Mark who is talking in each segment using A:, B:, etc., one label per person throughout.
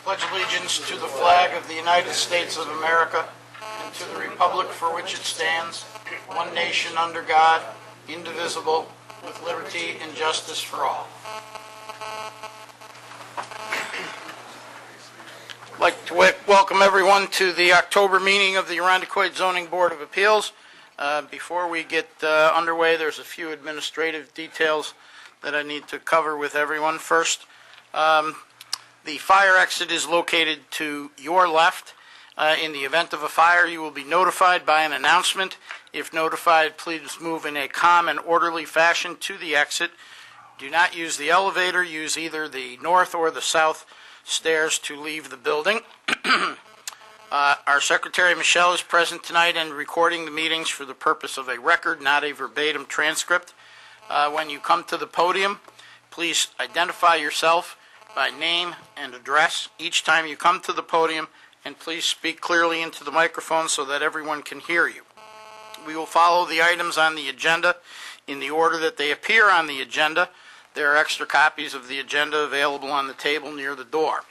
A: pledge allegiance to the flag of the United States of America and to the republic for which it stands, one nation under God, indivisible, with liberty and justice for all. I'd like to welcome everyone to the October meeting of the Irondequoit Zoning Board of Appeals. Before we get underway, there's a few administrative details that I need to cover with everyone. First, the fire exit is located to your left. In the event of a fire, you will be notified by an announcement. If notified, please move in a calm and orderly fashion to the exit. Do not use the elevator. Use either the north or the south stairs to leave the building. Our Secretary, Michelle, is present tonight and recording the meetings for the purpose of a record, not a verbatim transcript. When you come to the podium, please identify yourself by name and address each time you come to the podium, and please speak clearly into the microphone so that everyone can hear you. We will follow the items on the agenda in the order that they appear on the agenda. There are extra copies of the agenda available on the table near the door.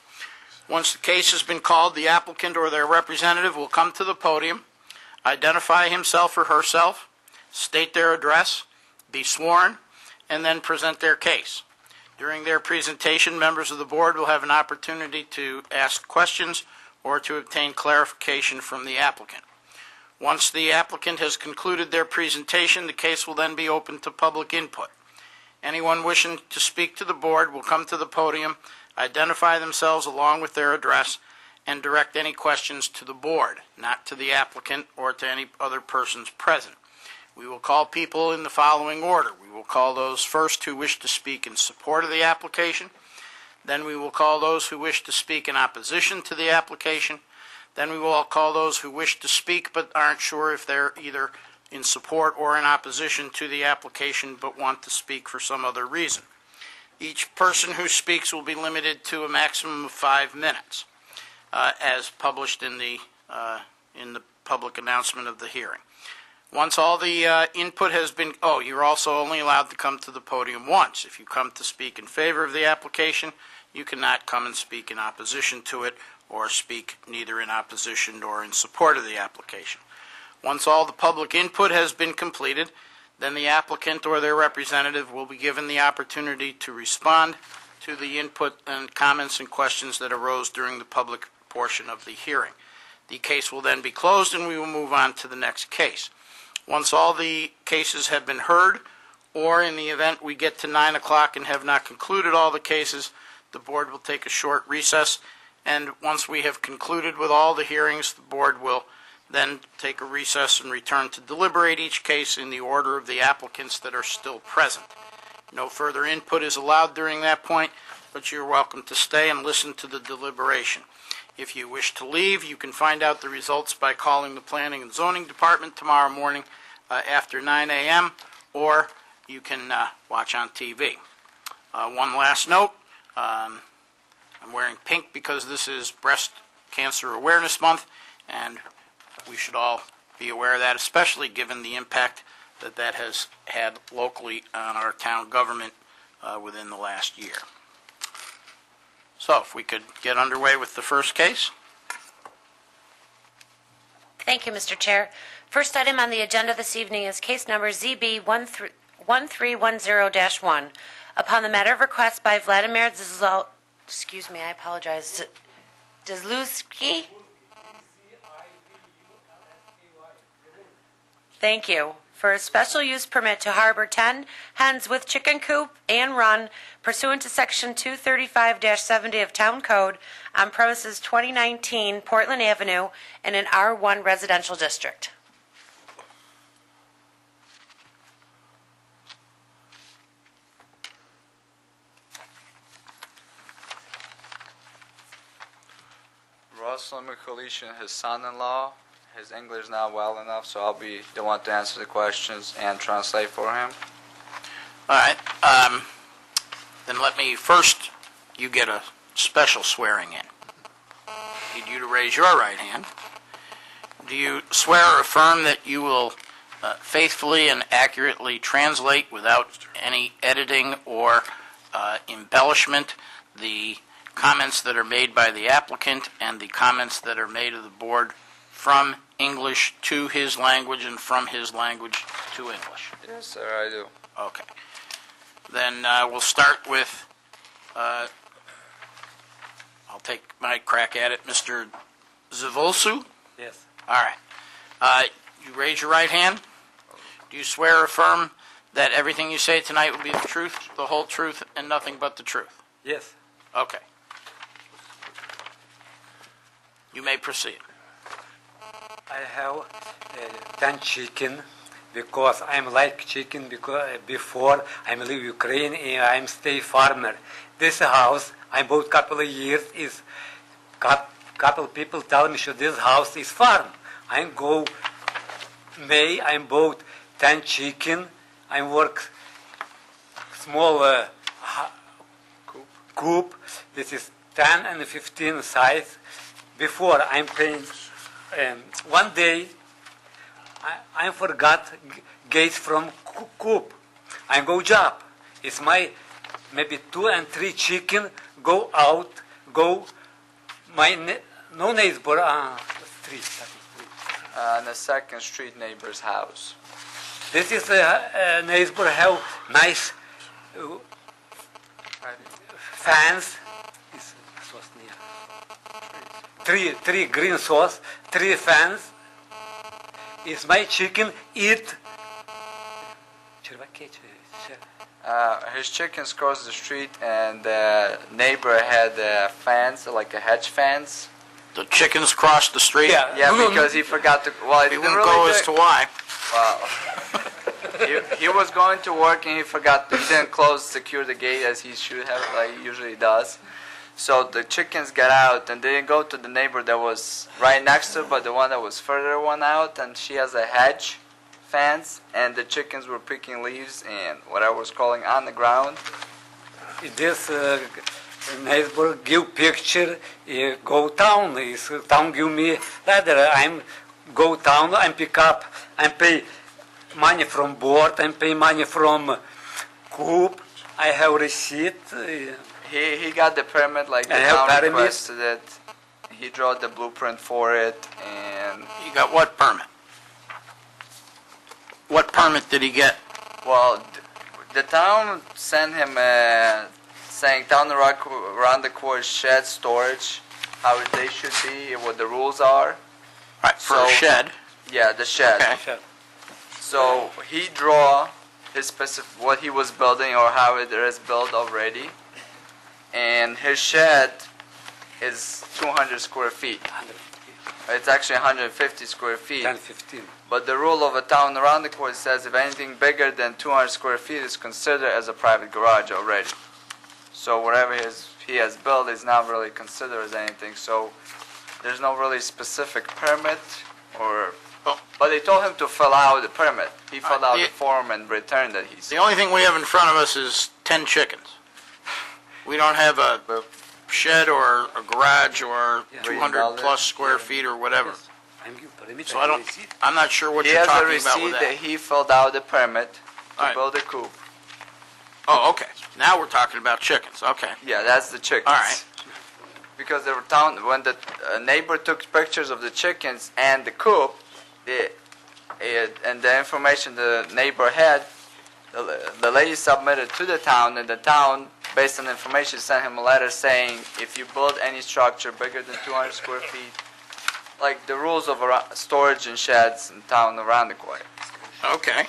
A: Once the case has been called, the applicant or their representative will come to the podium, identify himself or herself, state their address, be sworn, and then present their case. During their presentation, members of the board will have an opportunity to ask questions or to obtain clarification from the applicant. Once the applicant has concluded their presentation, the case will then be open to public input. Anyone wishing to speak to the board will come to the podium, identify themselves along with their address, and direct any questions to the board, not to the applicant or to any other persons present. We will call people in the following order. We will call those first who wish to speak in support of the application. Then we will call those who wish to speak in opposition to the application. Then we will call those who wish to speak but aren't sure if they're either in support or in opposition to the application but want to speak for some other reason. Each person who speaks will be limited to a maximum of 5 minutes, as published in the public announcement of the hearing. Once all the input has been, you're also only allowed to come to the podium once. If you come to speak in favor of the application, you cannot come and speak in opposition to it or speak neither in opposition nor in support of the application. Once all the public input has been completed, then the applicant or their representative will be given the opportunity to respond to the input and comments and questions that arose during the public portion of the hearing. The case will then be closed and we will move on to the next case. Once all the cases have been heard, or in the event we get to 9 o'clock and have not concluded all the cases, the board will take a short recess, and once we have concluded with all the hearings, the board will then take a recess and return to deliberate each case in the order of the applicants that are still present. No further input is allowed during that point, but you're welcome to stay and listen to the deliberation. If you wish to leave, you can find out the results by calling the Planning and Zoning Department tomorrow morning after 9 a.m., or you can watch on TV. One last note, I'm wearing pink because this is Breast Cancer Awareness Month, and we should all be aware of that, especially given the impact that that has had locally on our town government within the last year. So if we could get underway with the first case.
B: Thank you, Mr. Chair. First item on the agenda this evening is case number ZB 1310-1. Upon the matter of request by Vladimir Dzlewski. Thank you. For a special use permit to harbor 10 hens with chicken coop and run pursuant to Section 235-70 of Town Code on premises 2019 Portland Avenue in an R1 residential district.
C: Russell Mikulish and his son-in-law. His English is not well enough, so I'll be the one to answer the questions and translate for him.
A: All right. Then let me first, you get a special swearing in. I need you to raise your right hand. Do you swear or affirm that you will faithfully and accurately translate without any editing or embellishment the comments that are made by the applicant and the comments that are made of the board from English to his language and from his language to English?
C: Yes, sir, I do.
A: Okay. Then we'll start with, I'll take my crack at it, Mr. Zavolsu?
D: Yes.
A: All right. You raise your right hand. Do you swear or affirm that everything you say tonight will be the truth, the whole truth, and nothing but the truth?
D: Yes.
A: Okay. You may proceed.
D: I have 10 chicken because I'm like chicken because before I'm live Ukraine and I'm stay farmer. This house I bought couple of years is couple people tell me that this house is farm. I go May I bought 10 chicken. I work small coop. This is 10 and 15 size. Before I'm paying. One day, I forgot gates from coop. I go job. It's my maybe 2 and 3 chicken go out. Go my no neighbor street.
C: In the second street neighbor's house.
D: This is a neighbor have nice fans. Three green sauce, 3 fans. Is my chicken eat?
C: His chickens crossed the street, and the neighbor had fans, like a hedge fans.
A: The chickens crossed the street?
D: Yeah.
C: Yeah, because he forgot to. Well,
A: We won't go as to why.
C: Well, he was going to work and he forgot. He didn't secure the gate as he should have, like he usually does. So the chickens got out and they didn't go to the neighbor that was right next to her, but the one that was further one out, and she has a hedge fence, and the chickens were picking leaves and what I was calling on the ground.
D: This neighbor give picture, go town. Town give me ladder. I'm go town and pick up and pay money from board and pay money from coop. I have receipt.
C: He got the permit like the
D: I have
C: town
D: permit.
C: requested it. He drew the blueprint for it, and
A: You got what permit? What permit did he get?
C: well, the town sent him saying down around the course shed storage, how they should be, what the rules are.
A: Right, for a
C: So-
A: shed.
C: Yeah, the shed.
A: Okay.
C: So he draw his specific what he was building or how it is built already, and his shed is 200 square feet. It's actually 150 square feet.
D: 10, 15.
C: But the rule of a town around the court says if anything bigger than 200 square feet is considered as a private garage already. So whatever he has built is not really considered as anything. So there's no really specific permit or. But they told him to fill out the permit. He filled out the form and returned it. He
A: The
C: said.
A: only thing we have in front of us is 10 chickens. We don't have a shed or a garage or
D: Yeah.
A: 200 plus square feet or whatever.
D: Yes. I'm give permit.
A: So I'm not sure what
C: He
A: you're
C: has a
A: talking about
C: receipt
A: with
C: that
A: that.
C: he filled out the permit to
A: Alright.
C: build a coop.
A: Oh, okay. Now we're talking about chickens. Okay.
C: Yeah, that's the chickens.
A: Alright.
C: Because the town, when the neighbor took pictures of the chickens and the coop, and the information the neighbor had, the lady submitted to the town, and the town, based on the information, sent him a letter saying, if you build any structure bigger than 200 square feet, like the rules of storage and sheds in town around the court.
A: Okay.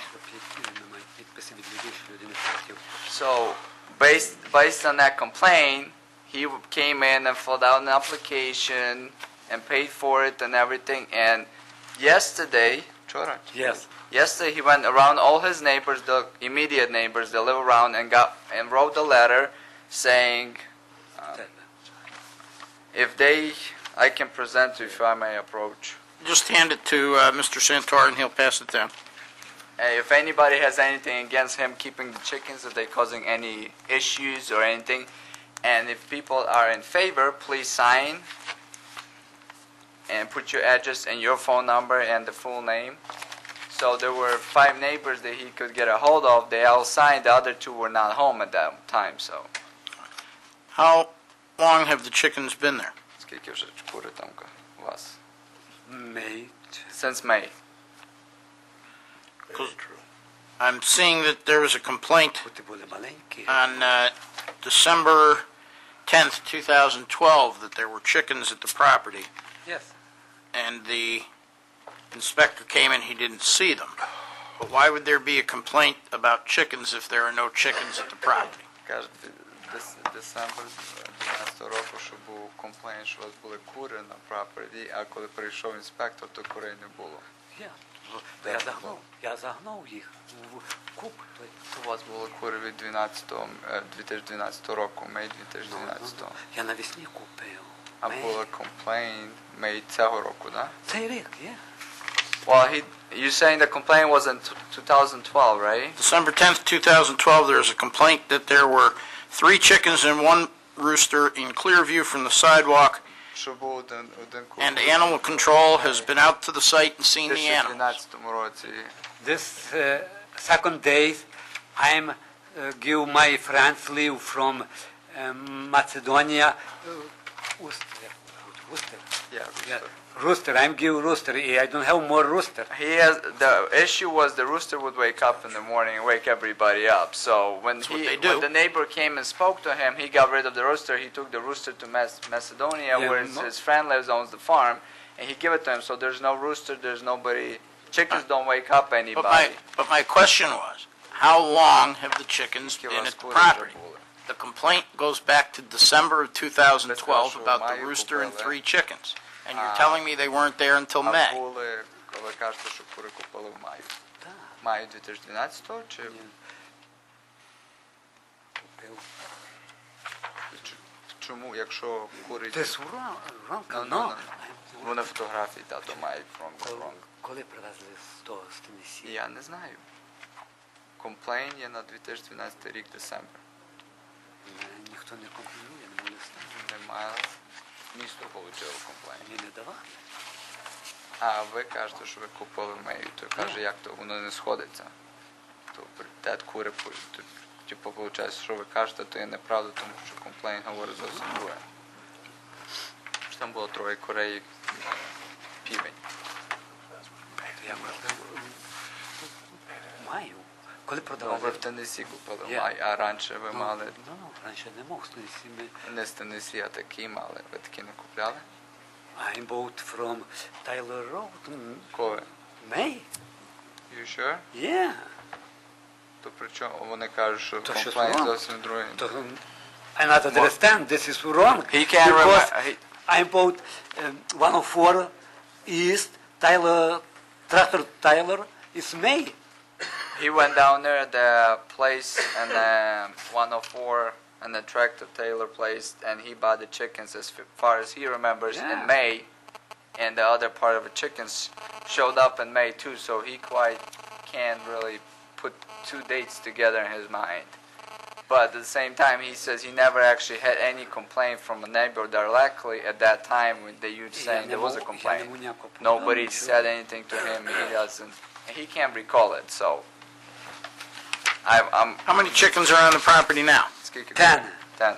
C: So, based on that complaint, he came in and filled out an application and paid for it and everything. And yesterday,
D: Yes.
C: yesterday he went around all his neighbors, the immediate neighbors that live around, and wrote a letter saying, I can present if I may approach.
A: Just hand it to Mr. Santor and he'll pass it down.
C: If anybody has anything against him keeping the chickens, if they're causing any issues or anything, and if people are in favor, please sign and put your address and your phone number and the full name. So there were 5 neighbors that he could get a hold of. They all signed. The other 2 were not home at that time. So
A: How long have the chickens been there?
C: Скільки вже кури там у вас?
D: May.
C: Since May.
A: 'Cause I'm seeing that there was a complaint
D: Бути були маленькі.
A: on December 10th, 2012, that there were chickens at the property,
D: Yes.
A: and the inspector came and he didn't see them. But why would there be a complaint about chickens if there are no chickens at the property?
C: Каже, Десембр 12 року, що був комплейнт, що у вас були кури на прапорі, а коли прийшов інспектор, то курей не було.
D: Я загнав їх в куб.
C: У вас були кури від 2012 року, Мей 2012.
D: Я навесні купив.
C: А було комплейнт Мей цього року, так?
D: Цей рік, є.
C: Well, you're saying the complaint was in 2012, right?
A: December 10th, 2012, there was a complaint that there were 3 chickens and 1 rooster in clear view from the sidewalk,
C: Що був один кур.
A: and animal control has been out to the site and seen
C: У
A: the animals.
C: 2012 році.
D: This second day, I'm give my friends leave from Macedonia. Rooster.
C: Yeah,
D: Yeah. Rooster. I'm give rooster. I don't have more rooster.
C: The issue was the rooster would wake up in the morning and wake everybody up. So when
A: what they do.
C: when the neighbor came and spoke to him, he got rid of the rooster. He took the rooster to Macedonia,
D: Yeah,
C: where his friend lives, owns the farm, and he gave it to him. So there's no rooster. There's nobody. Chickens don't wake up anybody.
A: But my question was, how long have the chickens
C: Скільки
A: been
C: вас
A: at the
C: кури вже
A: property?
C: були?
A: The complaint goes back to December of 2012
C: That's
A: about
C: what
A: the
C: Maya
A: rooster and
C: купила.
A: 3 chickens. And you're telling me they weren't there until
C: А
A: May.
C: були, коли кажете, що кури купили в маю.
D: Так.
C: Маю 2012 чи
D: Купив.
C: чому, якщо кури...
D: This wrong.
C: No. Вони фотографії тато мають from
D: Коли привезли з того з Теннессі?
C: Я не знаю. Комплейн є на 2012 рік, Десембр.
D: Ніхто не комплінує, не листа.
C: Немає. Місто отримало комплейн.
D: Мені не давали.
C: А ви кажете, що ви купили мею, то каже, як то воно не сходиться. То пріоритет кури, типу, виходить, що ви кажете, то є неправда, тому що комплейн говорить зовсім друге. Що там було 3 курей і півень.
D: Я маю. Коли
C: Ну,
D: продавали?
C: ви в Теннессі купили
D: Я.
C: май, а раніше ви мали
D: Ну, раніше не мог з Теннессі.
C: не з Теннессі, а такі мали. Ви такі не купляли?
D: I bought from Tyler Road.
C: Коли?
D: May?
C: You sure?
D: Yeah.
C: То при чому вони кажуть, що
D: То щось
C: комплейн
D: wrong.
C: зовсім другий.
D: I not understand. This is wrong.
C: He can't
D: because
C: remember.
D: I bought 104 East Tyler Tractor Tyler. It's May.
C: He went down there at the place and 104 and the tractor Taylor place, and he bought the chickens as far as he remembers in
D: Yeah.
C: May, and the other part of the chickens showed up in May too. So he quite can't really put 2 dates together in his mind. But at the same time, he says he never actually had any complaint from a neighbor directly at that time when they were saying there was a complaint. Nobody said anything to him. He doesn't. He can't recall it. So I'm.
A: How many chickens are on the property now?
D: 10.
C: 10.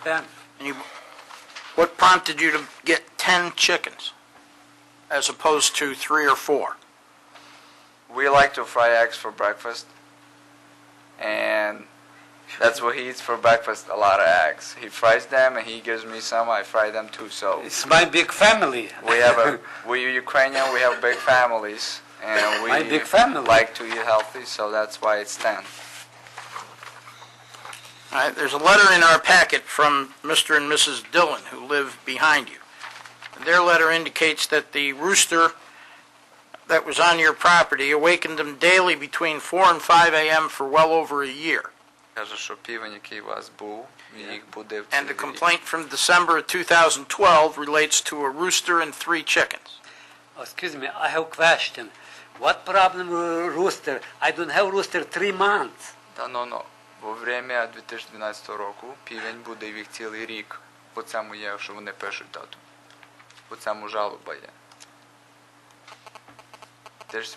D: 10.
A: And what prompted you to get 10 chickens as opposed to 3 or 4?
C: We like to fry eggs for breakfast, and that's what he eats for breakfast. A lot of eggs. He fries them, and he gives me some. I fry them too. So
D: It's my big family.
C: we Ukrainian. We have big families, and we
D: My big family.
C: like to eat healthy. So that's why it's 10.
A: All right, there's a letter in our packet from Mr. and Mrs. Dillon, who live behind you. And their letter indicates that the rooster that was on your property awakened them daily between 4 and 5 a.m. for well over a year.
C: Каже, що півень, який у вас був, він їх будив
A: And the
C: цілий рік.
A: complaint from December of 2012 relates to a rooster and 3 chickens.
D: Excuse me, I have question. What problem rooster? I don't have rooster 3 months.
C: Та ну. Во время 2012 року півень будив їх цілий рік. По цьому є, що вони пишуть, тату. По цьому жалоба є.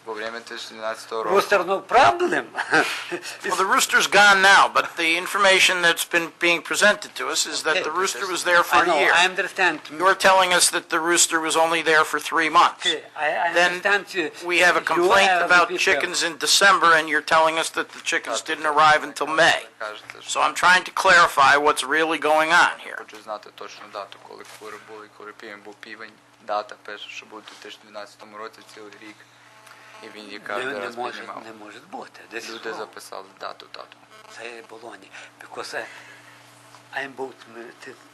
C: Во время 2012 року.
D: Rooster, no problem.
A: Well, the rooster's gone now, but the information that's been being presented to us is that the rooster was there for
D: I
A: a
D: know,
A: year.
D: I understand.
A: You're telling us that the rooster was only there for 3 months.
D: Okay, I
A: Then
D: understand.
A: we have a
D: You
A: complaint
D: have
A: about
D: people.
A: chickens in December, and you're telling us that the chickens didn't arrive until May.
C: Кажете, що
A: So I'm trying to clarify what's really going on here.
C: хочу знати точну дату, коли кури були, коли півень був півень. Дата пише, що буде у 2012 році цілий рік. І він її кожен
D: Не
C: раз
D: може,
C: піднімав.
D: не може бути. This is
C: Люди
D: wrong.
C: записали дату.
D: Це було ні. Because I'm both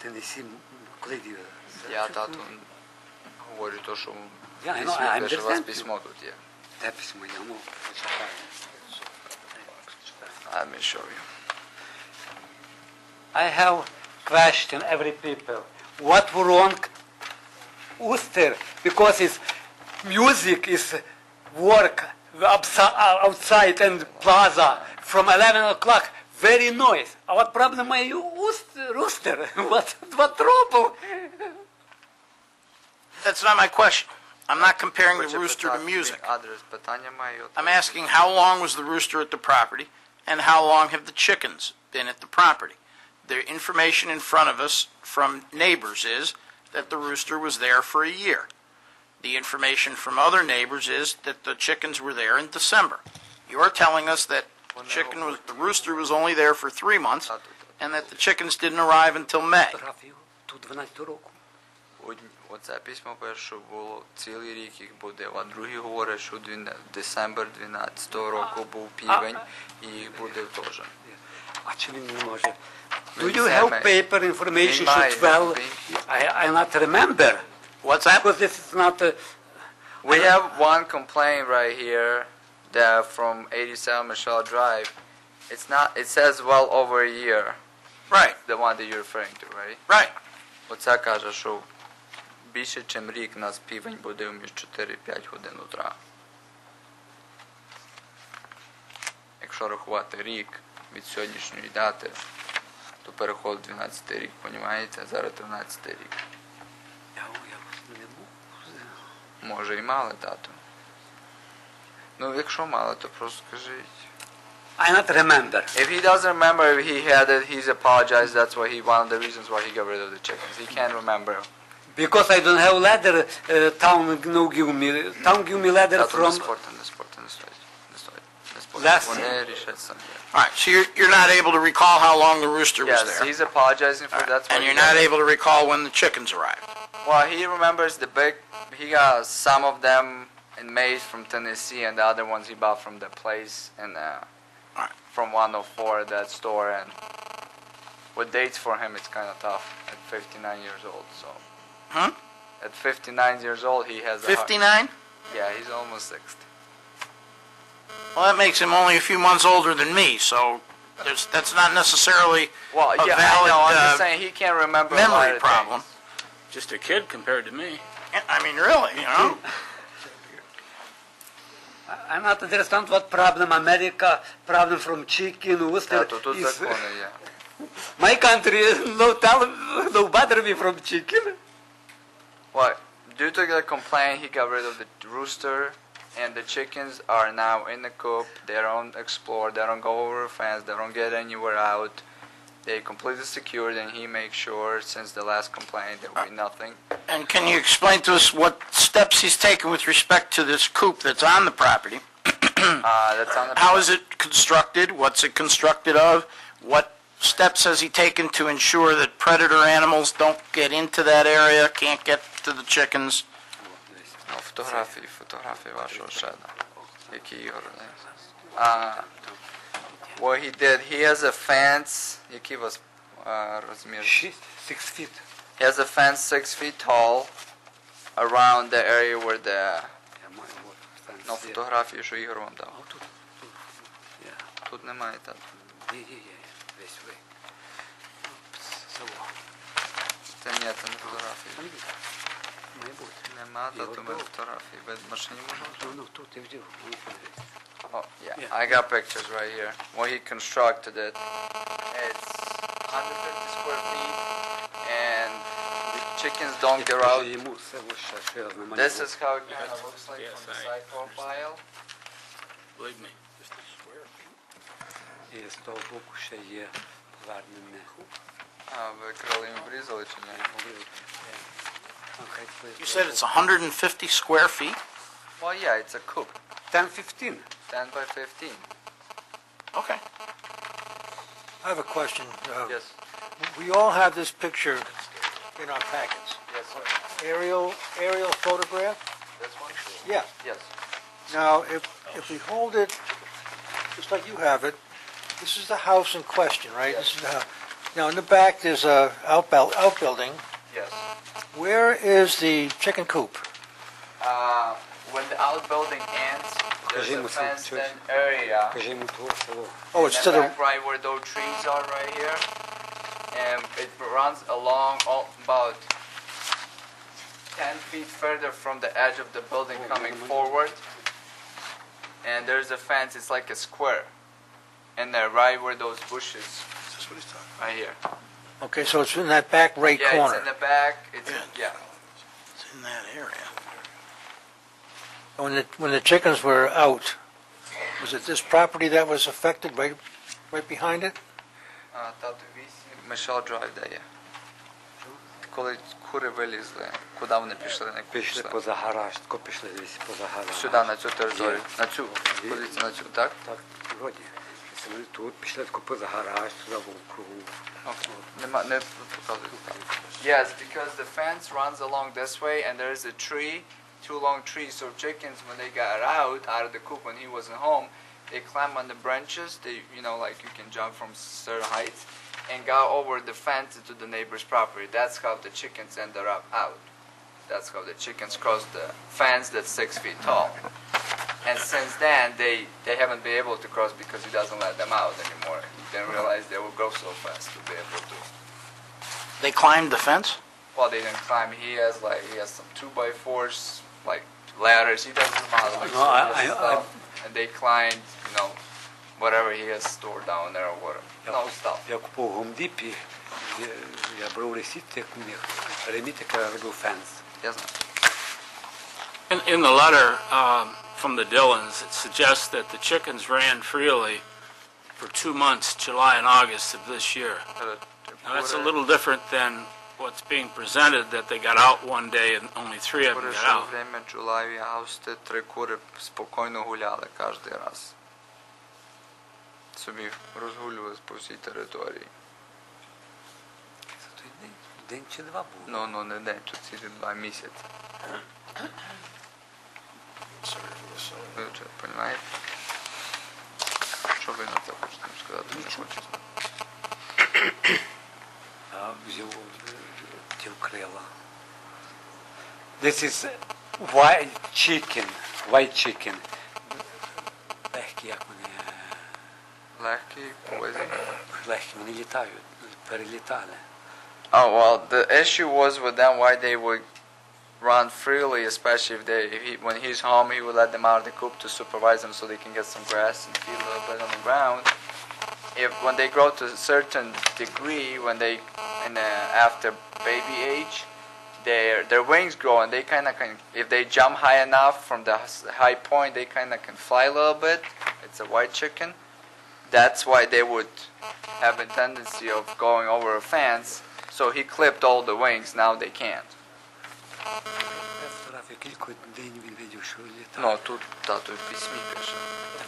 D: Tennessee, коли
C: Я тату говорю то, що
D: Я, ну,
C: письмо,
D: I
C: те, що у вас
D: understand.
C: письмо тут є.
D: Те письмо, я ну, почитаю.
C: Let me show you.
D: I have question every people. What wrong Worcester? Because his music is work outside and plaza from 11 o'clock. Very noise. What problem are you, Rooster? What trouble?
A: That's not my question. I'm not comparing the
C: Хочу
A: rooster to
C: питати,
A: music.
C: Адрес питання маю.
A: I'm asking how long was the rooster at the property, and how long have the chickens been at the property? The information in front of us from neighbors is that the rooster was there for a year. The information from other neighbors is that the chickens were there in December. You're telling us that the rooster was only there for 3 months, and that the chickens didn't arrive until May.
D: Фотографію тут 12 року.
C: Оце письмо пише, що було цілий рік їх буде, а другі говорять, що Десембр 12 року був півень, і їх буде теж.
D: А чи він не може? Do
C: Він
D: you
C: це
D: have
C: має.
D: paper information
C: Він має,
D: should well?
C: він-
D: I not remember.
A: What's that?
D: Because this is not
C: We have one complaint right here that from 87 Michelle Drive. It's not. It says well over a year.
A: Right,
C: The one that you're referring to, right?
A: right.
C: Оце каже, що більше, ніж рік нас півень буде між 4-5 годин утра. Якщо рахувати рік від сьогоднішньої дати, то переходить 12 рік, понімаєте? Зараз 13 рік.
D: Я не можу.
C: Може і мали дату. Ну, якщо мали, то просто скажіть.
D: I not remember.
C: If he doesn't remember if he had it, he's apologized. That's why one of the reasons why he got rid of the chickens. He can't remember.
D: Because I don't have letter, town no give me. Town give me letter
C: That's
D: from.
C: не стоїть.
D: Last
C: Вони рішать самі.
A: All right, so you're not able to recall how long the rooster was
C: Yes,
A: there.
C: he's apologizing for that's why
A: And
C: he
A: you're
C: got
A: not
C: it.
A: able to recall when the chickens arrived.
C: Well, he remembers the big. He got some of them in Mays from Tennessee, and the other ones he bought from the place and
A: Alright.
C: from 104 that store. And with dates for him, it's kind of tough at 59 years old. So
A: Huh?
C: at 59 years old, he has a heart-
A: 59?
C: Yeah, he's almost 60.
A: Well, that makes him only a few months older than me, so that's not necessarily
C: Well,
A: a
C: yeah,
A: valid
C: I know. I'm just saying he can't remember a lot
A: memory
C: of
A: problem.
C: things.
E: Just a kid compared to me.
A: I mean, really, you know?
D: I not understand what problem America problem from chicken Worcester
C: Та, тут
D: is.
C: закони є.
D: My country no tell no bother me from chicken.
C: What? Due to the complaint, he got rid of the rooster, and the chickens are now in the coop. They don't explore. They don't go over a fence. They don't get anywhere out. They completely secured, and he makes sure since the last complaint there will be nothing.
A: And can you explain to us what steps he's taken with respect to this coop that's on the property?
C: That's on the.
A: How is it constructed? What's it constructed of? What steps has he taken to ensure that predator animals don't get into that area, can't get to the chickens?
C: Фотографії вашого шеда. Які Ігор. What he did, he has a fence. Який у вас розмір?
D: 6 feet.
C: He has a fence 6 feet tall around the area where the.
D: Я маю от fence
C: Ну,
D: є.
C: фотографії, що Ігор вам дав.
D: А тут. Yeah.
C: Тут немає так.
D: Є. Весь ви. Село.
C: Це ні, це не фотографії.
D: Там є. Має бути.
C: Нема,
D: Ігор
C: тату ми
D: був.
C: фотографії. Ви в машині можемо?
D: Ну, тут я вдів.
C: Oh, yeah.
D: Yeah.
C: I got pictures right here. When he constructed it, it's 150 square feet, and the chickens don't get out.
D: Йому все ось що я знаю.
C: This is how it kind of looks like from the side profile.
A: Believe me.
D: І з того боку ще є повернене.
C: А, ви крили їм врізали чи ні?
A: You said it's 150 square feet?
C: Well, yeah, it's a coop.
D: 10-15.
C: 10 by 15.
A: Okay.
E: I have a question.
C: Yes.
E: We all have this picture in our packets.
C: Yes, sir.
E: Aerial photograph?
C: This one?
E: Yeah.
C: Yes.
E: Now, if we hold it, just like you have it, this is the house in question, right? This is the house. Now, in the back, there's a outbuilding.
C: Yes.
E: Where is the chicken coop?
C: When the outbuilding ends, there's
D: Покажи
C: a
D: йому
C: fenced
D: це.
C: in area.
D: Кажи йому того село.
E: Oh,
C: In
E: it's
C: the
E: to the,
C: back, right where those trees are right here. And it runs along about 10 feet further from the edge of the building coming forward. And there's a fence, it's like a square. In there, right where those bushes,
A: Is this what he's talking
C: right here.
E: okay, so it's in that back right
C: Yeah,
E: corner.
C: it's in the back, it's,
A: Yeah.
C: yeah.
A: It's in that area.
E: When the chickens were out, was it this property that was affected right behind it?
C: Тату 8, Michelle Drive, де є. Коли кури вилізли, куди вони пішли, не
D: Пішли
C: пішли?
D: поза гараж, тако пішли десь поза гараж.
C: Сюди, на цю територію.
D: Є.
C: На цю,
D: Є.
C: подивіться, на цю, так?
D: Так, вроді. Пішли вони тут, пішли тако поза гараж, туди в округу.
C: Okay. Не показуйте. Yes, because the fence runs along this way and there's a tree, two long trees, so chickens, when they got out of the coop when he wasn't home, they climb on the branches, they, you know, like you can jump from certain heights, and got over the fence into the neighbor's property. That's how the chickens ended up out. That's how the chickens crossed the fence that's 6 feet tall. And since then, they haven't been able to cross because he doesn't let them out anymore. He didn't realize they would grow so fast to be able to.
A: They climbed the fence?
C: Well, they didn't climb. He has some 2x4s, like ladders. He doesn't know how to like,
D: No,
C: stuff. And they climbed, you know, whatever he has stored down there or whatever. No stuff.
D: Я купував в Гомдіпі, я брав ресіпти, як у них. Ремітика робив фенс.
C: Я знаю.
F: In the letter from the Dillons, it suggests that the chickens ran freely for 2 months, July and August of this year. Now, that's a little different than what's being presented, that they got out one day and only 3 of them got
C: Пройшло
F: out.
C: время, July і августі, 3 кури спокійно гуляли кожен раз. Собі розгулювались по всій території.
D: Це той день чи два був.
C: Ну, не день, тут цілі 2 місяці. Ви вже розумієте? Що ви на це хочете сказати? Не хочете?
D: А взяв ті крила. This is white chicken. Легкі, як вони,
C: Легкий, поїзд.
D: легкі, вони літають, перелітали.
C: Oh, well, the issue was with them why they would run freely, especially when he's home, he would let them out of the coop to supervise them so they can get some grass and feed a little bit on the ground. When they grow to a certain degree, when they after baby age, their wings grow and they kind of can, if they jump high enough from the high point, they kind of can fly a little bit. It's a white chicken. That's why they would have a tendency of going over a fence. So he clipped all the wings. Now they can't.
D: Я фотографію кілька день він видів, що літає.
C: Ну, тут тато в письмі пише.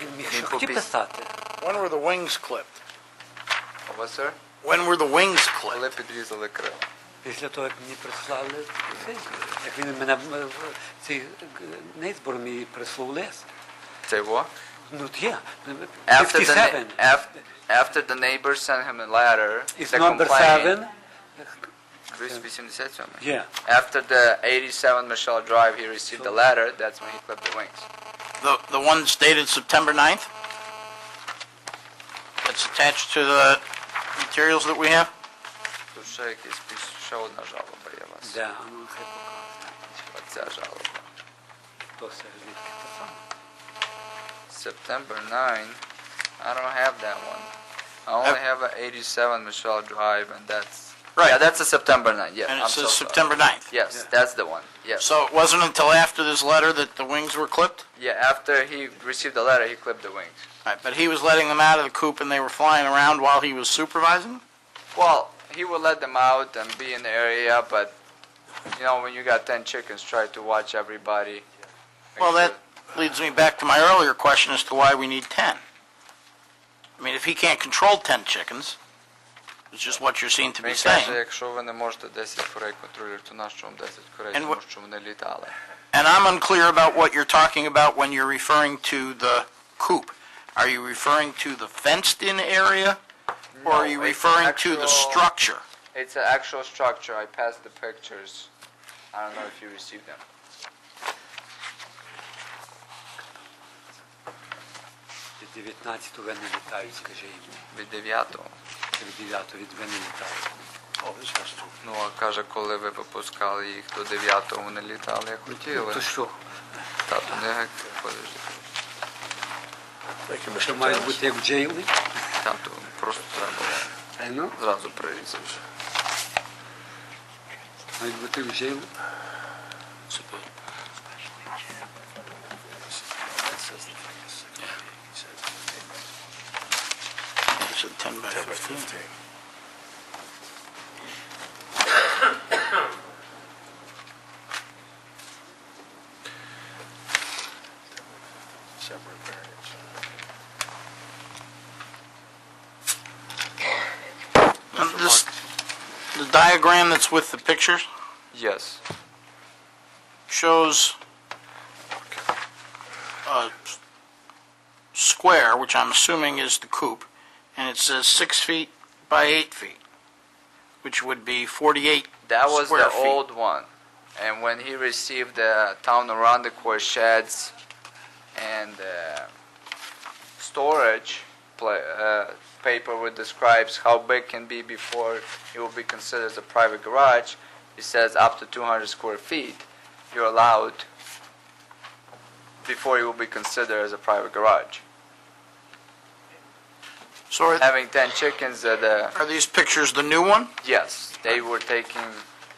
D: Він міг
C: він
D: що хотів
C: попіс-
D: писати.
A: When were the wings clipped?
C: What, sir?
A: When were the wings clipped?
C: Коли підрізали крила.
D: Після того, як мені прислали, як він мене цей Нейсбор мені прислав лист.
C: Say what?
D: Ну, є.
C: After the
D: 57.
C: after the neighbors sent him a letter,
D: It's
C: the
D: number
C: complaint.
D: 7.
C: 87.
D: Yeah.
C: After the 87 Michelle Drive, he received a letter. That's when he clipped the wings.
A: The ones dated September 9th? That's attached to the materials that we have?
C: Тут ще якийсь ще одна жалоба є у вас.
D: Да, ну хай показує.
C: Оця жалоба.
D: То все звідки те саме.
C: September 9. I don't have that one. I only have an 87 Michelle Drive, and that's Yeah, that's a September 9th, yes.
A: And it
C: I'm
A: says
C: so sorry.
A: September 9th.
C: Yes, that's the one, yes.
A: So it wasn't until after this letter that the wings were clipped?
C: Yeah, after he received the letter, he clipped the wings.
A: Right, but he was letting them out of the coop and they were flying around while he was supervising them?
C: Well, he would let them out and be in the area, but, you know, when you got 10 chickens, try to watch everybody. Make
A: Well,
C: sure-
A: that leads me back to my earlier question as to why we need 10. I mean, if he can't control 10 chickens, it's just what you seem to be
C: Він каже,
A: saying.
C: якщо ви не можете 10 курей контролювати, то нащо вам 10 курей,
A: And
C: тому що вони літали.
A: And I'm unclear about what you're talking about when you're referring to the coop. Are you referring to the fenced-in area? Or are you
C: No, it's
A: referring to the
C: actual-
A: structure?
C: It's an actual structure. I passed the pictures. I don't know if you received them.
D: Від 19-го вони літають, скажи їм.
C: Від 9-го.
D: Від 9-го від вони літають.
C: Ну, а каже, коли ви випускали їх до 9-го, вони літали як хотіли.
D: То що?
C: Тату, не як ходиш.
D: Що мають бути як в джейлі?
C: Тату, просто треба
D: Ну,
C: зразу прирізати.
D: мають бути в джейлі.
A: It's a 10 by 15. And the diagram that's with the pictures
C: Yes.
A: shows a square, which I'm assuming is the coop, and it says 6 feet by 8 feet, which would be 48
C: That was
A: square
C: the
A: feet.
C: old one. And when he received the town around the core sheds and storage paper which describes how big can be before it will be considered as a private garage, it says up to 200 square feet you're allowed before it will be considered as a private garage.
A: So
C: Having 10 chickens at
A: are these pictures the new one?
C: yes, they were taken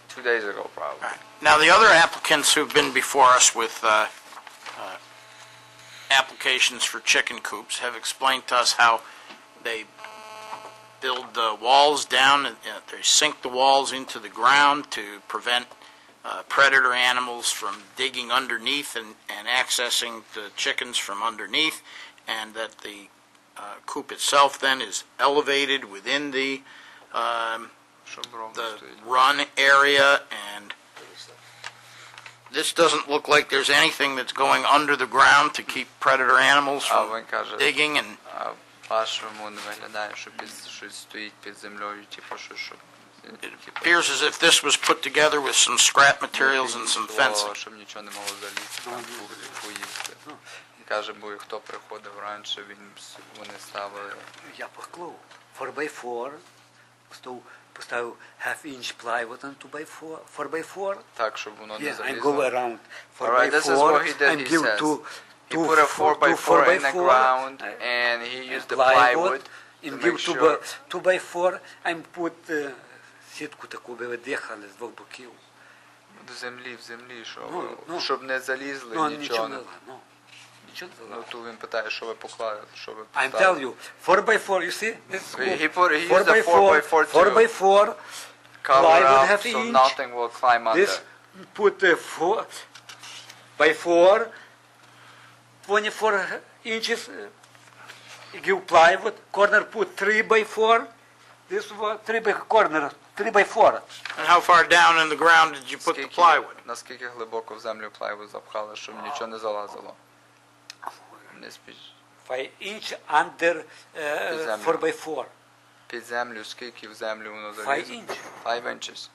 C: 2 days ago probably.
A: Now, the other applicants who've been before us with applications for chicken coops have explained to us how they build the walls down, and they sink the walls into the ground to prevent predator animals from digging underneath and accessing the chickens from underneath, and that the coop itself then is elevated within the run area, and this doesn't look like there's anything that's going under the ground to keep predator animals
C: А
A: from
C: він каже,
A: digging, and
C: а вашому не виглядає, що щось стоїть під землею, типу, що
A: it appears as if this was put together with some scrap materials and some fencing.
C: Щоб нічого не могло залізти, там поїсти. Каже, бо хто приходив раніше, вони ставили.
D: Я поклав 4x4, поставив half-inch plywood on 2x4, 4x4.
C: Так, щоб воно не
D: Yeah, I
C: залізло.
D: go around
C: Alright, this is
D: 4x4
C: what he did,
D: and
C: he
D: build
C: says.
D: two
C: He put a 4x4 in the ground, and he used the plywood to
D: and
C: make
D: build
C: sure.
D: 2x4 and put сітку таку видихали з двох боків.
C: До землі, в землі,
D: Ну.
C: щоб не залізли,
D: Ну,
C: нічого
D: нічого
C: не.
D: не ну, нічого не
C: Ну, то він питає, що ви поклали, що ви
D: I'm
C: поставили.
D: tell you, 4x4, you see? This
C: He used the 4x4 to
D: 4x4,
C: cover
D: plywood
C: up
D: half
C: so
D: inch.
C: nothing will climb under.
D: This put 4x4, 24 inches, give plywood, corner put 3x4, this one 3x4.
A: And how far down in the ground did you put the plywood?
C: Наскільки глибоко в землю плайвуд запхали, щоб нічого не залазило? Не спіч.
D: 5 inch under 4x4.
C: Під землю, скільки в землю воно
D: 5
C: залізло?
D: inch.
C: 5 inches.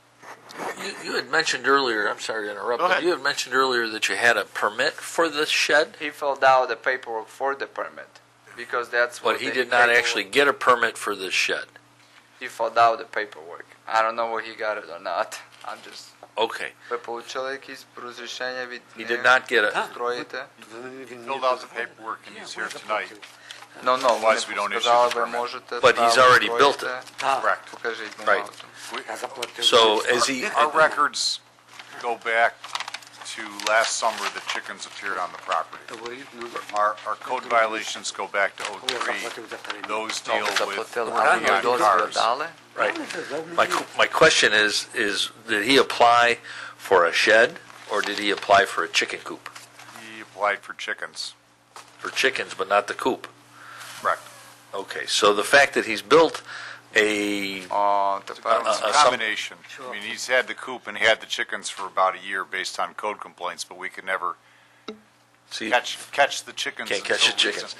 G: You had mentioned earlier, I'm sorry to interrupt,
A: Go ahead.
G: but you had mentioned earlier that you had a permit for the shed,
C: He filled out the paperwork for the permit, because that's what
G: but he
C: the
G: did not
C: paperwork-
G: actually get a permit for this shed.
C: He filled out the paperwork. I don't know whether he got it or not. I'm just...
G: Okay.
C: Ви получили якісь розрішення від
G: He did not get it.
C: строїти?
H: Filled out the paperwork and he's here tonight.
C: No,
H: Otherwise,
C: ne
H: we don't issue
C: сказала
H: the
C: да
H: permit.
C: можете
G: But he's
C: право
G: already
C: да
G: built
C: строите.
D: Да.
H: Correct.
C: Покажите му
G: Right.
C: малото.
D: Я заплатил.
G: So as he,
H: Our records go back to last summer that chickens appeared on the property.
D: Говорит, ну,
H: Our code violations go back to
D: я заплатил за
H: '03.
D: перемет.
H: Those
C: No,
H: deal with
C: заплатили.
H: working
C: А
H: on
C: дозвіл
H: cars.
C: дали?
G: right, my question is, did he apply for a shed, or did he apply for a chicken coop?
H: He applied for chickens.
G: For chickens, but not the coop?
H: Correct.
G: Okay, so the fact that he's built a,
C: О, тепер
H: It's a combination. I mean, he's had the coop and he had the chickens for about a year based on code complaints, but we could never
G: see,
H: catch the chickens.
G: can't catch the
H: until
G: chickens.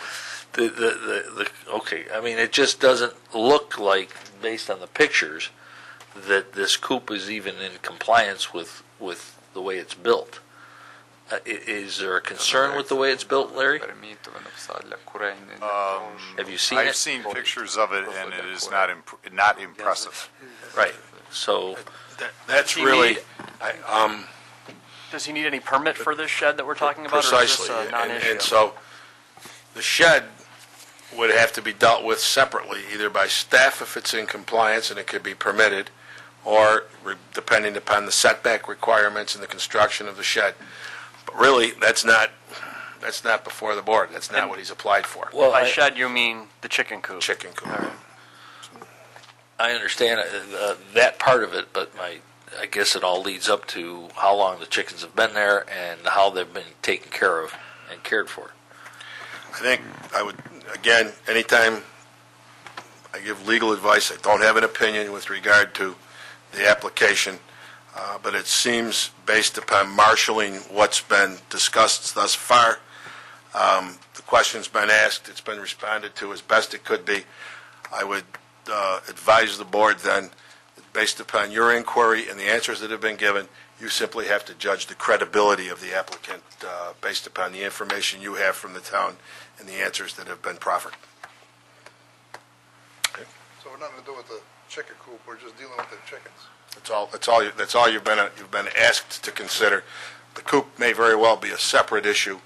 H: recently.
G: Okay, I mean, it just doesn't look like, based on the pictures, that this coop is even in compliance with the way it's built. Is there a concern with the way it's built, Larry?
C: Перемітове написали для курей.
G: Have you seen
H: I've
G: it?
H: seen pictures of it and it is not impressive.
G: Right, so,
I: That's
J: he
I: really,
J: need- Does he need any permit for this shed that we're talking about,
I: precisely.
J: or is this a non-issue?
I: And so the shed would have to be dealt with separately, either by staff if it's in compliance and it could be permitted, or depending upon the setback requirements and the construction of the shed. But really, that's not before the board. That's not what he's applied for.
G: well,
J: By shed, you mean the chicken coop?
I: Chicken coop.
G: I understand that part of it, but I guess it all leads up to how long the chickens have been there and how they've been taken care of and cared for.
I: I think I would, again, anytime I give legal advice, I don't have an opinion with regard to the application, but it seems, based upon marshaling what's been discussed thus far, the question's been asked, it's been responded to as best it could be. I would advise the board then, based upon your inquiry and the answers that have been given, you simply have to judge the credibility of the applicant based upon the information you have from the town and the answers that have been proffered.
K: So we're nothing to do with the chicken coop, we're just dealing with the chickens.
I: That's all you've been asked to consider. The coop may very well be a separate issue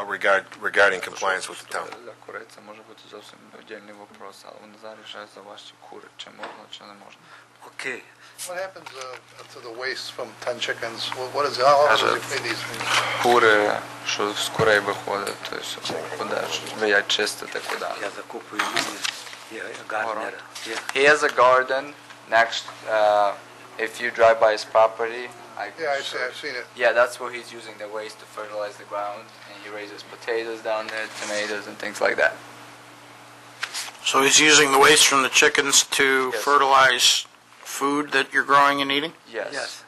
I: regarding compliance with the town.
C: Для курей це може бути зовсім віддільний вопрос, але вони зараз рішають за ваші кури, чи можна, чи не можна.
D: Окей.
K: What happens to the waste from 10 chickens? What is, how often do you clean these things?
C: Кури, що з курей виходить, то есть, куди ж, ви як чистите, куди?
D: Я закупую гарнера.
C: He has a garden next, if you drive by his property.
K: Yeah, I've seen it.
C: Yeah, that's where he's using the waste to fertilize the ground, and he raises potatoes down there, tomatoes, and things like that.
A: So he's using the waste from the chickens to
C: Yes.
A: fertilize food that you're growing and eating?
C: Yes.
D: Yes.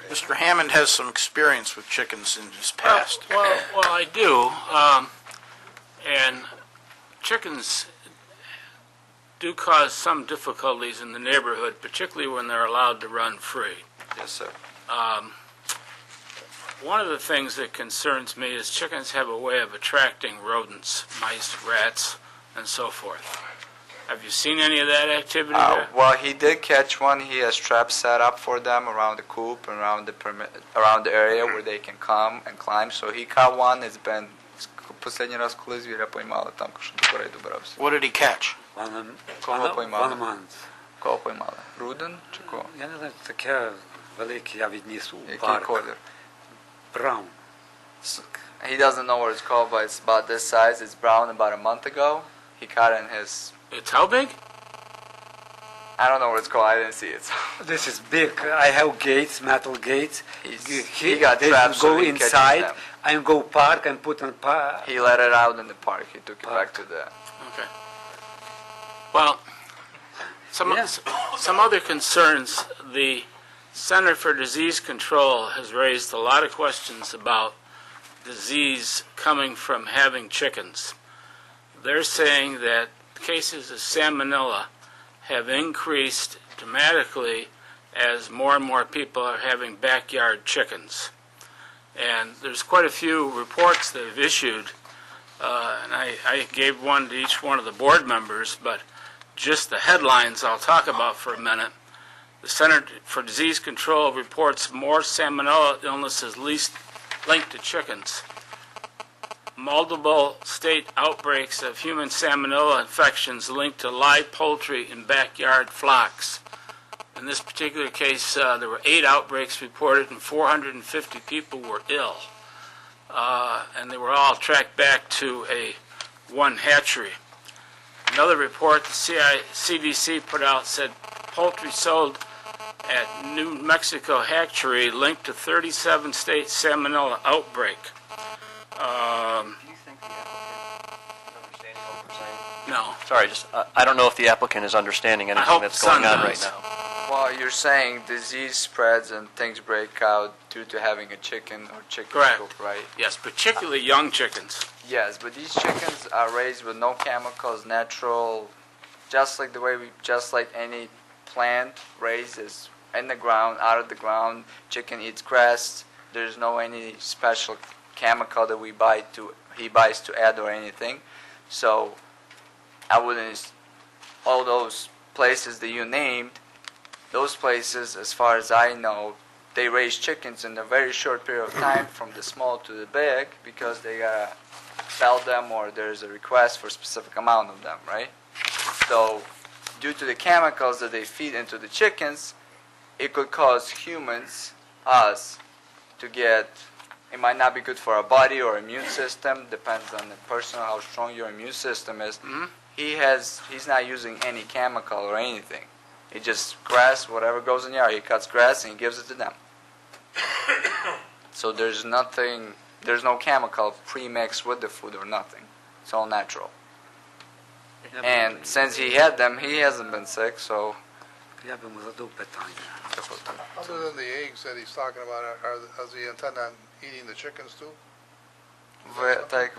A: Mr. Hammond has some experience with chickens in his past.
F: Well, I do. And chickens do cause some difficulties in the neighborhood, particularly when they're allowed to run free.
C: Yes, sir.
F: One of the things that concerns me is chickens have a way of attracting rodents, mice, rats, and so forth. Have you seen any of that activity there?
C: Well, he did catch one. He has traps set up for them around the coop and around the area where they can come and climb. So he caught one. It's been последний раз, коли звіря поймали там, що до корей добирався.
A: What did he catch?
C: Кого поймали?
D: One month.
C: Кого поймали? Руден чи кого?
D: Я не знаю, таке велике я відніс у
C: Який
D: парк.
C: колір?
D: Brown.
C: He doesn't know what it's called, but it's about this size. It's brown. About a month ago, he caught it in his.
F: It's how big?
C: I don't know what it's called. I didn't see it. So.
D: This is big. I have gates, metal gates.
C: He got
D: they
C: trapped, so
D: go
C: he catches
D: inside
C: them.
D: and go park and put on park.
C: He let it out in the park. He took it back
D: Park.
C: to the.
F: Okay. Well, some other concerns. The Center for Disease Control has raised a lot of questions about disease coming from having chickens. They're saying that cases of salmonella have increased dramatically as more and more people are having backyard chickens. And there's quite a few reports that have issued, and I gave one to each one of the board members, but just the headlines I'll talk about for a minute. The Center for Disease Control reports more salmonella illnesses linked to chickens. Multiple state outbreaks of human salmonella infections linked to live poultry in backyard flocks. In this particular case, there were 8 outbreaks reported and 450 people were ill. And they were all tracked back to one hatchery. Another report the CDC put out said poultry sold at New Mexico hatchery linked to 37 state salmonella outbreak.
J: Do you think the applicant is understanding what we're saying?
F: No.
J: Sorry, I don't know if the applicant is understanding anything
F: hope
J: that's
F: Son
J: going on
F: does.
J: right now.
C: Well, you're saying disease spreads and things break out due to having a chicken or chicken
F: Correct.
C: coop, right?
F: Yes, particularly young chickens.
C: Yes, but these chickens are raised with no chemicals, natural, just like any plant raised is in the ground, out of the ground. Chicken eats grass. There's no any special chemical that he buys to add or anything. So I wouldn't, all those places that you named, those places, as far as I know, they raise chickens in a very short period of time from the small to the big because they gotta sell them or there's a request for a specific amount of them, right? So due to the chemicals that they feed into the chickens, it could cause humans, us, to get, it might not be good for our body or immune system, depends on the person, how strong your immune system is.
F: Mhm.
C: He's not using any chemical or anything. He just grass, whatever goes in the yard, he cuts grass and he gives it to them. So there's no chemical pre-mixed with the food or nothing. It's all natural. And since he had them, he hasn't been sick, so...
D: Я би му задав питання.
K: Other than the eggs that he's talking about, does he intend on eating the chickens too?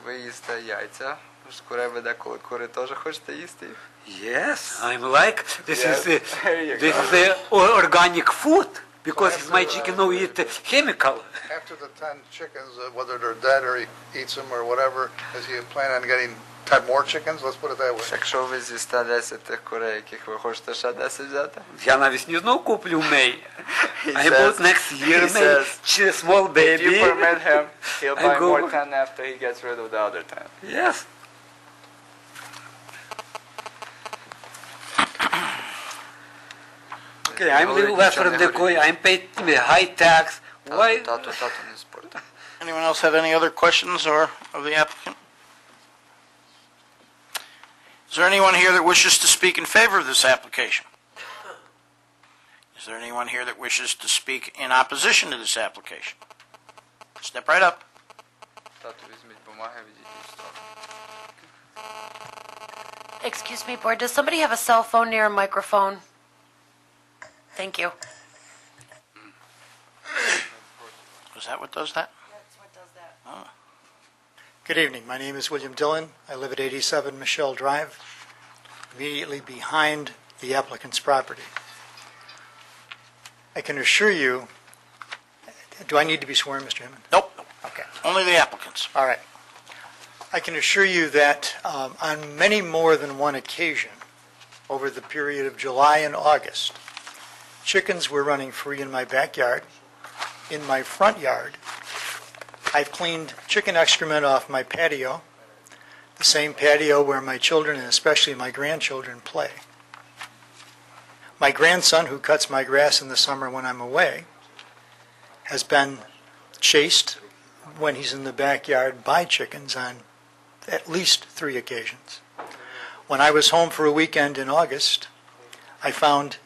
C: Ви їсте яйця, з кури деколи кури теж хочете їсти?
D: Yes, I'm like, this
C: Yes, there you
D: is
C: go.
D: the organic food, because
K: So
D: my
K: after,
D: chicken no eat chemical.
K: After the 10 chickens, whether they're dead or he eats them or whatever, does he plan on getting 10 more chickens? Let's put it that way.
C: Якщо ви з'їсте 10 тих курей, яких ви хочете ще 10 взяти?
D: Я навесні знов куплю May.
C: He
D: I
C: says-
D: bought next year
C: he
D: May,
C: says,
D: small
C: If
D: baby.
C: you permit him, he'll
D: I
C: buy
D: go-
C: more 10 after he gets rid of the other 10.
D: Yes. Okay, I'm living west from the Koi, I'm paid high tax. Why?
C: Тато не спорт.
A: Anyone else have any other questions or of the applicant? Is there anyone here that wishes to speak in favor of this application? Is there anyone here that wishes to speak in opposition to this application? Step right up.
C: Тато візьміть бумаги, відійдіть в сторону.
B: Excuse me, board, does somebody have a cell phone near a microphone? Thank you.
A: Is that what does that?
B: That's what does that.
E: Good evening. My name is William Dillon. I live at 87 Michelle Drive, immediately behind the applicant's property. I can assure you, do I need to be sworn, Mr. Hammond?
A: Nope.
E: Okay.
A: Only the applicants.
E: All right. I can assure you that on many more than one occasion, over the period of July and August, chickens were running free in my backyard, in my front yard. I've cleaned chicken excrement off my patio, the same patio where my children and especially my grandchildren play. My grandson, who cuts my grass in the summer when I'm away, has been chased when he's in the backyard by chickens on at least 3 occasions. When I was home for a weekend in August, I found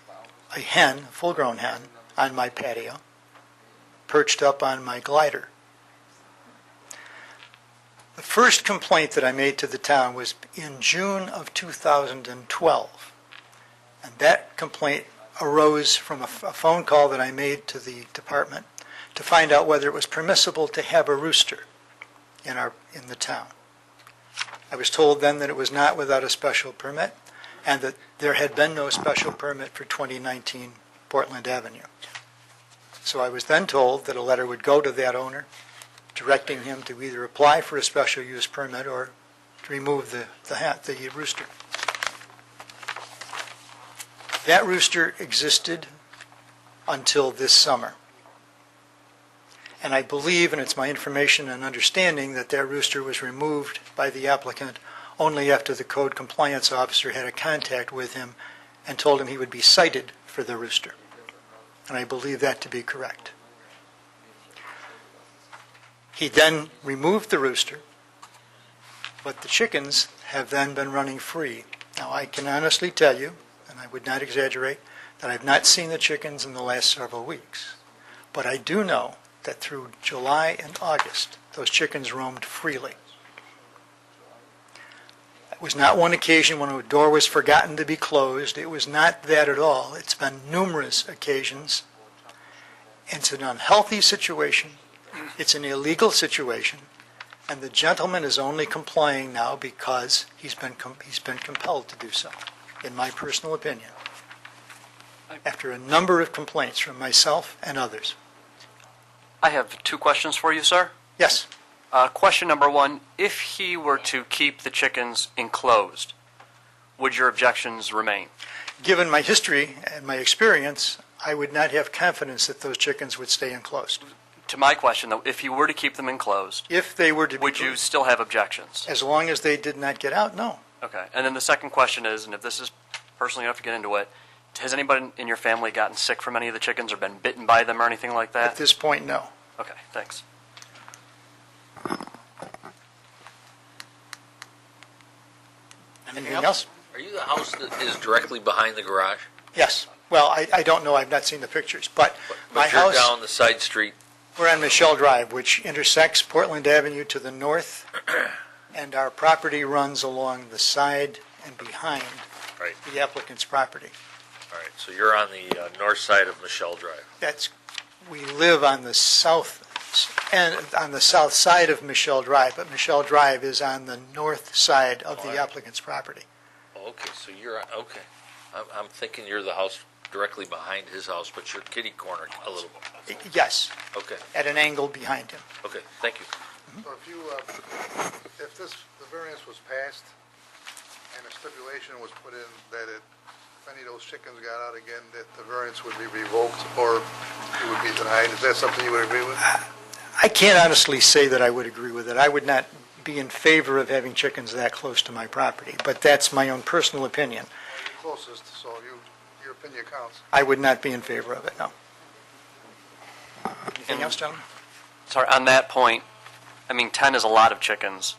E: a hen, a full-grown hen, on my patio, perched up on my glider. The first complaint that I made to the town was in June of 2012. And that complaint arose from a phone call that I made to the department to find out whether it was permissible to have a rooster in the town. I was told then that it was not without a special permit and that there had been no special permit for 2019 Portland Avenue. So I was then told that a letter would go to that owner directing him to either apply for a special use permit or to remove the rooster. That rooster existed until this summer. And I believe, and it's my information and understanding, that that rooster was removed by the applicant only after the code compliance officer had a contact with him and told him he would be cited for the rooster. And I believe that to be correct. He then removed the rooster, but the chickens have then been running free. Now, I can honestly tell you, and I would not exaggerate, that I've not seen the chickens in the last several weeks. But I do know that through July and August, those chickens roamed freely. It was not one occasion when a door was forgotten to be closed. It was not that at all. It's been numerous occasions. It's an unhealthy situation. It's an illegal situation. And the gentleman is only complying now because he's been compelled to do so, in my personal opinion, after a number of complaints from myself and others.
J: I have two questions for you, sir.
E: Yes.
J: Question number one, if he were to keep the chickens enclosed, would your objections remain?
E: Given my history and my experience, I would not have confidence that those chickens would stay enclosed.
J: To my question, though, if you were to keep them enclosed,
E: If they were to be...
J: would you still have objections?
E: As long as they did not get out, no.
J: Okay. And then the second question is, and if this is personally enough to get into it, has anybody in your family gotten sick from any of the chickens or been bitten by them or anything like
E: At
J: that?
E: this point, no.
J: Okay, thanks.
E: Anything else?
G: Are you the house that is directly behind the garage?
E: Yes. Well, I don't know. I've not seen the pictures. But my
G: But you're
E: house,
G: down the side street.
E: we're on Michelle Drive, which intersects Portland Avenue to the north, and our property runs along the side and behind
G: Right.
E: the applicant's property.
G: All right, so you're on the north side of Michelle Drive.
E: We live on the south side of Michelle Drive, but Michelle Drive is on the north side of the applicant's property.
G: Okay, so you're, okay. I'm thinking you're the house directly behind his house, but you're kitty cornered a little.
E: Yes,
G: Okay,
E: at an angle behind him.
G: okay, thank you.
K: So if the variance was passed and a stipulation was put in that if any of those chickens got out again, that the variance would be revoked or it would be denied, is that something you would agree with?
E: I can't honestly say that I would agree with it. I would not be in favor of having chickens that close to my property, but that's my own personal opinion.
K: Closest, so your opinion counts.
E: I would not be in favor of it, no. Anything else, gentlemen?
J: Sorry, on that point, I mean, 10 is a lot of chickens.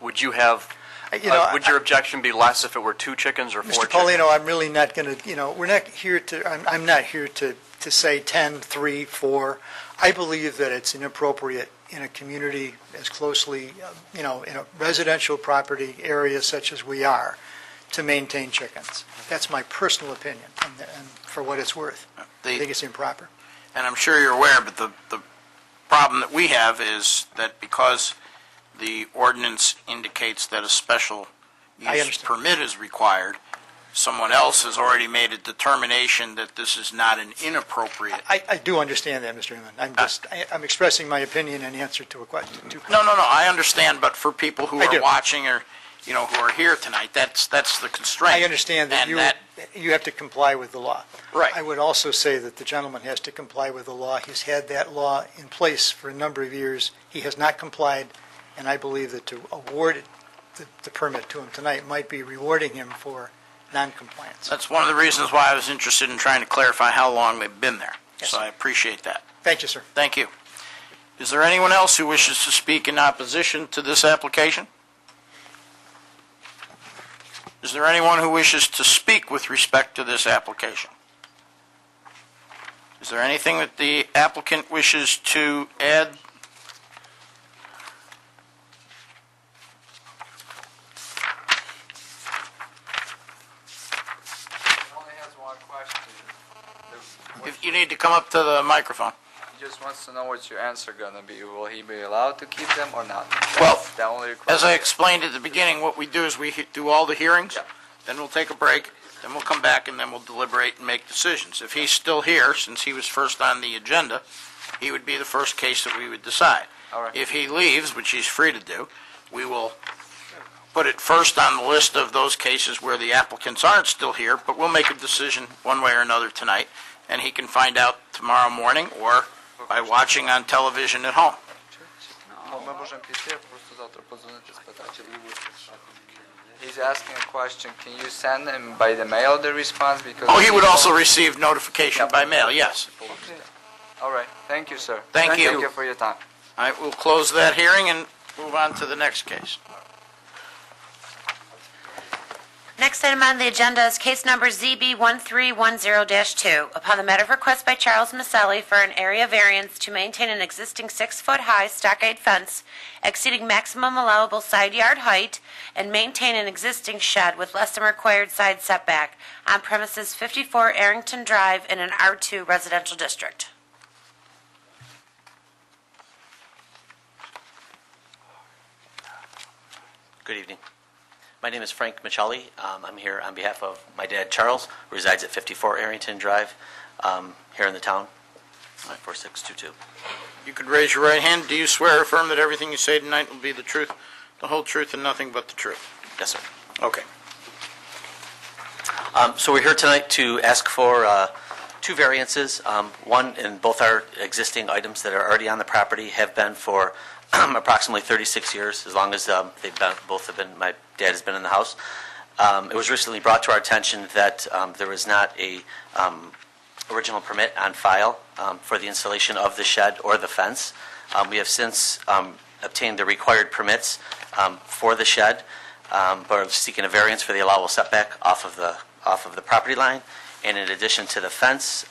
J: Would you have, would your objection be less if it were 2 chickens or 4
E: Mr.
J: chickens?
E: Paulino, I'm really not going to, we're not here to, I'm not here to say 10, 3, 4. I believe that it's inappropriate in a community as closely, in a residential property area such as we are, to maintain chickens. That's my personal opinion, and for what it's worth. I think it's improper.
A: And I'm sure you're aware, but the problem that we have is that because the ordinance indicates that a special
E: I
A: use
E: understand.
A: permit is required, someone else has already made a determination that this is not an inappropriate.
E: I do understand that, Mr. Inman. I'm expressing my opinion in answer to a question.
A: No, I understand, but for people who
E: I
A: are
E: do.
A: watching or, who are here tonight, that's the constraint.
E: I understand that
A: And
E: you have to comply with the law.
A: Right.
E: I would also say that the gentleman has to comply with the law. He's had that law in place for a number of years. He has not complied, and I believe that to award the permit to him tonight might be rewarding him for non-compliance.
A: That's one of the reasons why I was interested in trying to clarify how long they've been there.
E: Yes,
A: So
E: sir.
A: I appreciate that.
E: Thank you, sir.
A: Thank you. Is there anyone else who wishes to speak in opposition to this application? Is there anyone who wishes to speak with respect to this application? Is there anything that the applicant wishes to add?
C: Only has one question.
A: If you need to come up to the microphone.
C: He just wants to know what's your answer gonna be. Will he be allowed to keep them or not?
A: Well,
C: That's the only request.
A: As I explained at the beginning, what we do is we do all the hearings,
C: Yeah.
A: then we'll take a break, then we'll come back, and then we'll deliberate and make decisions. If he's still here, since he was first on the agenda, he would be the first case that we would decide.
C: All right.
A: If he leaves, which he's free to do, we will put it first on the list of those cases where the applicants aren't still here, but we'll make a decision one way or another tonight, and he can find out tomorrow morning or by watching on television at home.
C: He's asking a question. Can you send him by the mail the response? Because
A: Oh, he would also receive notification by mail, yes.
C: All right. Thank you, sir.
A: Thank you.
C: Thank you for your time.
A: All right, we'll close that hearing and move on to the next case.
B: Next item on the agenda is case number ZB1310-2. Upon the matter of request by Charles Maselli for an area variance to maintain an existing 6-foot-high stockade fence exceeding maximum allowable side yard height and maintain an existing shed with less than required side setback on premises 54 Arrington Drive in an R2 residential district.
L: Good evening. My name is Frank Michelli. I'm here on behalf of my dad, Charles, who resides at 54 Arrington Drive here in the town, 4622.
A: You could raise your right hand. Do you swear or affirm that everything you say tonight will be the truth, the whole truth, and nothing but the truth?
L: Yes, sir.
A: Okay.
L: So we're here tonight to ask for two variances. One, and both are existing items that are already on the property, have been for approximately 36 years, as long as my dad has been in the house. It was recently brought to our attention that there was not a original permit on file for the installation of the shed or the fence. We have since obtained the required permits for the shed, but are seeking a variance for the allowable setback off of the property line. And in addition to the fence,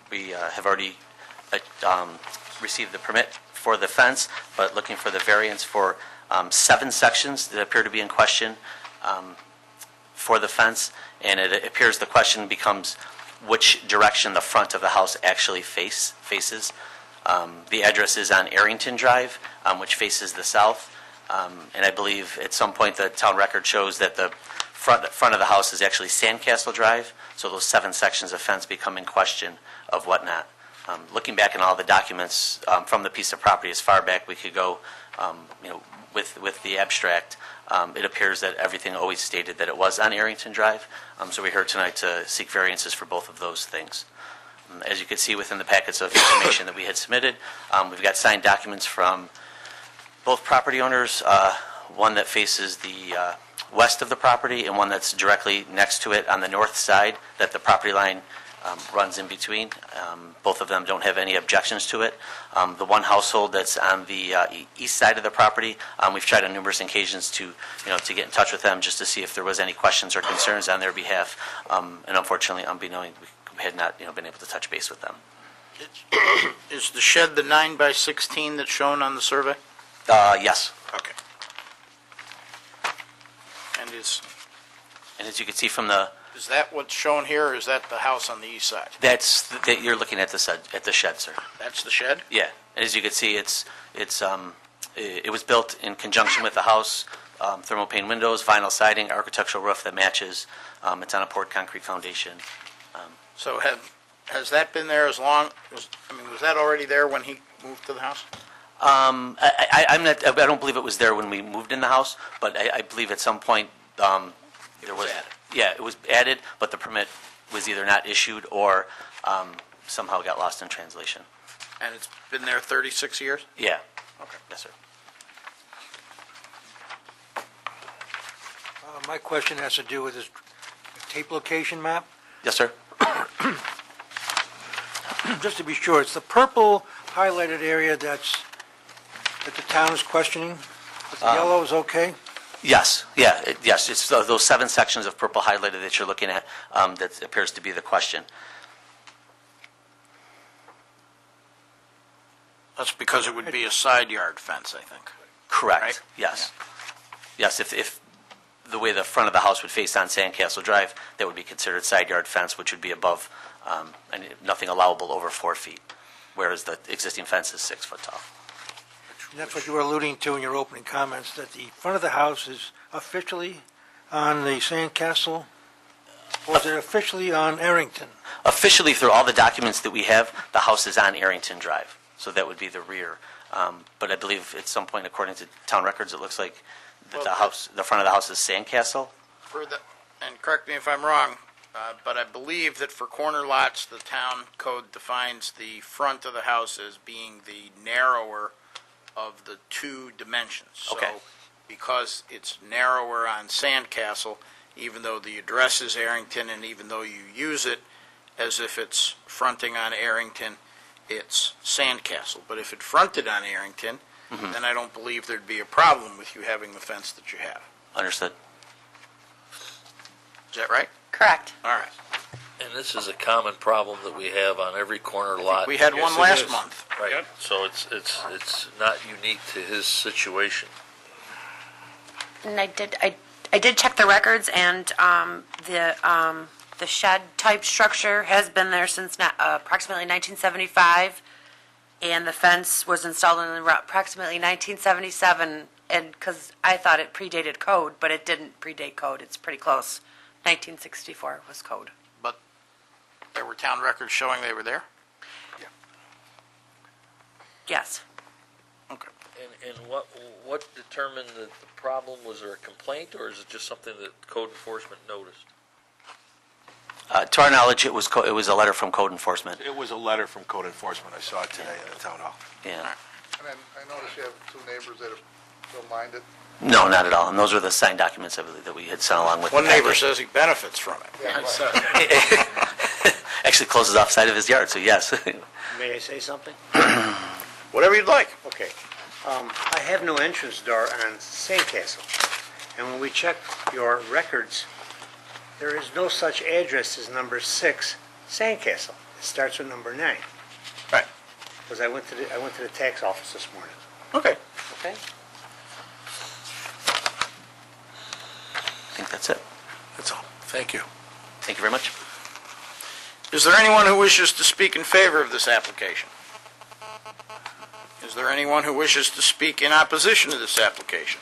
L: we have already received the permit for the fence, but looking for the variance for 7 sections that appear to be in question for the fence. And it appears the question becomes which direction the front of the house actually faces. The address is on Arrington Drive, which faces the south. And I believe at some point the town record shows that the front of the house is actually Sandcastle Drive, so those 7 sections of fence become in question of whatnot. Looking back in all the documents from the piece of property as far back we could go, with the abstract, it appears that everything always stated that it was on Arrington Drive. So we're here tonight to seek variances for both of those things. As you can see within the packets of information that we had submitted, we've got signed documents from both property owners, one that faces the west of the property and one that's directly next to it on the north side that the property line runs in between. Both of them don't have any objections to it. The one household that's on the east side of the property, we've tried on numerous occasions to get in touch with them just to see if there was any questions or concerns on their behalf. And unfortunately, unbeknownst, we had not been able to touch base with them.
A: Is the shed the 9x16 that's shown on the survey?
L: Yes.
A: Okay. And
L: And as you can see from the,
A: is that what's shown here, or is that the house on the east side?
L: you're looking at the shed, sir.
A: That's the shed?
L: Yeah. And as you can see, it was built in conjunction with the house, thermal pane windows, vinyl siding, architectural roof that matches. It's on a poured concrete foundation.
A: So has that been there as long, was that already there when he moved to the house?
L: I don't believe it was there when we moved in the house, but I believe at some point there was
A: added.
L: Yeah, it was added, but the permit was either not issued or somehow got lost in translation.
A: And it's been there 36 years?
L: Yeah.
A: Okay.
L: Yes, sir.
M: My question has to do with this tape location map.
L: Yes, sir.
M: Just to be sure, it's the purple highlighted area that the town is questioning, but the yellow is okay?
L: Yes, yeah, yes. It's those 7 sections of purple highlighted that you're looking at that appears to be the question.
A: That's because it would be a side yard fence, I think.
L: Correct.
A: Right?
L: Yes. Yes, if the way the front of the house would face on Sandcastle Drive, that would be considered side yard fence, which would be above, and nothing allowable over 4 feet, whereas the existing fence is 6 foot tall.
M: And that's what you were alluding to in your opening comments, that the front of the house is officially on the Sandcastle, or is it officially on Arrington?
L: Officially, through all the documents that we have, the house is on Arrington Drive, so that would be the rear. But I believe at some point, according to town records, it looks like that the front of the house is Sandcastle.
A: And correct me if I'm wrong, but I believe that for corner lots, the town code defines the front of the house as being the narrower of the two dimensions.
L: Okay.
A: So because it's narrower on Sandcastle, even though the address is Arrington, and even though you use it as if it's fronting on Arrington, it's Sandcastle. But if it fronted on Arrington, then I don't believe there'd be a problem with you having the fence that you have.
L: Understood.
A: Is that right?
B: Correct.
A: All right.
G: And this is a common problem that we have on every corner lot.
A: We had one last month.
G: Right, so it's not unique to his situation.
B: And I did check the records, and the shed type structure has been there since approximately 1975, and the fence was installed in approximately 1977. And because I thought it predated code, but it didn't predate code. It's pretty close. 1964 was code.
A: But there were town records showing they were there?
B: Yes.
A: Okay.
G: And what determined the problem? Was there a complaint, or is it just something that code enforcement noticed?
L: To our knowledge, it was a letter from code enforcement.
I: It was a letter from code enforcement. I saw it today at the town hall.
L: Yeah.
K: And then I noticed you have two neighbors that don't mind it.
L: No, not at all. And those were the signed documents, I believe, that we had sent along with
A: One
L: the
A: neighbor
L: packet.
A: says he benefits from it.
L: Actually closes off side of his yard, so yes.
M: May I say something?
A: Whatever you'd like.
M: Okay. I have no entrance door on Sandcastle. And when we check your records, there is no such address as number 6, Sandcastle. It starts with number 9.
A: Right.
M: Because I went to the tax office this morning.
A: Okay.
M: Okay?
L: I think that's it.
I: That's all. Thank you.
L: Thank you very much.
A: Is there anyone who wishes to speak in favor of this application? Is there anyone who wishes to speak in opposition to this application?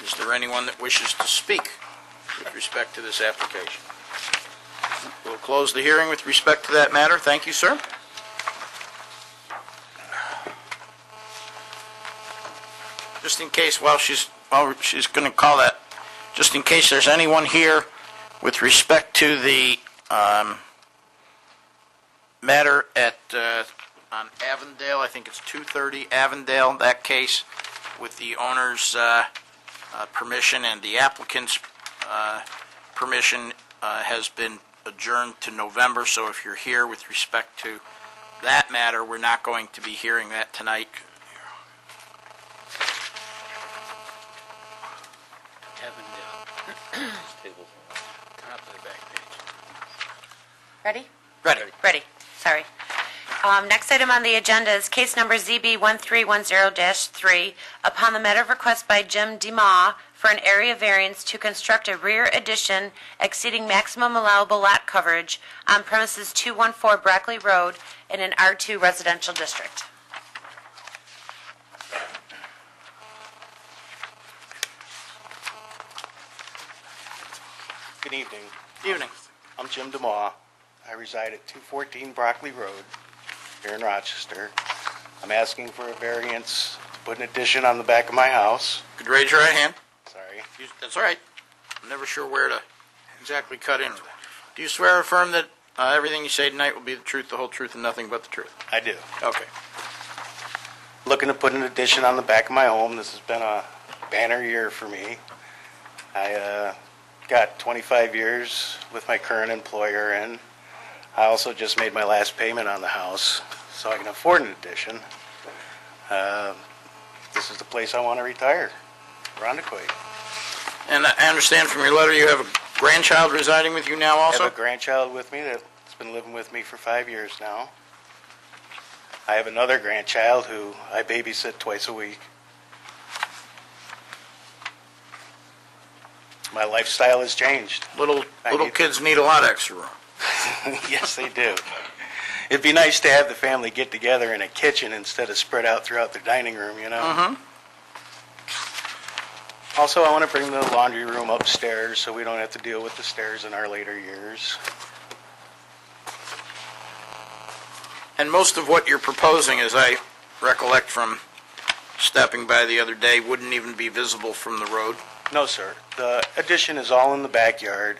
A: Is there anyone that wishes to speak with respect to this application? We'll close the hearing with respect to that matter. Thank you, sir. Just in case, while she's going to call that, just in case there's anyone here with respect to the matter at on Avondale, I think it's 230 Avondale, that case, with the owner's permission and the applicant's permission has been adjourned to November, so if you're here with respect to that matter, we're not going to be hearing that tonight.
B: Ready?
A: Ready.
B: Ready. Sorry. Next item on the agenda is case number ZB 1310-3. Upon the matter of request by Jim DeMaw for an area variance to construct a rear addition exceeding maximum allowable lot coverage on premises 214 Brackley Road in an R2 residential district.
N: Good evening.
A: Evening.
N: I'm Jim DeMaw. I reside at 214 Brockley Road here in Rochester. I'm asking for a variance to put an addition on the back of my house.
A: Could you raise your right hand?
N: Sorry.
A: That's all right. I'm never sure where to exactly cut in. Do you swear or affirm that everything you say tonight will be the truth, the whole truth, and nothing but the truth?
N: I do.
A: Okay.
N: Looking to put an addition on the back of my home. This has been a banner year for me. I got 25 years with my current employer, and I also just made my last payment on the house, so I can afford an addition. This is the place I want to retire, Rondequoit.
A: And I understand from your letter you have a grandchild residing with you now
N: I
A: also?
N: have a grandchild with me that's been living with me for 5 years now. I have another grandchild who I babysit twice a week. My lifestyle has changed.
A: Little kids need a lot of extra room.
N: Yes, they do. It'd be nice to have the family get together in a kitchen instead of spread out throughout the dining room, you know?
A: Mm-hmm.
N: Also, I want to bring the laundry room upstairs so we don't have to deal with the stairs in our later years.
A: And most of what you're proposing, as I recollect from stepping by the other day, wouldn't even be visible from the road?
N: No, sir. The addition is all in the backyard.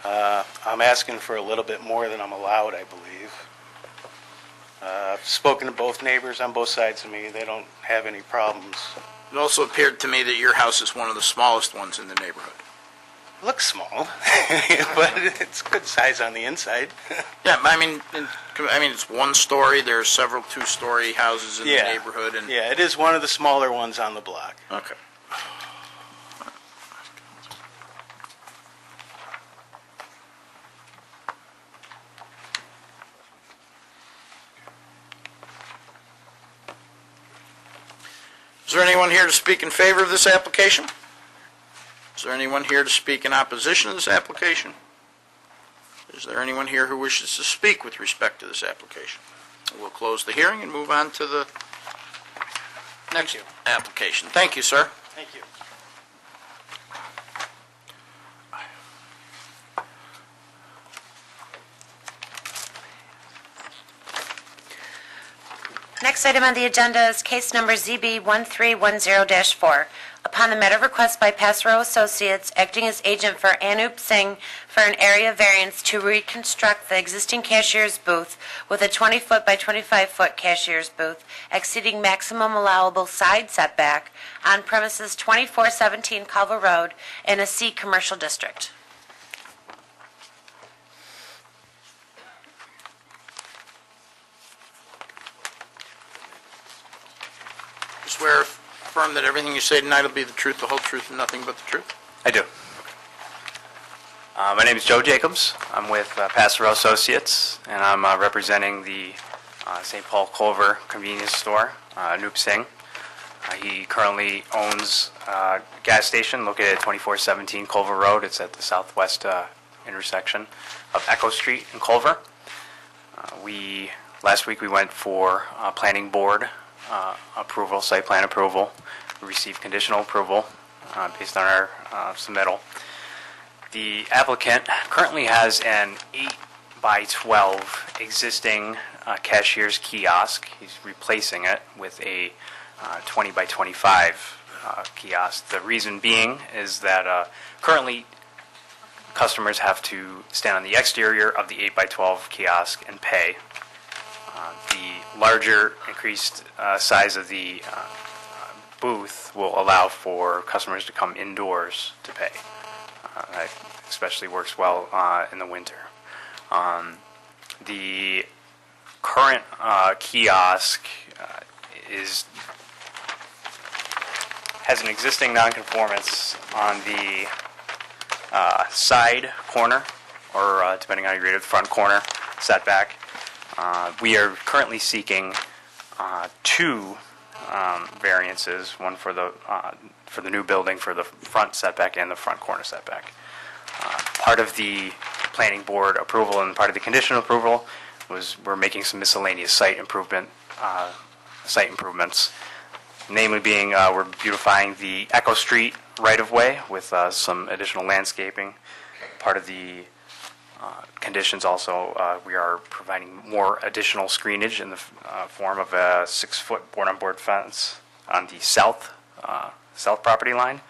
N: I'm asking for a little bit more than I'm allowed, I believe. I've spoken to both neighbors on both sides of me. They don't have any problems.
A: It also appeared to me that your house is one of the smallest ones in the neighborhood.
N: Looks small, but it's good size on the inside.
A: Yeah, I mean, it's one story. There are several two-story houses in the neighborhood, and
N: Yeah, it is one of the smaller ones on the block.
A: okay. Is there anyone here to speak in favor of this application? Is there anyone here to speak in opposition to this application? Is there anyone here who wishes to speak with respect to this application? We'll close the hearing and move on to the next application. Thank you, sir.
N: Thank you.
B: Next item on the agenda is case number ZB 1310-4. Upon the matter of request by Passero Associates, acting as agent for Anup Singh for an area variance to reconstruct the existing cashier's booth with a 20-foot by 25-foot cashier's booth exceeding maximum allowable side setback on premises 2417 Culver Road in a C commercial district.
A: Swear affirm that everything you say tonight will be the truth, the whole truth, and nothing but the truth?
O: I do. My name is Joe Jacobs. I'm with Passero Associates, and I'm representing the St. Paul Culver convenience store, Anup Singh. He currently owns a gas station located at 2417 Culver Road. It's at the southwest intersection of Echo Street and Culver. Last week we went for planning board approval, site plan approval. We received conditional approval based on our submittal. The applicant currently has an 8 by 12 existing cashier's kiosk. He's replacing it with a 20 by 25 kiosk. The reason being is that currently customers have to stand on the exterior of the 8 by 12 kiosk and pay. The larger increased size of the booth will allow for customers to come indoors to pay. That especially works well in the winter. The current kiosk has an existing nonconformance on the side corner, or depending on how you read it, the front corner setback. We are currently seeking two variances, one for the new building for the front setback and the front corner setback. Part of the planning board approval and part of the conditional approval was we're making some miscellaneous site improvements, namely being we're beautifying the Echo Street right-of-way with some additional landscaping. Part of the conditions also, we are providing more additional screenage in the form of a 6-foot board-on-board fence on the south property line.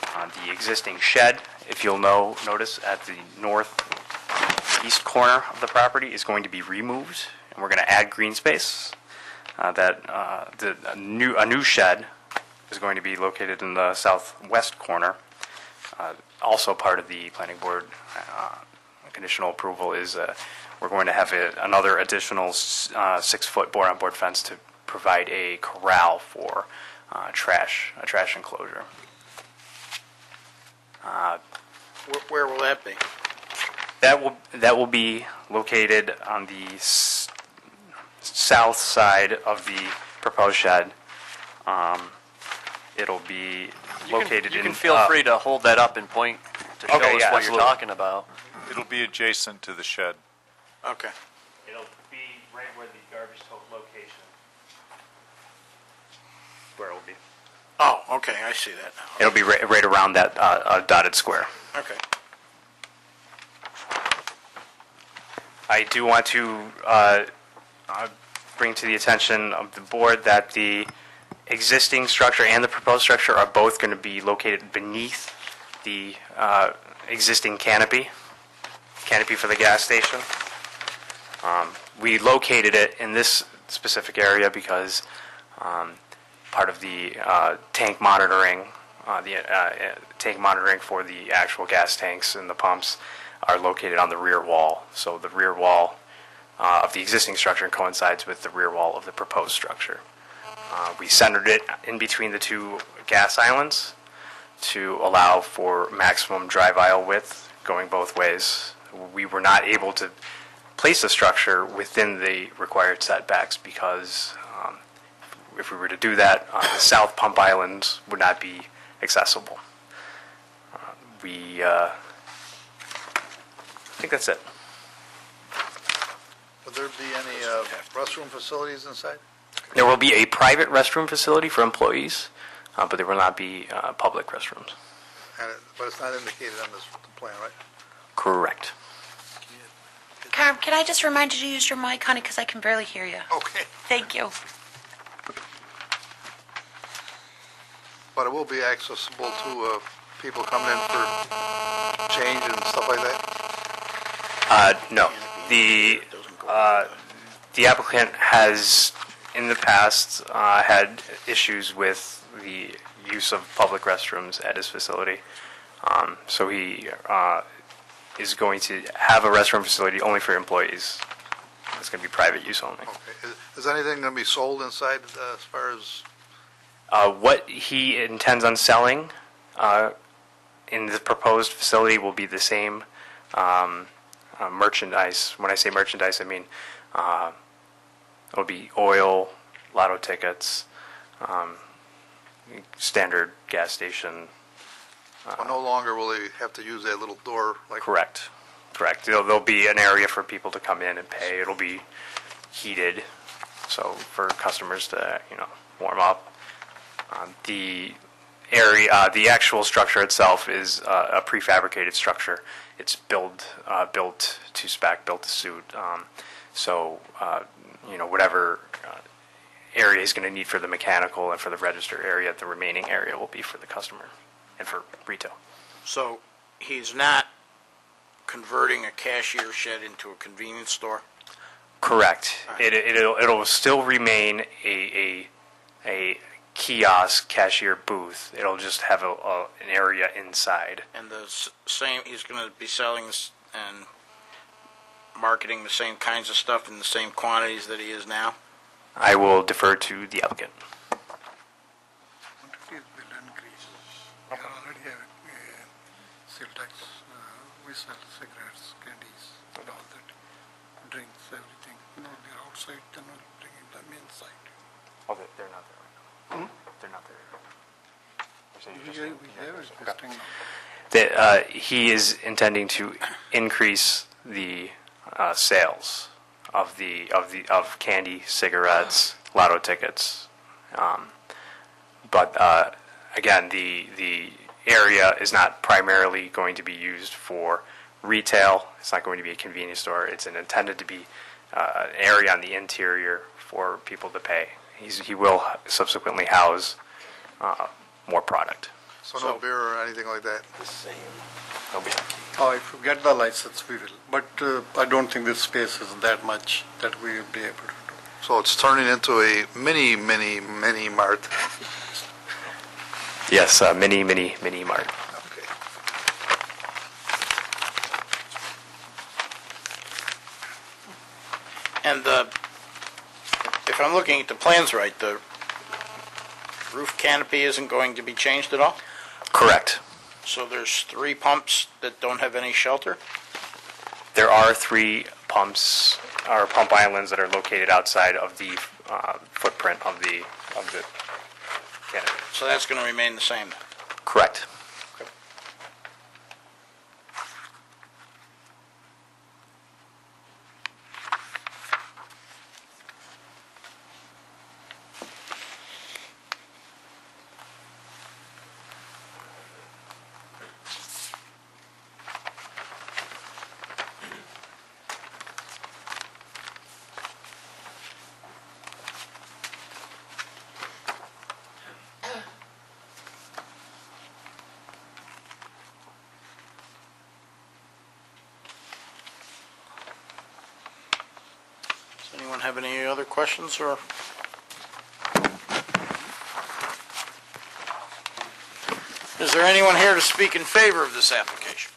O: The existing shed, if you'll notice, at the northeast corner of the property is going to be removed, and we're going to add green space. A new shed is going to be located in the southwest corner. Also part of the planning board conditional approval is we're going to have another additional 6-foot board-on-board fence to provide a corral for a trash enclosure.
A: Where will that be?
O: That will be located on the south side of the proposed shed. It'll be located in...
J: You can feel free to hold that up and point to show us what
O: absolutely.
J: you're talking about.
H: It'll be adjacent to the shed.
A: Okay.
O: It'll be right where the garbage tote location, where it'll be.
A: Oh, okay, I see that now.
O: It'll be right around that dotted square.
A: Okay.
O: I do want to bring to the attention of the board that the existing structure and the proposed structure are both going to be located beneath the existing canopy canopy for the gas station. We located it in this specific area because part of the tank monitoring, tank monitoring for the actual gas tanks and the pumps are located on the rear wall. So the rear wall of the existing structure coincides with the rear wall of the proposed structure. We centered it in between the two gas islands to allow for maximum drive aisle width going both ways. We were not able to place the structure within the required setbacks because if we were to do that, the south pump islands would not be accessible. I think that's it.
K: Would there be any restroom facilities inside?
O: There will be a private restroom facility for employees, but there will not be public restrooms.
K: But it's not indicated on this plan, right?
O: Correct.
B: Carm, can I just remind you to use your mic, honey, because I can barely hear you.
K: Okay.
B: Thank you.
K: But it will be accessible to people coming in for change and stuff like that?
O: No. The applicant has, in the past, had issues with the use of public restrooms at his facility. So he is going to have a restroom facility only for employees. It's going to be private use only.
K: Okay. Is anything going to be sold inside as far as?
O: What he intends on selling in the proposed facility will be the same merchandise. When I say merchandise, I mean it'll be oil, lotto tickets, standard gas station.
K: Well, no longer will they have to use that little door like?
O: Correct. There'll be an area for people to come in and pay. It'll be heated, so for customers to warm up. The area, the actual structure itself is a prefabricated structure. It's built to spec, built to suit. So whatever area he's going to need for the mechanical and for the register area, the remaining area will be for the customer and for retail.
A: So he's not converting a cashier shed into a convenience store?
O: Correct. It'll still remain a kiosk cashier booth. It'll just have an area inside.
A: And the same, he's going to be selling and marketing the same kinds of stuff in the same quantities that he is now?
O: I will defer to the applicant.
P: We already have sale tax. We sell cigarettes, candies, and all that, drinks, everything. They're outside, then we're bringing them inside.
O: Oh, they're not there right now. They're not there.
P: We have existing.
O: He is intending to increase the sales of candy, cigarettes, lotto tickets, but again, the area is not primarily going to be used for retail. It's not going to be a convenience store. It's intended to be an area on the interior for people to pay. He will subsequently house more product.
K: So no beer or anything like that?
O: The same. No beer.
P: Oh, if we get the license, we will. But I don't think this space is that much that we will be able to do.
K: So it's turning into a mini mart.
O: Yes, mini mart.
K: Okay.
A: And if I'm looking at the plans right, the roof canopy isn't going to be changed at all?
O: Correct.
A: So there's 3 pumps that don't have any shelter?
O: There are 3 pumps or pump islands that are located outside of the footprint of the canopy.
A: So that's going to remain the same then?
O: Correct.
A: have any other questions or? Is there anyone here to speak in favor of this application?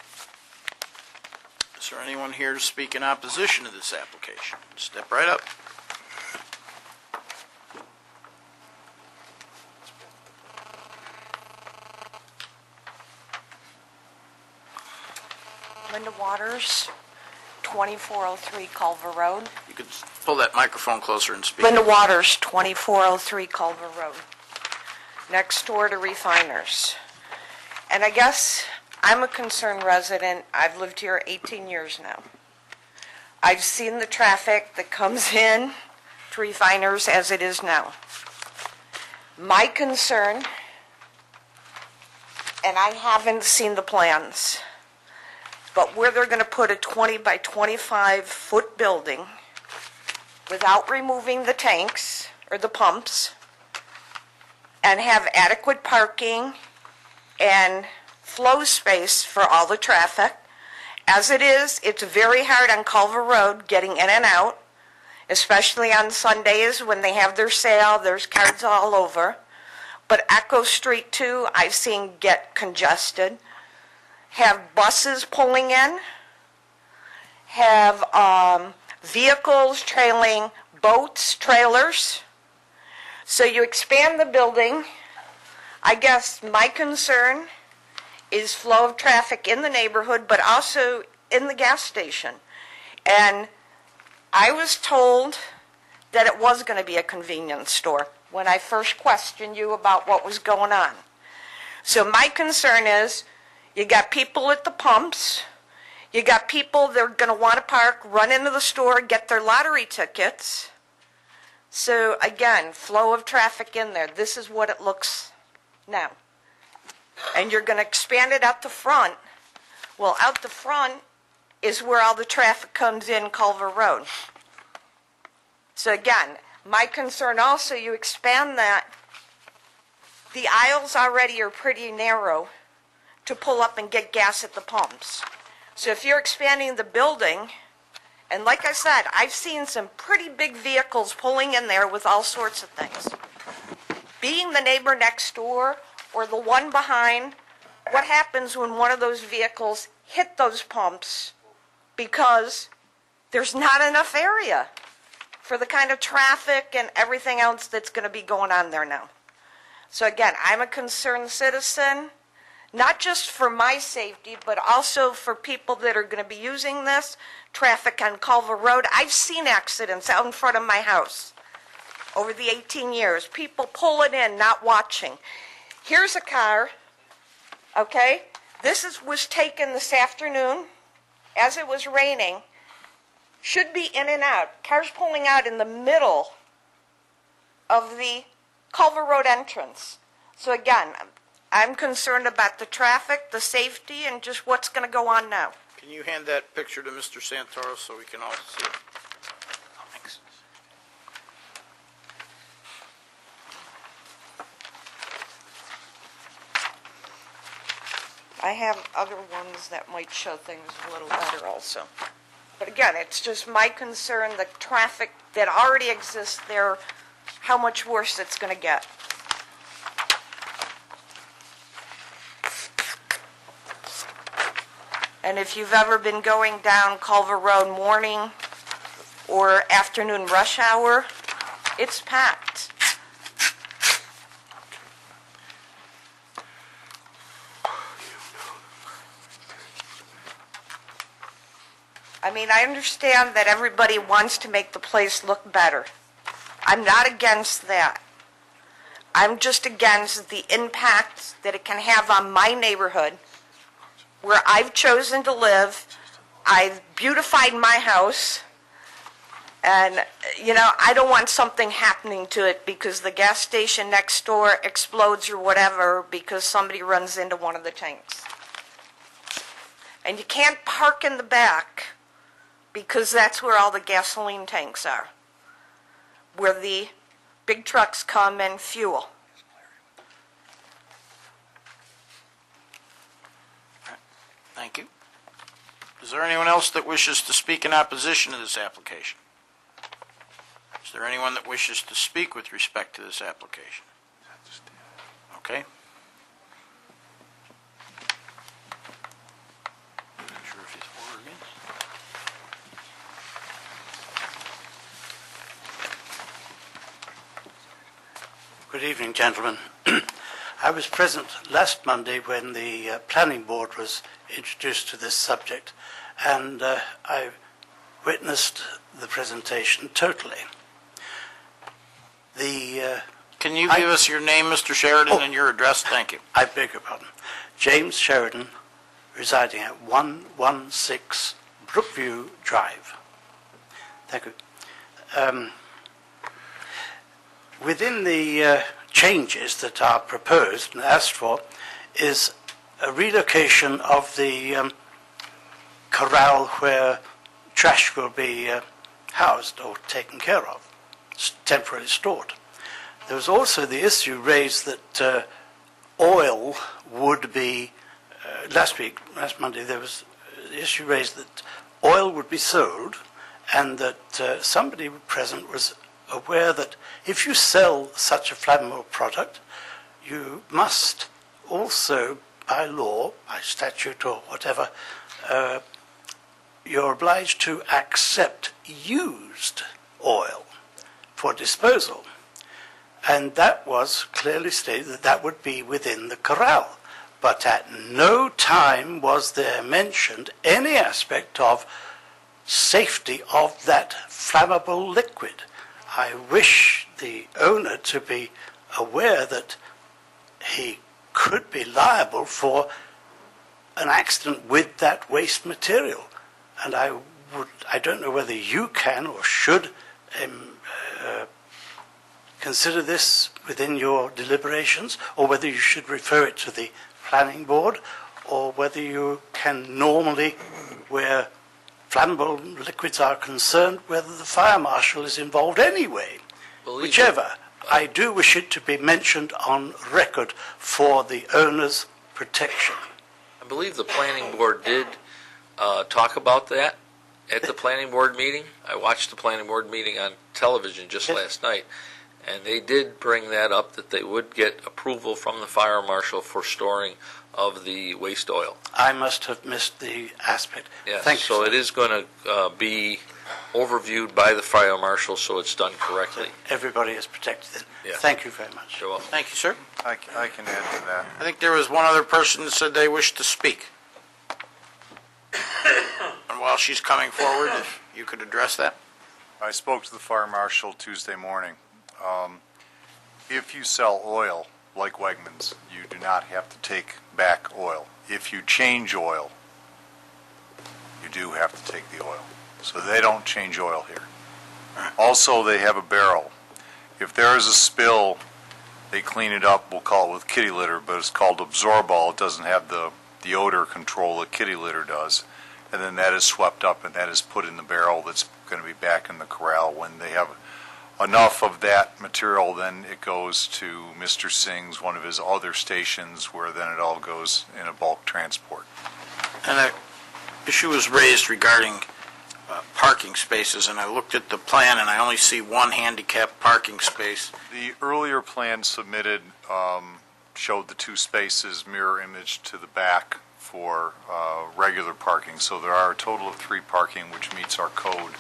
A: Is there anyone here to speak in opposition to this application? Step right up.
Q: Linda Waters, 2403 Culver Road.
A: You could pull that microphone closer and speak.
Q: Linda Waters, 2403 Culver Road, next door to Refiners. And I guess I'm a concerned resident. I've lived here 18 years now. I've seen the traffic that comes in to Refiners as it is now. My concern, and I haven't seen the plans, but where they're going to put a 20 by 25 foot building without removing the tanks or the pumps and have adequate parking and flow space for all the traffic. As it is, it's very hard on Culver Road getting in and out, especially on Sundays when they have their sale. There's cars all over. But Echo Street too, I've seen get congested. Have buses pulling in, have vehicles trailing boats, trailers. So you expand the building. I guess my concern is flow of traffic in the neighborhood, but also in the gas station. And I was told that it was going to be a convenience store when I first questioned you about what was going on. So my concern is, you got people at the pumps, you got people that are going to want to park, run into the store, get their lottery tickets. So again, flow of traffic in there. This is what it looks now. And you're going to expand it out the front. Well, out the front is where all the traffic comes in Culver Road. So again, my concern also, you expand that, the aisles already are pretty narrow to pull up and get gas at the pumps. So if you're expanding the building, and like I said, I've seen some pretty big vehicles pulling in there with all sorts of things. Being the neighbor next door or the one behind, what happens when one of those vehicles hit those pumps because there's not enough area for the kind of traffic and everything else that's going to be going on there now. So again, I'm a concerned citizen, not just for my safety, but also for people that are going to be using this traffic on Culver Road. I've seen accidents out in front of my house over the 18 years. People pulling in, not watching. Here's a car, okay? This was taken this afternoon as it was raining. Should be in and out. Cars pulling out in the middle of the Culver Road entrance. So again, I'm concerned about the traffic, the safety, and just what's going to go on now.
A: Can you hand that picture to Mr. Santoro so we can all see it? Thanks.
Q: I have other ones that might show things a little better also. But again, it's just my concern, the traffic that already exists there, how much worse it's going to get. And if you've ever been going down Culver Road morning or afternoon rush hour, it's packed. I mean, I understand that everybody wants to make the place look better. I'm not against that. I'm just against the impact that it can have on my neighborhood where I've chosen to live. I've beautified my house. And, you know, I don't want something happening to it because the gas station next door explodes or whatever because somebody runs into one of the tanks. And you can't park in the back because that's where all the gasoline tanks are, where the big trucks come and fuel.
A: Thank you. Is there anyone else that wishes to speak in opposition to this application? Is there anyone that wishes to speak with respect to this application? Okay. Not sure if he's for or against.
R: Good evening, gentlemen. I was present last Monday when the planning board was introduced to this subject, and I witnessed the presentation totally.
A: Can you give us your name, Mr. Sheridan, and your address? Thank you.
R: I beg your pardon. James Sheridan, residing at 116 Brookview Drive. Thank you. Within the changes that are proposed and asked for is a relocation of the corral where trash will be housed or taken care of, temporarily stored. There was also the issue raised that oil would be, last Monday, there was the issue raised that oil would be sold, and that somebody present was aware that if you sell such a flammable product, you must also, by law, by statute or whatever, you're obliged to accept used oil for disposal. And that was clearly stated that that would be within the corral. But at no time was there mentioned any aspect of safety of that flammable liquid. I wish the owner to be aware that he could be liable for an accident with that waste material. And I don't know whether you can or should consider this within your deliberations, or whether you should refer it to the planning board, or whether you can normally, where flammable liquids are concerned, whether the fire marshal is involved anyway. Whichever. I do wish it to be mentioned on record for the owner's protection.
G: I believe the planning board did talk about that at the planning board meeting. I watched the planning board meeting on television just last night, and they did bring that up, that they would get approval from the fire marshal for storing of the waste oil.
R: I must have missed the aspect.
G: Yes,
R: Thank you,
G: so
R: sir.
G: it is going to be overviewed by the fire marshal, so it's done correctly.
R: Everybody is protected then.
G: Yeah.
R: Thank you very much.
G: You're welcome.
A: Thank you, sir.
H: I can add to that.
A: I think there was one other person that said they wished to speak. And while she's coming forward, if you could address that.
H: I spoke to the fire marshal Tuesday morning. If you sell oil, like Wegmans, you do not have to take back oil. If you change oil, you do have to take the oil. So they don't change oil here. Also, they have a barrel. If there is a spill, they clean it up, we'll call it with kitty litter, but it's called Absorbol. It doesn't have the odor control that kitty litter does. And then that is swept up and that is put in the barrel that's going to be back in the corral. When they have enough of that material, then it goes to Mr. Singh's, one of his other stations, where then it all goes in a bulk transport.
A: And an issue was raised regarding parking spaces, and I looked at the plan, and I only see one handicapped parking space.
H: The earlier plan submitted showed the two spaces mirror image to the back for regular parking. So there are a total of 3 parking, which meets our code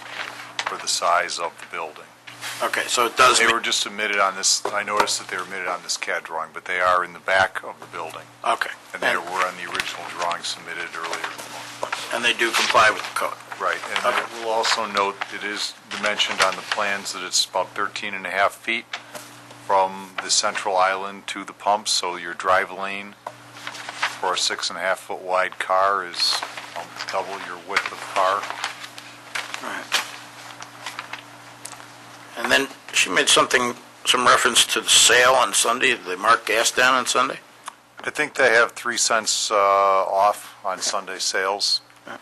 H: for the size of the building.
A: Okay, so it does.
H: They were just submitted on this, I noticed that they were submitted on this CAD drawing, but they are in the back of the building.
A: Okay.
H: And they were on the original drawing submitted earlier in the month.
A: And they do comply with the code.
H: Right, and I will also note, it is dimensioned on the plans that it's about 13 and a half feet from the central island to the pump, so your drive lane for a 6.5-foot wide car is double your width of car.
A: Right. And then she made some reference to the sale on Sunday. Did they mark gas down on Sunday?
H: I think they have 3 cents off on Sunday sales.
A: Yeah.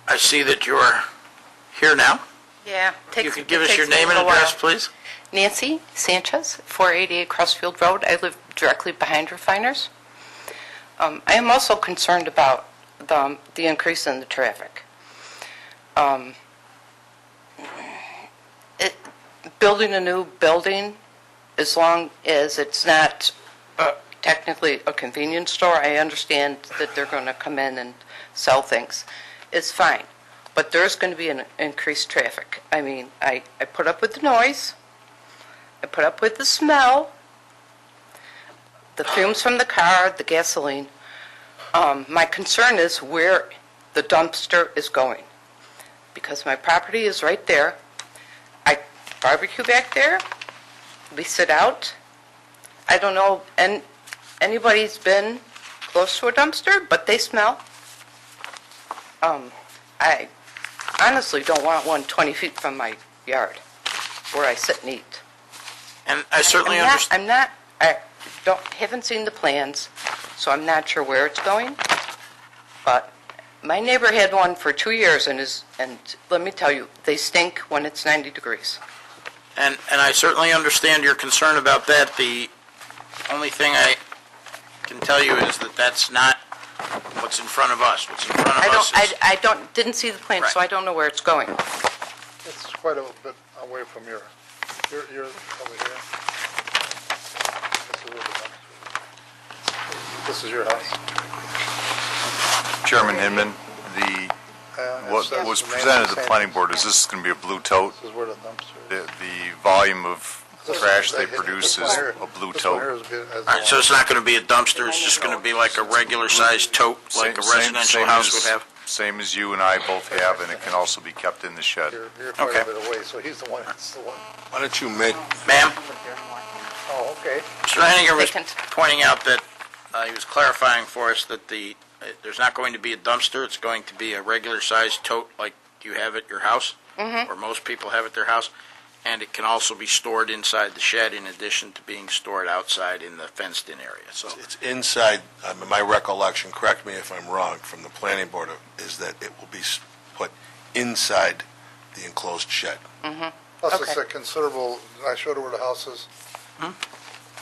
A: I see that you're here now.
S: Yeah.
A: You could give us your name and address, please?
S: Nancy Sanchez, 488 Crossfield Road. I live directly behind Refiners. I am also concerned about
T: the increase in the traffic. Building a new building, as long as it's not technically a convenience store, I understand that they're going to come in and sell things, it's fine. But there's going to be an increased traffic. I mean, I put up with the noise, I put up with the smell, the fumes from the car, the gasoline. My concern is where the dumpster is going, because my property is right there. I barbecue back there. We sit out. I don't know, and anybody's been close to a dumpster, but they smell. I honestly don't want one 20 feet from my yard where I sit and eat.
A: And I certainly understand.
T: I haven't seen the plans, so I'm not sure where it's going. But my neighbor had one for 2 years, and let me tell you, they stink when it's 90 degrees.
A: And I certainly understand your concern about that. The only thing I can tell you is that that's not what's in front of us. What's in front of us is...
T: I didn't see the plan, so I don't know where it's going.
K: It's quite a bit away from you're over here. This is your house.
H: Chairman Hinman, what was presented to the planning board is this is going to be a blue tote.
K: This is where the dumpster
H: The volume of trash they produce is a blue tote.
A: All right, so it's not going to be a dumpster, it's just going to be like a regular-sized tote, like a residential house would have?
H: Same as you and I both have, and it can also be kept in the shed.
K: You're quite a bit away, so he's the one that's the one.
I: Why don't you make...
A: Ma'am?
K: Oh, okay.
A: Mr. Henninger was pointing out that he was clarifying for us that there's not going to be a dumpster, it's going to be a regular-sized tote like you have at your house, or most people have at their house, and it can also be stored inside the shed in addition to being stored outside in the fenced-in area. So
I: It's inside, my recollection, correct me if I'm wrong, from the planning board, is that it will be put inside the enclosed shed.
K: Plus, it's a considerable, I showed her where the house is.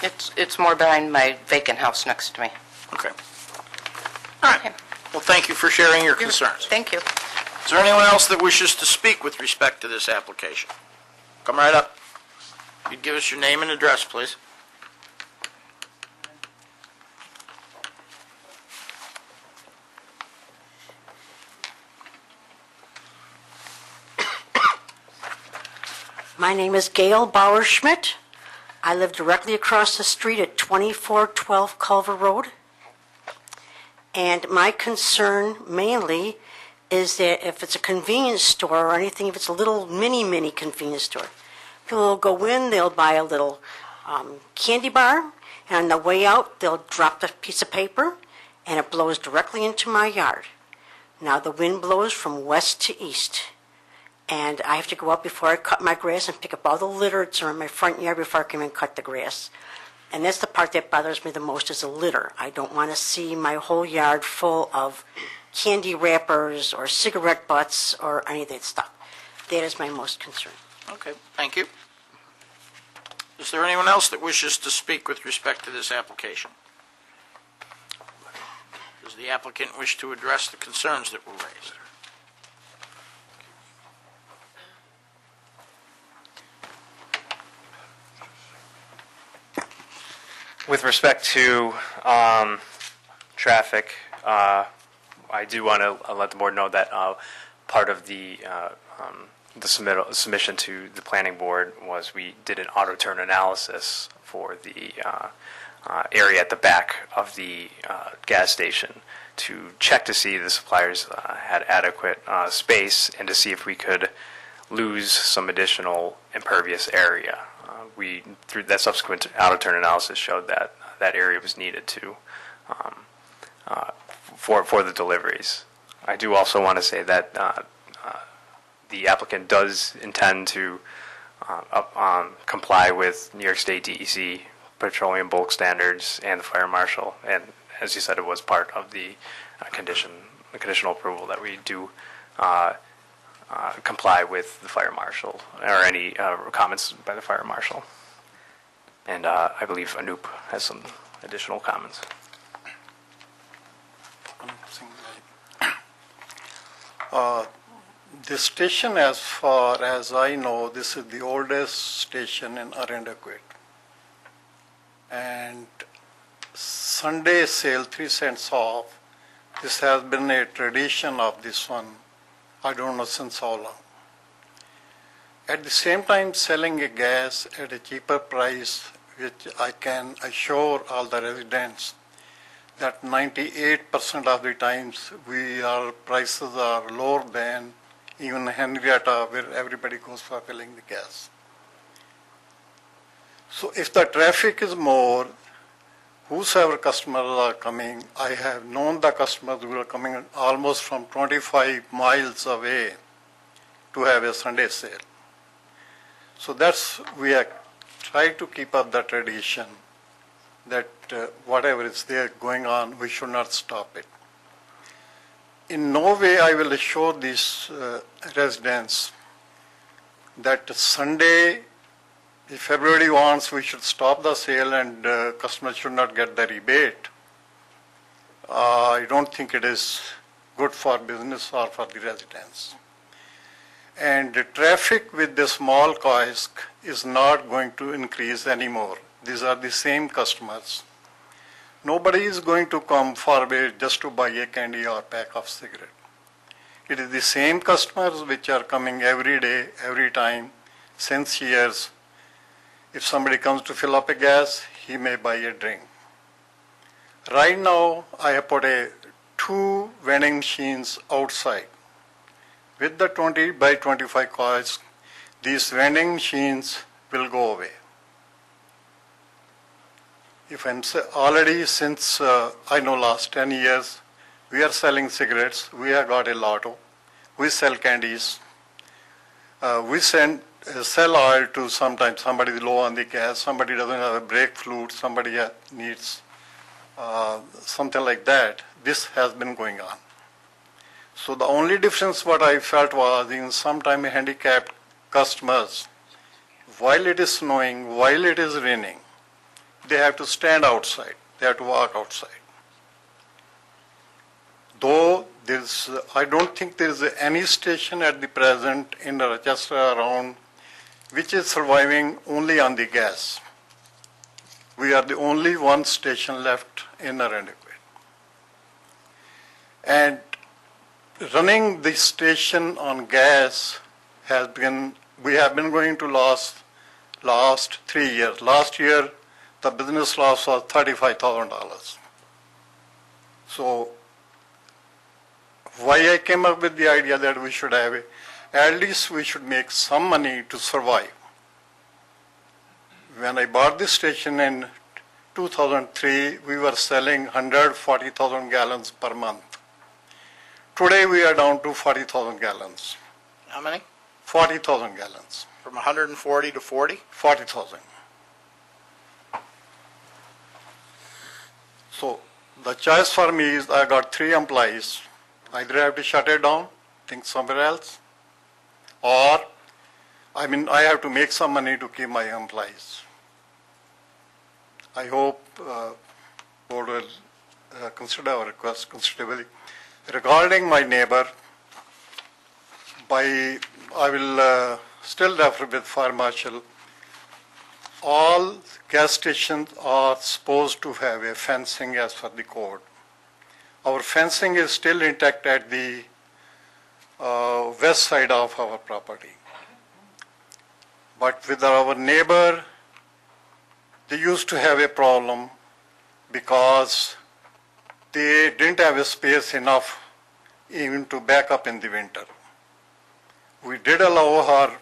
T: It's more behind my vacant house next to me.
A: Okay. All right. Well, thank you for sharing your concerns.
T: Thank you.
A: Is there anyone else that wishes to speak with respect to this application? Come right up. You'd give us your name and address, please.
U: My name is Gail Bauer-Schmidt. I live directly across the street at 2412 Culver Road. And my concern mainly is that if it's a convenience store or anything, if it's a little mini convenience store, people will go in, they'll buy a little candy bar, and on the way out, they'll drop the piece of paper, and it blows directly into my yard. Now, the wind blows from west to east, and I have to go out before I cut my grass and pick up all the litter that's around my front yard before I come and cut the grass. And that's the part that bothers me the most is the litter. I don't want to see my whole yard full of candy wrappers or cigarette butts or any of that stuff. That is my most concern.
A: Okay, thank you. Is there anyone else that wishes to speak with respect to this application? Does the applicant wish to address the concerns that were raised?
O: With respect to traffic, I do want to let the board know that part of the submission to the planning board was we did an auto turn analysis for the area at the back of the gas station to check to see the suppliers had adequate space and to see if we could lose some additional impervious area. Through that subsequent auto turn analysis showed that that area was needed to for the deliveries. I do also want to say that the applicant does intend to comply with New York State DEC petroleum bulk standards and the fire marshal, and as you said, it was part of the conditional approval that we do comply with the fire marshal or any comments by the fire marshal. And I believe Anoop has some additional comments.
P: This station, as far as I know, this is the oldest station in Arundiquid. And Sunday sale, 3 cents off, this has been a tradition of this one, I don't know since how long. At the same time, selling a gas at a cheaper price, which I can assure all the residents that 98% of the times our prices are lower than even Henrietta, where everybody goes for filling the gas. So if the traffic is more, whosoever customers are coming, I have known the customers who are coming almost from 25 miles away to have a Sunday sale. So we are trying to keep up the tradition that whatever is there going on, we should not stop it. In no way I will assure these residents that Sunday, if everybody wants, we should stop the sale and customers should not get the rebate. I don't think it is good for business or for the residents. And the traffic with the small kiosk is not going to increase anymore. These are the same customers. Nobody is going to come forward just to buy a candy or pack of cigarette. It is the same customers which are coming every day, every time, since years. If somebody comes to fill up a gas, he may buy a drink. Right now, I have put 2 vending machines outside. With the 20 by 25 cars, these vending machines will go away. If I'm already since I know last 10 years, we are selling cigarettes, we have got a lotto, we sell candies, we sell oil to sometimes somebody is low on the gas, somebody doesn't have a brake fluid, somebody needs something like that. This has been going on. So the only difference what I felt was in sometime handicapped customers, while it is snowing, while it is raining, they have to stand outside, they have to walk outside. Though I don't think there is any station at the present in Rochester around which is surviving only on the gas. We are the only one station left in Arundiquid. And running the station on gas we have been going to last 3 years. Last year, the business loss was $35,000. So why I came up with the idea that we should have at least we should make some money to survive. When I bought this station in 2003, we were selling 140,000 gallons per month. Today we are down to 40,000 gallons.
A: How many?
P: 40,000 gallons.
A: From 140 to 40?
P: 40,000. So the choice for me is I got 3 employees. Either I have to shut it down, think somewhere else, or I have to make some money to keep my employees. I hope board will consider our request considerably. Regarding my neighbor, I will still refer with Fire Marshal. All gas stations are supposed to have a fencing as per the code. Our fencing is still intact at the west side of our property. But with our neighbor, they used to have a problem because they didn't have a space enough even to back up in the winter. We did allow her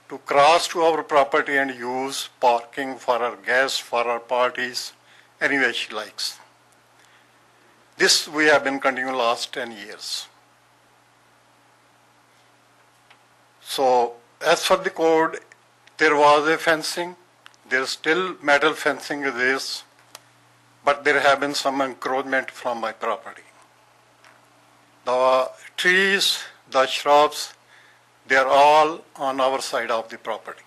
P: to cross to our property and use parking for our guests, for our parties, anyway she likes. This we have been continuing last 10 years. So as for the code, there was a fencing. There is still metal fencing is, but there have been some encroachment from my property. The trees, the shrubs, they are all on our side of the property.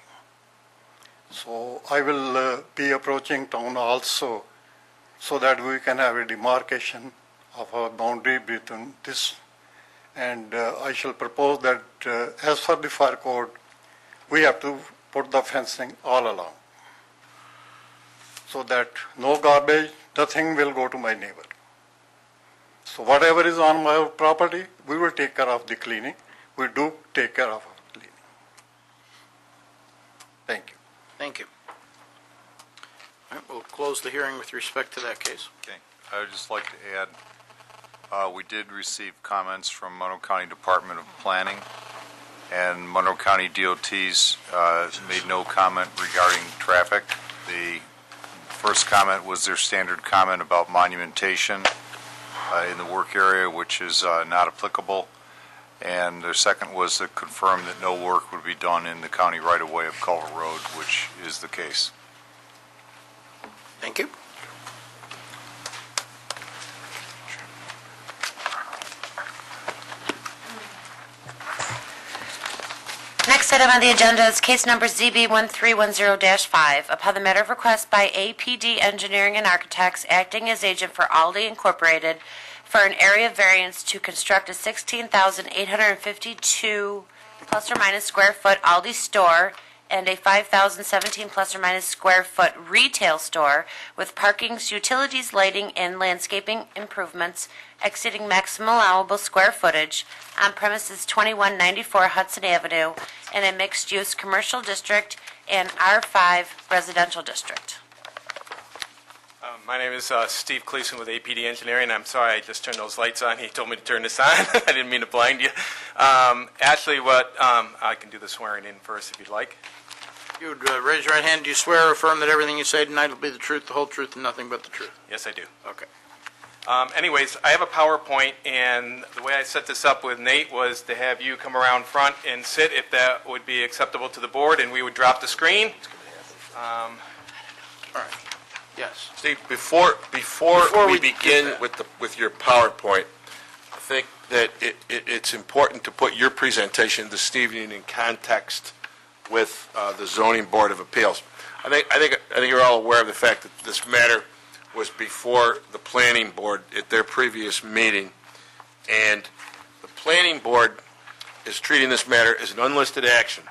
P: So I will be approaching town also so that we can have a demarcation of our boundary between this And I shall propose that as per the fire code, we have to put the fencing all along, so that no garbage, nothing will go to my neighbor. So whatever is on my property, we will take care of the cleaning. We do take care of our cleaning. Thank you.
A: Thank you. All right, we'll close the hearing with respect to that case.
H: Okay. I would just like to add, we did receive comments from Monroe County Department of Planning, and Monroe County DOT's made no comment regarding traffic. The first comment was their standard comment about monumentation in the work area, which is not applicable. And their second was to confirm that no work would be done in the county right-of-way of Culver Road, which is the case.
A: Thank you.
B: Next item on the agenda is case number ZB1310-5. Upon the matter of request by APD Engineering and Architects acting as agent for Aldi Incorporated for an area variance to construct a 16,852 plus or minus square foot Aldi store and a 5,017 plus or minus square foot retail store with parkings, utilities, lighting, and landscaping improvements exceeding maximum allowable square footage on premises 2194 Hudson Avenue in a mixed-use commercial district and R5 residential district.
F: My name is Steve Cleason with APD Engineering. I'm sorry, I just turned those lights on. He told me to turn this on. I didn't mean to blind you. Actually, I can do the swearing in first if you'd like.
A: You would raise your right hand. Do you swear or affirm that everything you say tonight will be the truth, the whole truth, and nothing but the truth?
F: Yes, I do.
A: Okay.
F: Anyways, I have a PowerPoint, and the way I set this up with Nate was to have you come around front and sit, if that would be acceptable to the board, and we would drop the screen.
A: All right. Yes.
I: Steve, before we begin with your PowerPoint, I think that it's important to put your presentation this evening in context with the Zoning Board of Appeals. I think you're all aware of the fact that this matter was before the Planning Board at their previous meeting, and the Planning Board is treating this matter as an unlisted action.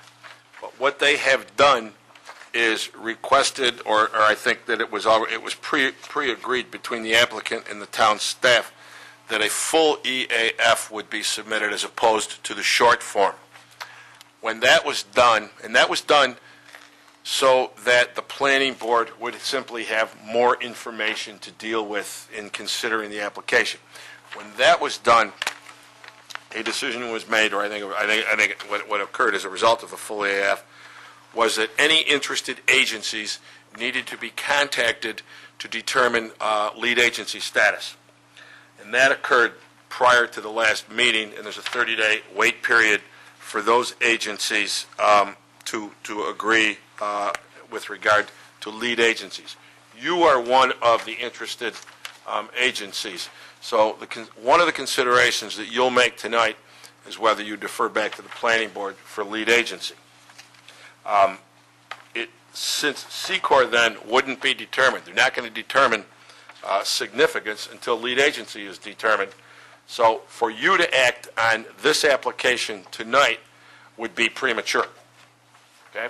I: But what they have done is requested, or I think that it was pre-agreed between the applicant and the town staff that a full EAF would be submitted as opposed to the short form. When that was done, and that was done so that the Planning Board would simply have more information to deal with in considering the application. When that was done, a decision was made, or I think what occurred as a result of the full EAF was that any interested agencies needed to be contacted to determine lead agency status. And that occurred prior to the last meeting, and there's a 30-day wait period for those agencies to agree with regard to lead agencies. You are one of the interested agencies. So one of the considerations that you'll make tonight is whether you defer back to the Planning Board for lead agency. Since SECOR then wouldn't be determined, they're not going to determine significance until lead agency is determined. So for you to act on this application tonight would be premature. Okay?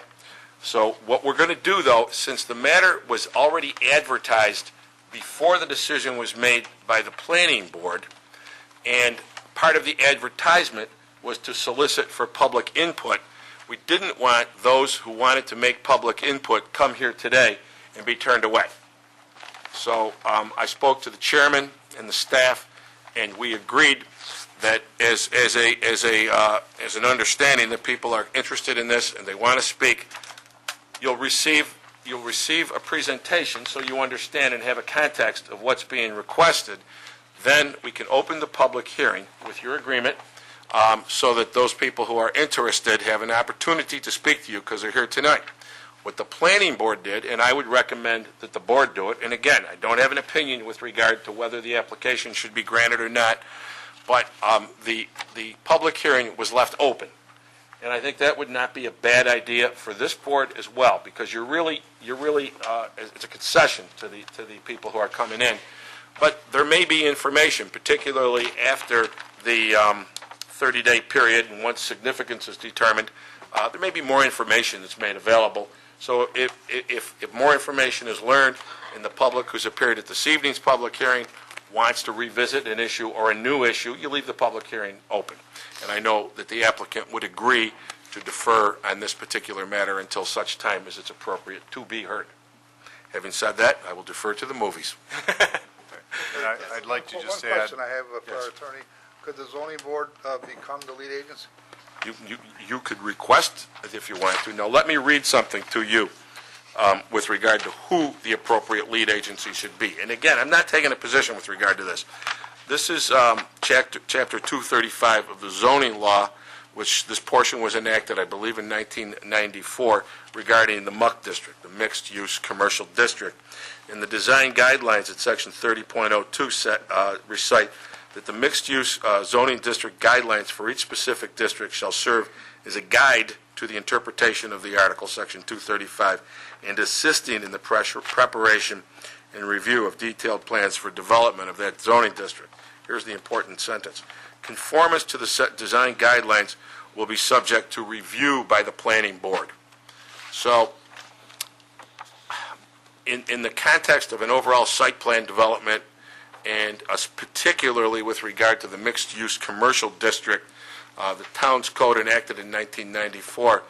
I: So what we're going to do, though, since the matter was already advertised before the decision was made by the Planning Board, and part of the advertisement was to solicit for public input, we didn't want those who wanted to make public input come here today and be turned away. So I spoke to the chairman and the staff, and we agreed that as an understanding that people are interested in this and they want to speak, you'll receive a presentation so you understand and have a context of what's being requested. Then we can open the public hearing with your agreement, so that those people who are interested have an opportunity to speak to you because they're here tonight. What the Planning Board did, and I would recommend that the board do it, and again, I don't have an opinion with regard to whether the application should be granted or not, but the public hearing was left open. And I think that would not be a bad idea for this board as well, because you're really it's a concession to the people who are coming in. But there may be information, particularly after the 30-day period, and once significance is determined, there may be more information that's made available. So if more information is learned and the public who's appeared at this evening's public hearing wants to revisit an issue or a new issue, you leave the public hearing open. And I know that the applicant would agree to defer on this particular matter until such time as it's appropriate to be heard. Having said that, I will defer to the movies.
H: And I'd like to just add...
K: One question I have for our attorney, could the zoning board become the lead agency?
I: You could request if you want to. Now, let me read something to you with regard to who the appropriate lead agency should be. And again, I'm not taking a position with regard to this. This is Chapter 235 of the zoning law, which this portion was enacted, I believe, in 1994, regarding the MUC district, the mixed-use commercial district. In the design guidelines at Section 30.02 recite that the mixed-use zoning district guidelines for each specific district shall serve as a guide to the interpretation of the article, Section 235, and assisting in the preparation and review of detailed plans for development of that zoning district. Here's the important sentence. Conformance to the design guidelines will be subject to review by the planning board. So, in the context of an overall site plan development, and particularly with regard to the mixed-use commercial district, the town's code enacted in 1994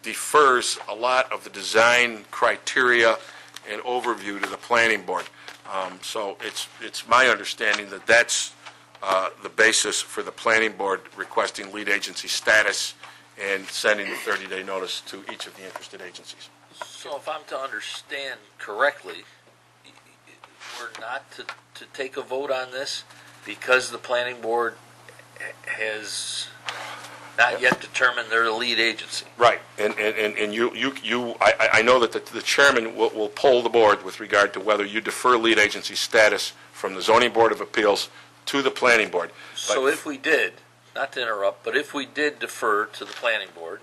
I: defers a lot of the design criteria and overview to the planning board. So it's my understanding that that's the basis for the planning board requesting lead agency status and sending the 30-day notice to each of the interested agencies.
G: So if I'm to understand correctly, we're not to take a vote on this because the planning board has not yet determined their lead agency.
I: Right, and I know that the chairman will poll the board with regard to whether you defer lead agency status from the Zoning Board of Appeals to the planning board.
G: So if we did, not to interrupt, but if we did defer to the planning board,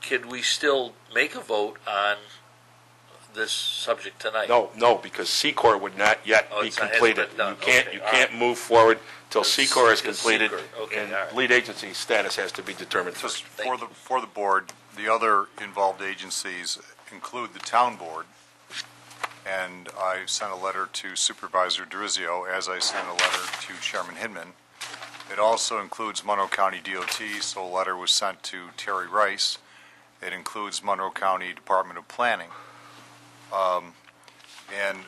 G: could we still make a vote on this subject tonight?
I: No, because SECOR would not yet be completed. You can't move forward till SECOR is completed, and lead agency status has to be determined first.
H: For the board, the other involved agencies include the town board, and I sent a letter to Supervisor Drizio, as I sent a letter to Chairman Hinman. It also includes Monroe County DOT, so a letter was sent to Terry Rice. It includes Monroe County Department of Planning. And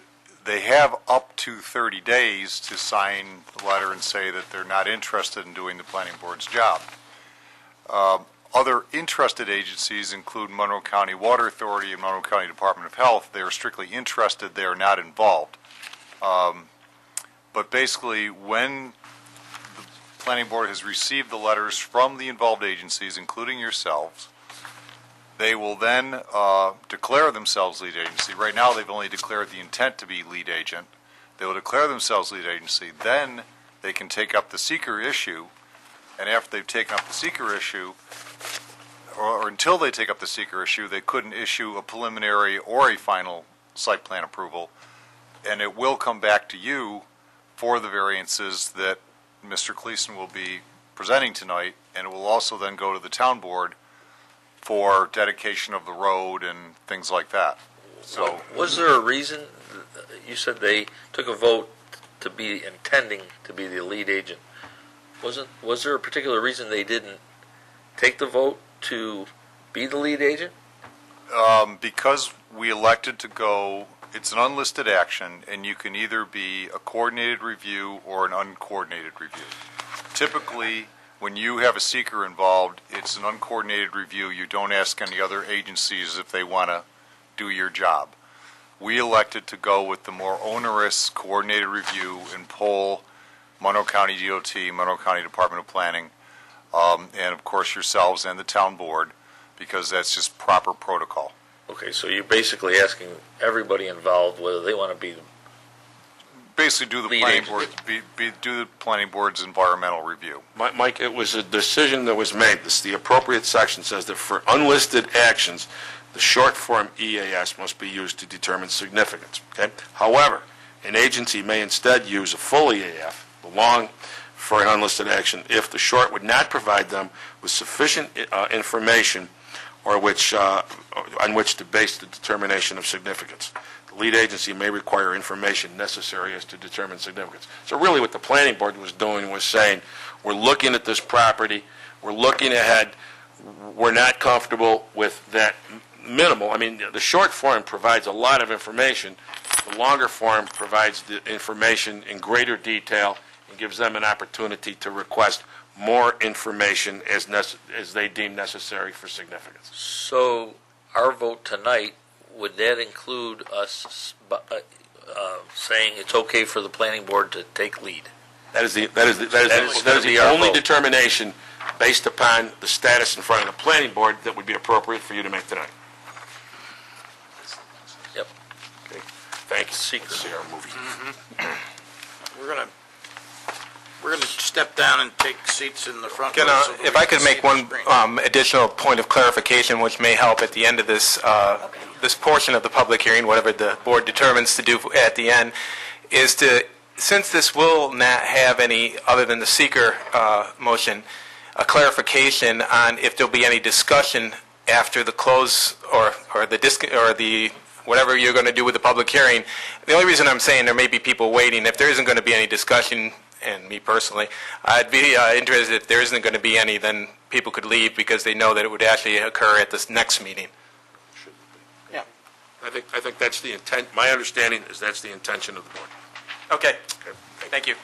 H: they have up to 30 days to sign the letter and say that they're not interested in doing the planning board's job. Other interested agencies include Monroe County Water Authority and Monroe County Department of Health. They are strictly interested. They are not involved. But basically, when the planning board has received the letters from the involved agencies, including yourselves, they will then declare themselves lead agency. Right now, they've only declared the intent to be lead agent. They will declare themselves lead agency. Then they can take up the seeker issue, and after they've taken up the seeker issue, or until they take up the seeker issue, they couldn't issue a preliminary or a final site plan approval, and it will come back to you for the variances that Mr. Cleason will be presenting tonight, and it will also then go to the town board for dedication of the road and things like that. So,
G: was there a reason? You said they took a vote to be intending to be the lead agent. Was there a particular reason they didn't take the vote to be the lead agent?
H: Because we elected to go, it's an unlisted action, and you can either be a coordinated review or an uncoordinated review. Typically, when you have a seeker involved, it's an uncoordinated review. You don't ask any other agencies if they want to do your job. We elected to go with the more onerous coordinated review and poll Monroe County DOT, Monroe County Department of Planning, and of course yourselves and the town board, because that's just proper protocol.
G: Okay, so you're basically asking everybody involved whether they want to be
H: basically do the planning board, do the planning board's environmental review.
I: Mike, it was a decision that was made. The appropriate section says that for unlisted actions, the short form EAS must be used to determine significance. Okay. However, an agency may instead use a full EAF, the long for an unlisted action if the short would not provide them with sufficient information or on which to base the determination of significance. The lead agency may require information necessary as to determine significance. So really what the planning board was doing was saying, we're looking at this property, we're looking ahead, we're not comfortable with that minimal. I mean, the short form provides a lot of information. The longer form provides the information in greater detail and gives them an opportunity to request more information as they deem necessary for significance.
G: So our vote tonight, would that include us saying it's okay for the planning board to take lead?
I: That is the only determination based upon the status in front of the planning board that would be appropriate for you to make tonight.
G: Yep.
I: Okay. Thank you.
G: Secret.
I: See our movie.
A: We're gonna step down and take seats in the front.
F: If I could make one additional point of clarification, which may help at the end of this this portion of the public hearing, whatever the board determines to do at the end, is to, since this will not have any, other than the seeker motion, a clarification on if there'll be any discussion after the close or the whatever you're going to do with the public hearing. The only reason I'm saying there may be people waiting, if there isn't going to be any discussion, and me personally, I'd be interested if there isn't going to be any, then people could leave because they know that it would actually occur at this next meeting.
A: Yeah.
I: I think that's the intent. My understanding is that's the intention of the board.
F: Okay. Thank you.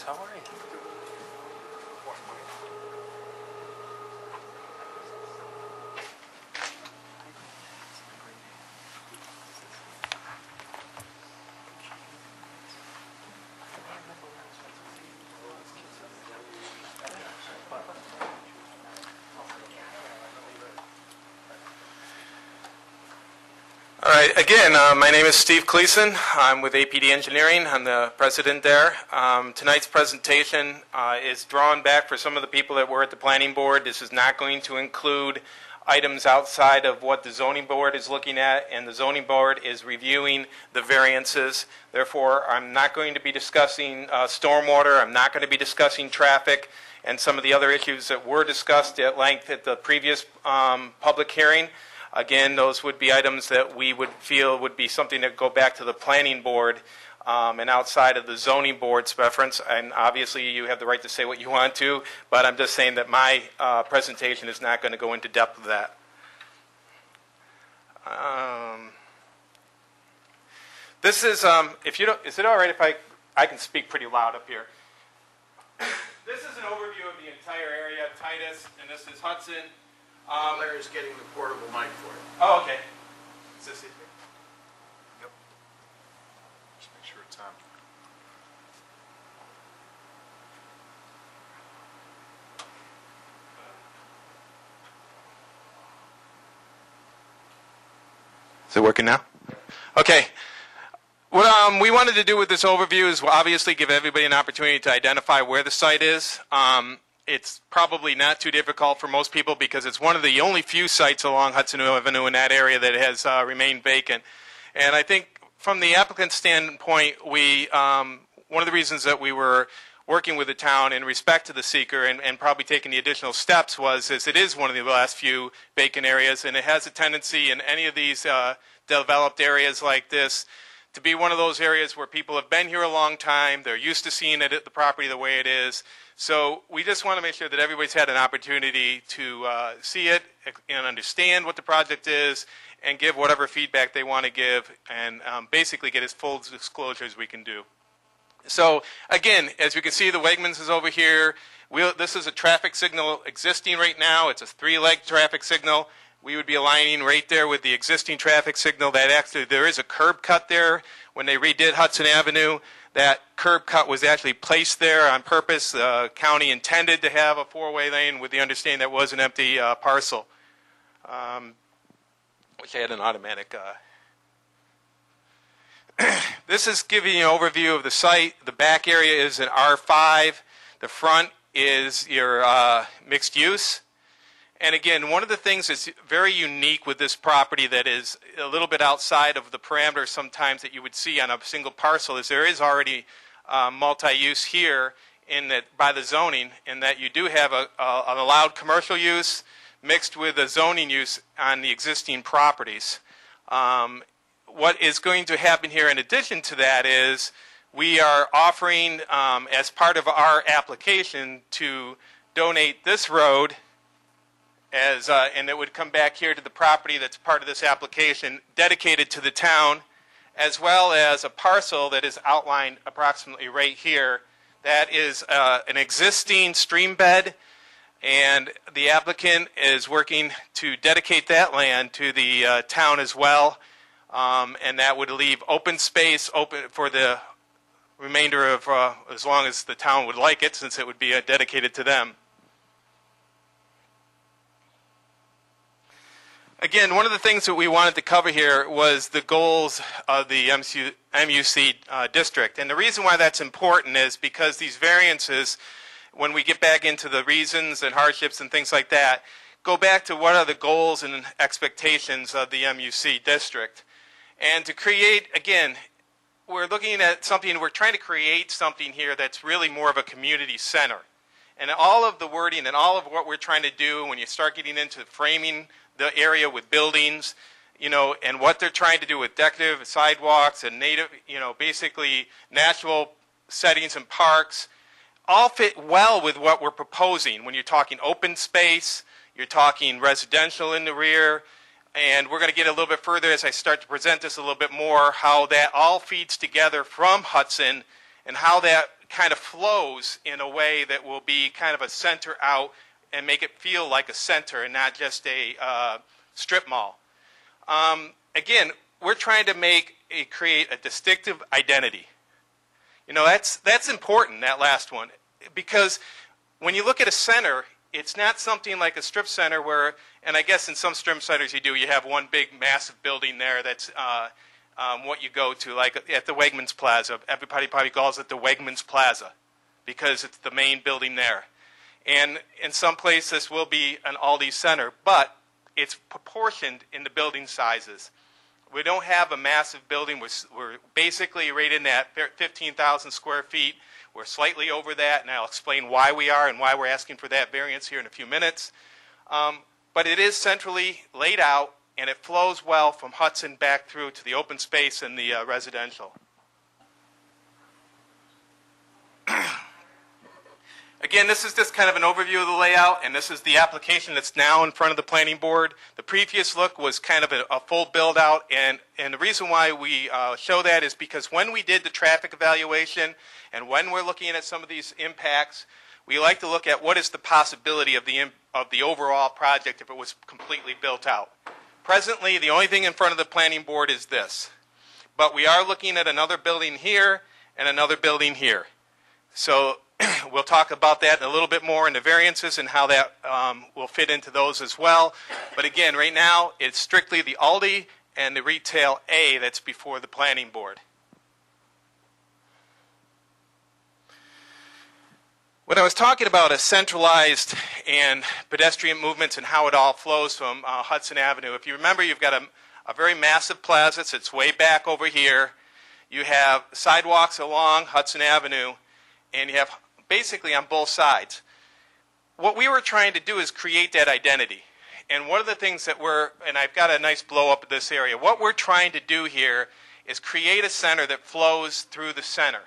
G: How are you?
F: All right, again, my name is Steve Cleason. I'm with APD Engineering. I'm the president there. Tonight's presentation is drawn back for some of the people that were at the planning board. This is not going to include items outside of what the zoning board is looking at, and the zoning board is reviewing the variances. Therefore, I'm not going to be discussing stormwater. I'm not going to be discussing traffic and some of the other issues that were discussed at length at the previous public hearing. Again, those would be items that we would feel would be something that go back to the planning board and outside of the zoning board's preference. And obviously, you have the right to say what you want to, but I'm just saying that my presentation is not going to go into depth of that. This is, if you don't, is it all right if I can speak pretty loud up here? This is an overview of the entire area, Titus, and this is Hudson.
A: Larry's getting the portable mic for you.
F: Oh, okay. Is this it?
H: Yep. Just make sure it's on.
F: Is it working now? Okay. What we wanted to do with this overview is obviously give everybody an opportunity to identify where the site is. It's probably not too difficult for most people because it's one of the only few sites along Hudson Avenue in that area that has remained vacant. And I think from the applicant's standpoint, one of the reasons that we were working with the town in respect to the seeker and probably taking the additional steps was it is one of the last few vacant areas, and it has a tendency in any of these developed areas like this to be one of those areas where people have been here a long time, they're used to seeing it at the property the way it is. So we just want to make sure that everybody's had an opportunity to see it and understand what the project is and give whatever feedback they want to give and basically get as full disclosure as we can do. So again, as you can see, the Wegmans is over here. This is a traffic signal existing right now. It's a 3-leg traffic signal. We would be aligning right there with the existing traffic signal. That actually, there is a curb cut there. When they redid Hudson Avenue, that curb cut was actually placed there on purpose. The county intended to have a 4-way lane with the understanding that was an empty parcel, which had an automatic. This is giving you an overview of the site. The back area is an R5. The front is your mixed use. And again, one of the things that's very unique with this property that is a little bit outside of the parameters sometimes that you would see on a single parcel is there is already multi-use here in that by the zoning, in that you do have an allowed commercial use mixed with a zoning use on the existing properties. What is going to happen here in addition to that is we are offering, as part of our application, to donate this road as, and it would come back here to the property that's part of this application, dedicated to the town, as well as a parcel that is outlined approximately right here. That is an existing stream bed, and the applicant is working to dedicate that land to the town as well, and that would leave open space open for the remainder of, as long as the town would like it, since it would be dedicated to them. Again, one of the things that we wanted to cover here was the goals of the MUC district. And the reason why that's important is because these variances, when we get back into the reasons and hardships and things like that, go back to what are the goals and expectations of the MUC district. And to create, again, we're looking at something, we're trying to create something here that's really more of a community center. And all of the wording and all of what we're trying to do when you start getting into framing the area with buildings, you know, and what they're trying to do with decorative sidewalks and native, you know, basically natural settings and parks, all fit well with what we're proposing. When you're talking open space, you're talking residential in the rear, and we're going to get a little bit further as I start to present this a little bit more, how that all feeds together from Hudson and how that kind of flows in a way that will be kind of a center out and make it feel like a center and not just a strip mall. Again, we're trying to create a distinctive identity. You know, that's important, that last one, because when you look at a center, it's not something like a strip center where, and I guess in some strip centers you have one big massive building there that's what you go to, like at the Wegmans Plaza. Everybody probably calls it the Wegmans Plaza because it's the main building there. And in some places this will be an Aldi center, but it's proportioned in the building sizes. We don't have a massive building. We're basically right in that 15,000 square feet. We're slightly over that, and I'll explain why we are and why we're asking for that variance here in a few minutes. But it is centrally laid out, and it flows well from Hudson back through to the open space and the residential. Again, this is just kind of an overview of the layout, and this is the application that's now in front of the planning board. The previous look was kind of a full build-out, and the reason why we show that is because when we did the traffic evaluation and when we're looking at some of these impacts, we like to look at what is the possibility of the overall project if it was completely built out. Presently, the only thing in front of the planning board is this, but we are looking at another building here and another building here. So we'll talk about that a little bit more in the variances and how that will fit into those as well. But again, right now, it's strictly the Aldi and the Retail A that's before the planning board. When I was talking about a centralized and pedestrian movements and how it all flows from Hudson Avenue, if you remember, you've got a very massive plaza. It's way back over here. You have sidewalks along Hudson Avenue, and you have basically on both sides. What we were trying to do is create that identity. And one of the things that and I've got a nice blow up of this area, what we're trying to do here is create a center that flows through the center.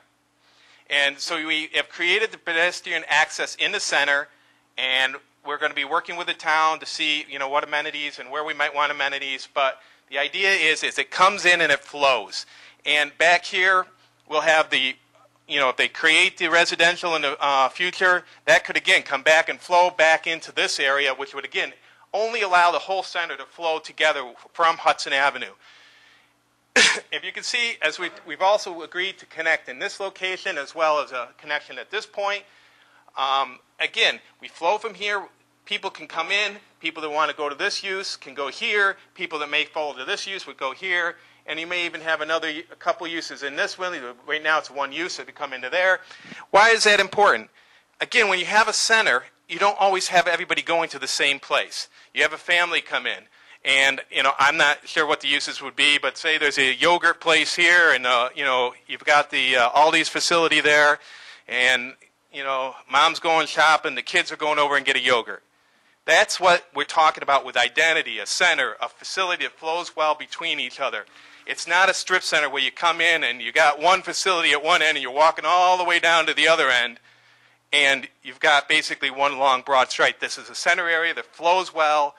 F: And so we have created the pedestrian access in the center, and we're going to be working with the town to see, you know, what amenities and where we might want amenities. But the idea is it comes in and it flows. And back here, we'll have the, you know, if they create the residential in the future, that could, again, come back and flow back into this area, which would, again, only allow the whole center to flow together from Hudson Avenue. If you can see, as we've also agreed to connect in this location as well as a connection at this point. Again, we flow from here. People can come in. People that want to go to this use can go here. People that may fall to this use would go here. And you may even have a couple uses in this one. Right now it's one use, so to come into there. Why is that important? Again, when you have a center, you don't always have everybody going to the same place. You have a family come in, and I'm not sure what the uses would be, but say there's a yogurt place here, and you've got the Aldi's facility there, and mom's going shopping, the kids are going over and get a yogurt. That's what we're talking about with identity, a center, a facility that flows well between each other. It's not a strip center where you come in and you got one facility at one end and you're walking all the way down to the other end, and you've got basically one long broad stripe. This is a center area that flows well.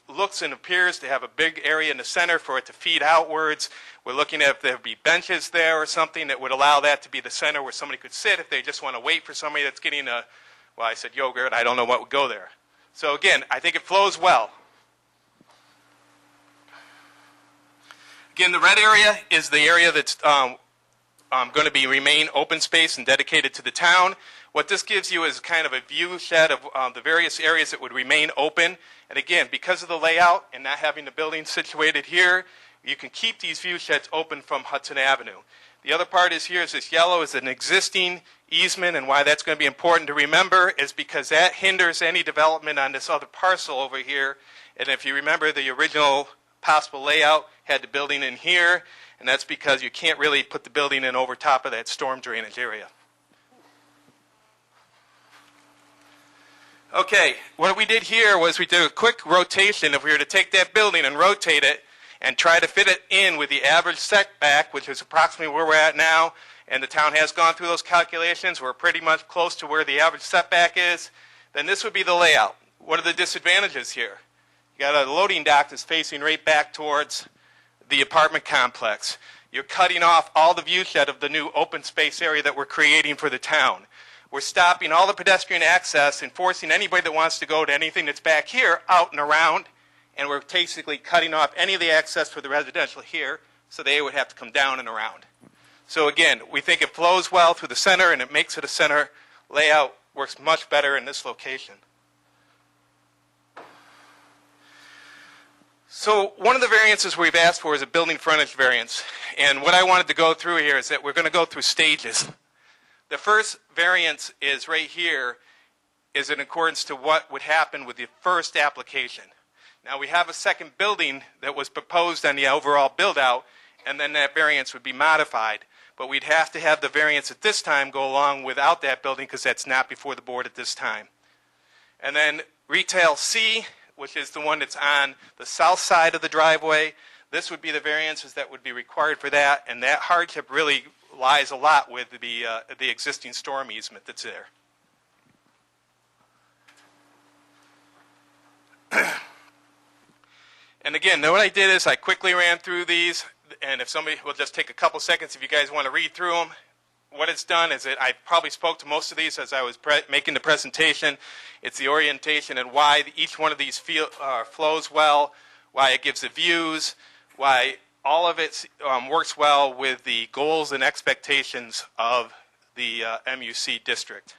F: Looks and appears to have a big area in the center for it to feed outwards. We're looking at if there would be benches there or something that would allow that to be the center where somebody could sit if they just want to wait for somebody that's getting I said yogurt, I don't know what would go there. So again, I think it flows well. Again, the red area is the area that's going to remain open space and dedicated to the town. What this gives you is kind of a view shed of the various areas that would remain open. And again, because of the layout and not having the building situated here, you can keep these view sheds open from Hudson Avenue. The other part is here is this yellow is an existing easement, and why that's going to be important to remember is because that hinders any development on this other parcel over here. And if you remember, the original possible layout had the building in here, and that's because you can't really put the building in over top of that storm drainage area. Okay, what we did here was we did a quick rotation. If we were to take that building and rotate it and try to fit it in with the average setback, which is approximately where we're at now, and the town has gone through those calculations, we're pretty much close to where the average setback is, then this would be the layout. What are the disadvantages here? You got a loading dock that's facing right back towards the apartment complex. You're cutting off all the view shed of the new open space area that we're creating for the town. We're stopping all the pedestrian access and forcing anybody that wants to go to anything that's back here out and around, and we're basically cutting off any of the access for the residential here, so they would have to come down and around. So again, we think it flows well through the center, and it makes it a center layout, works much better in this location. So one of the variances we've asked for is a building frontage variance, and what I wanted to go through here is that we're going to go through stages. The first variance is right here, is in accordance to what would happen with the first application. Now we have a second building that was proposed on the overall build-out, and then that variance would be modified. But we'd have to have the variance at this time go along without that building because that's not before the board at this time. And then retail C, which is the one that's on the south side of the driveway, this would be the variances that would be required for that, and that hardship really lies a lot with the existing storm easement that's there. And again, what I did is I quickly ran through these, and if somebody will just take a couple seconds if you guys want to read through them. What it's done is that I probably spoke to most of these as I was making the presentation. It's the orientation and why each one of these flows well, why it gives the views, why all of it works well with the goals and expectations of the MUC district.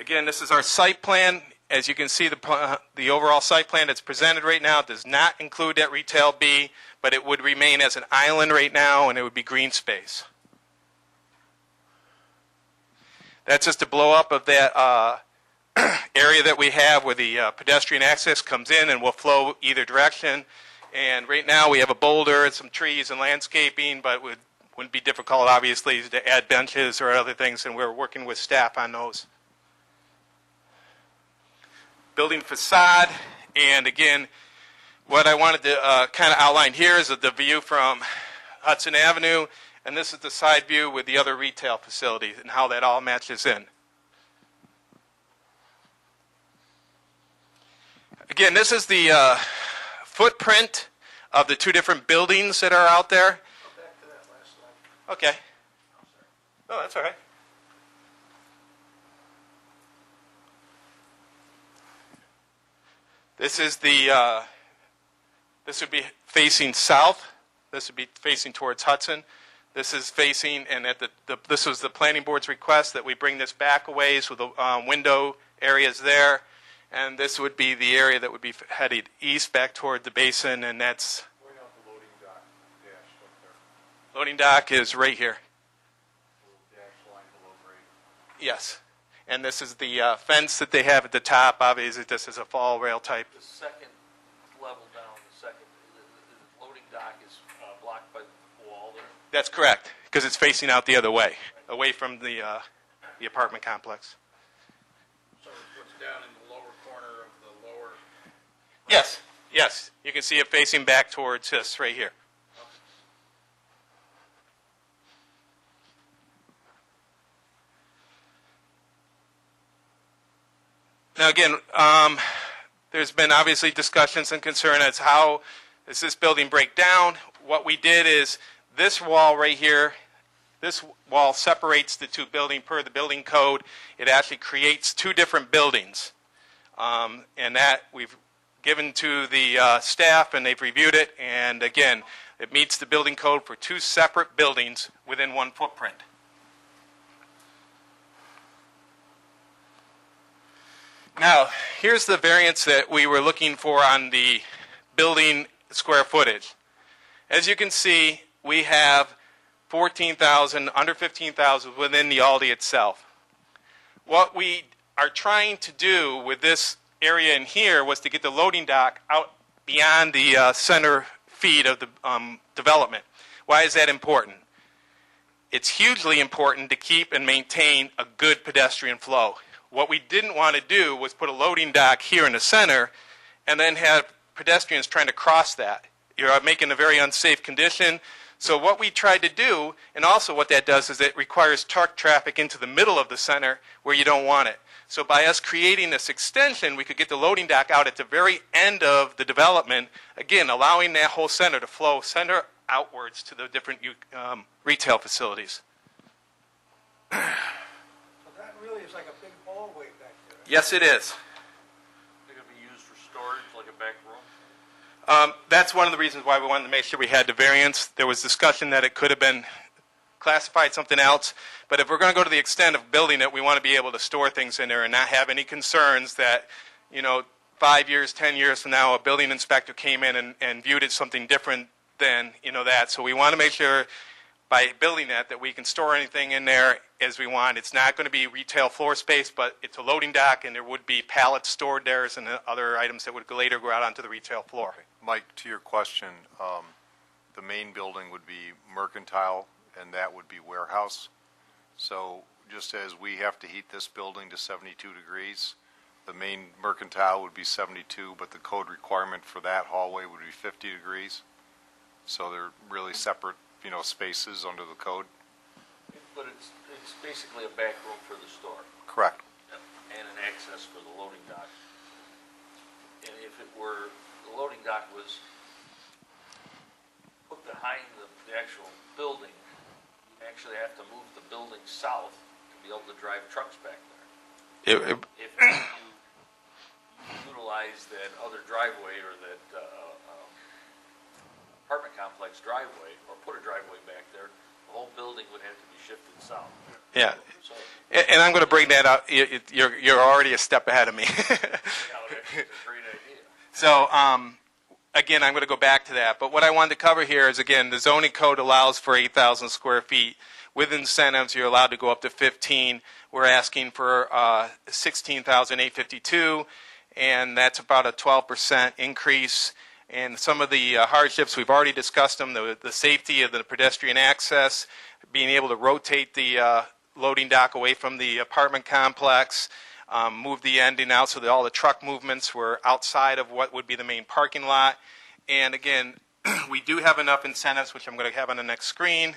F: Again, this is our site plan. As you can see, the overall site plan that's presented right now does not include that retail B, but it would remain as an island right now, and it would be green space. That's just a blow up of that area that we have where the pedestrian access comes in and will flow either direction. And right now we have a boulder and some trees and landscaping, but it wouldn't be difficult, obviously, to add benches or other things, and we're working with staff on those. Building facade, and again, what I wanted to kind of outline here is the view from Hudson Avenue, and this is the side view with the other retail facilities and how that all matches in. Again, this is the footprint of the two different buildings that are out there. Go back to that last slide. Okay. Oh, that's all right. This is the, this would be facing south. This would be facing towards Hudson. This is facing, and at this was the planning board's request that we bring this back a ways with the window areas there. And this would be the area that would be headed east back toward the basin, and that's... Where out the loading dock dash up there? Loading dock is right here. Little dash line below grade. Yes. And this is the fence that they have at the top. Obviously, this is a fall rail type.
G: The second level down, the loading dock is blocked by the wall there?
F: That's correct, because it's facing out the other way, away from the apartment complex.
A: So what's down in the lower corner of the lower...
F: Yes, yes. You can see it facing back towards this right here. Now again, there's been obviously discussions and concern as how does this building break down. What we did is this wall right here, this wall separates the two buildings per the building code. It actually creates two different buildings. And that we've given to the staff and they've reviewed it. And again, it meets the building code for two separate buildings within one footprint. Now, here's the variance that we were looking for on the building square footage. As you can see, we have 14,000, under 15,000 within the Aldi itself. What we are trying to do with this area in here was to get the loading dock out beyond the center feet of the development. Why is that important? It's hugely important to keep and maintain a good pedestrian flow. What we didn't want to do was put a loading dock here in the center and then have pedestrians trying to cross that. You're making a very unsafe condition. So what we tried to do, and also what that does, is it requires truck traffic into the middle of the center where you don't want it. So by us creating this extension, we could get the loading dock out at the very end of the development, again, allowing that whole center to flow center outwards to the different retail facilities.
M: So that really is like a big hallway back there.
F: Yes, it is.
G: They're going to be used for storage, like a back room?
F: That's one of the reasons why we wanted to make sure we had the variance. There was discussion that it could have been classified something else, but if we're going to go to the extent of building it, we want to be able to store things in there and not have any concerns that, 5 years, 10 years from now, a building inspector came in and viewed it something different than, that. So we want to make sure by building that we can store anything in there as we want. It's not going to be retail floor space, but it's a loading dock, and there would be pallets stored there and other items that would later go out onto the retail floor.
H: Mike, to your question, the main building would be mercantile, and that would be warehouse. So just as we have to heat this building to 72 degrees, the main mercantile would be 72, but the code requirement for that hallway would be 50 degrees. So they're really separate, spaces under the code.
G: But it's basically a back room for the store.
H: Correct.
G: Yep. And an access for the loading dock. And if it were, the loading dock was put behind the actual building, you actually have to move the building south to be able to drive trucks back there. If you utilize that other driveway or that apartment complex driveway, or put a driveway back there, the whole building would have to be shifted south.
F: Yeah,
G: So,
F: and I'm going to bring that up. You're already a step ahead of me.
G: yeah, it's a great idea.
F: So, again, I'm going to go back to that. But what I wanted to cover here is, again, the zoning code allows for 8,000 square feet. With incentives, you're allowed to go up to 15. We're asking for 16,852, and that's about a 12% increase. And some of the hardships, we've already discussed them, the safety of the pedestrian access, being able to rotate the loading dock away from the apartment complex, move the ending out so that all the truck movements were outside of what would be the main parking lot. And again, we do have enough incentives, which I'm going to have on the next screen.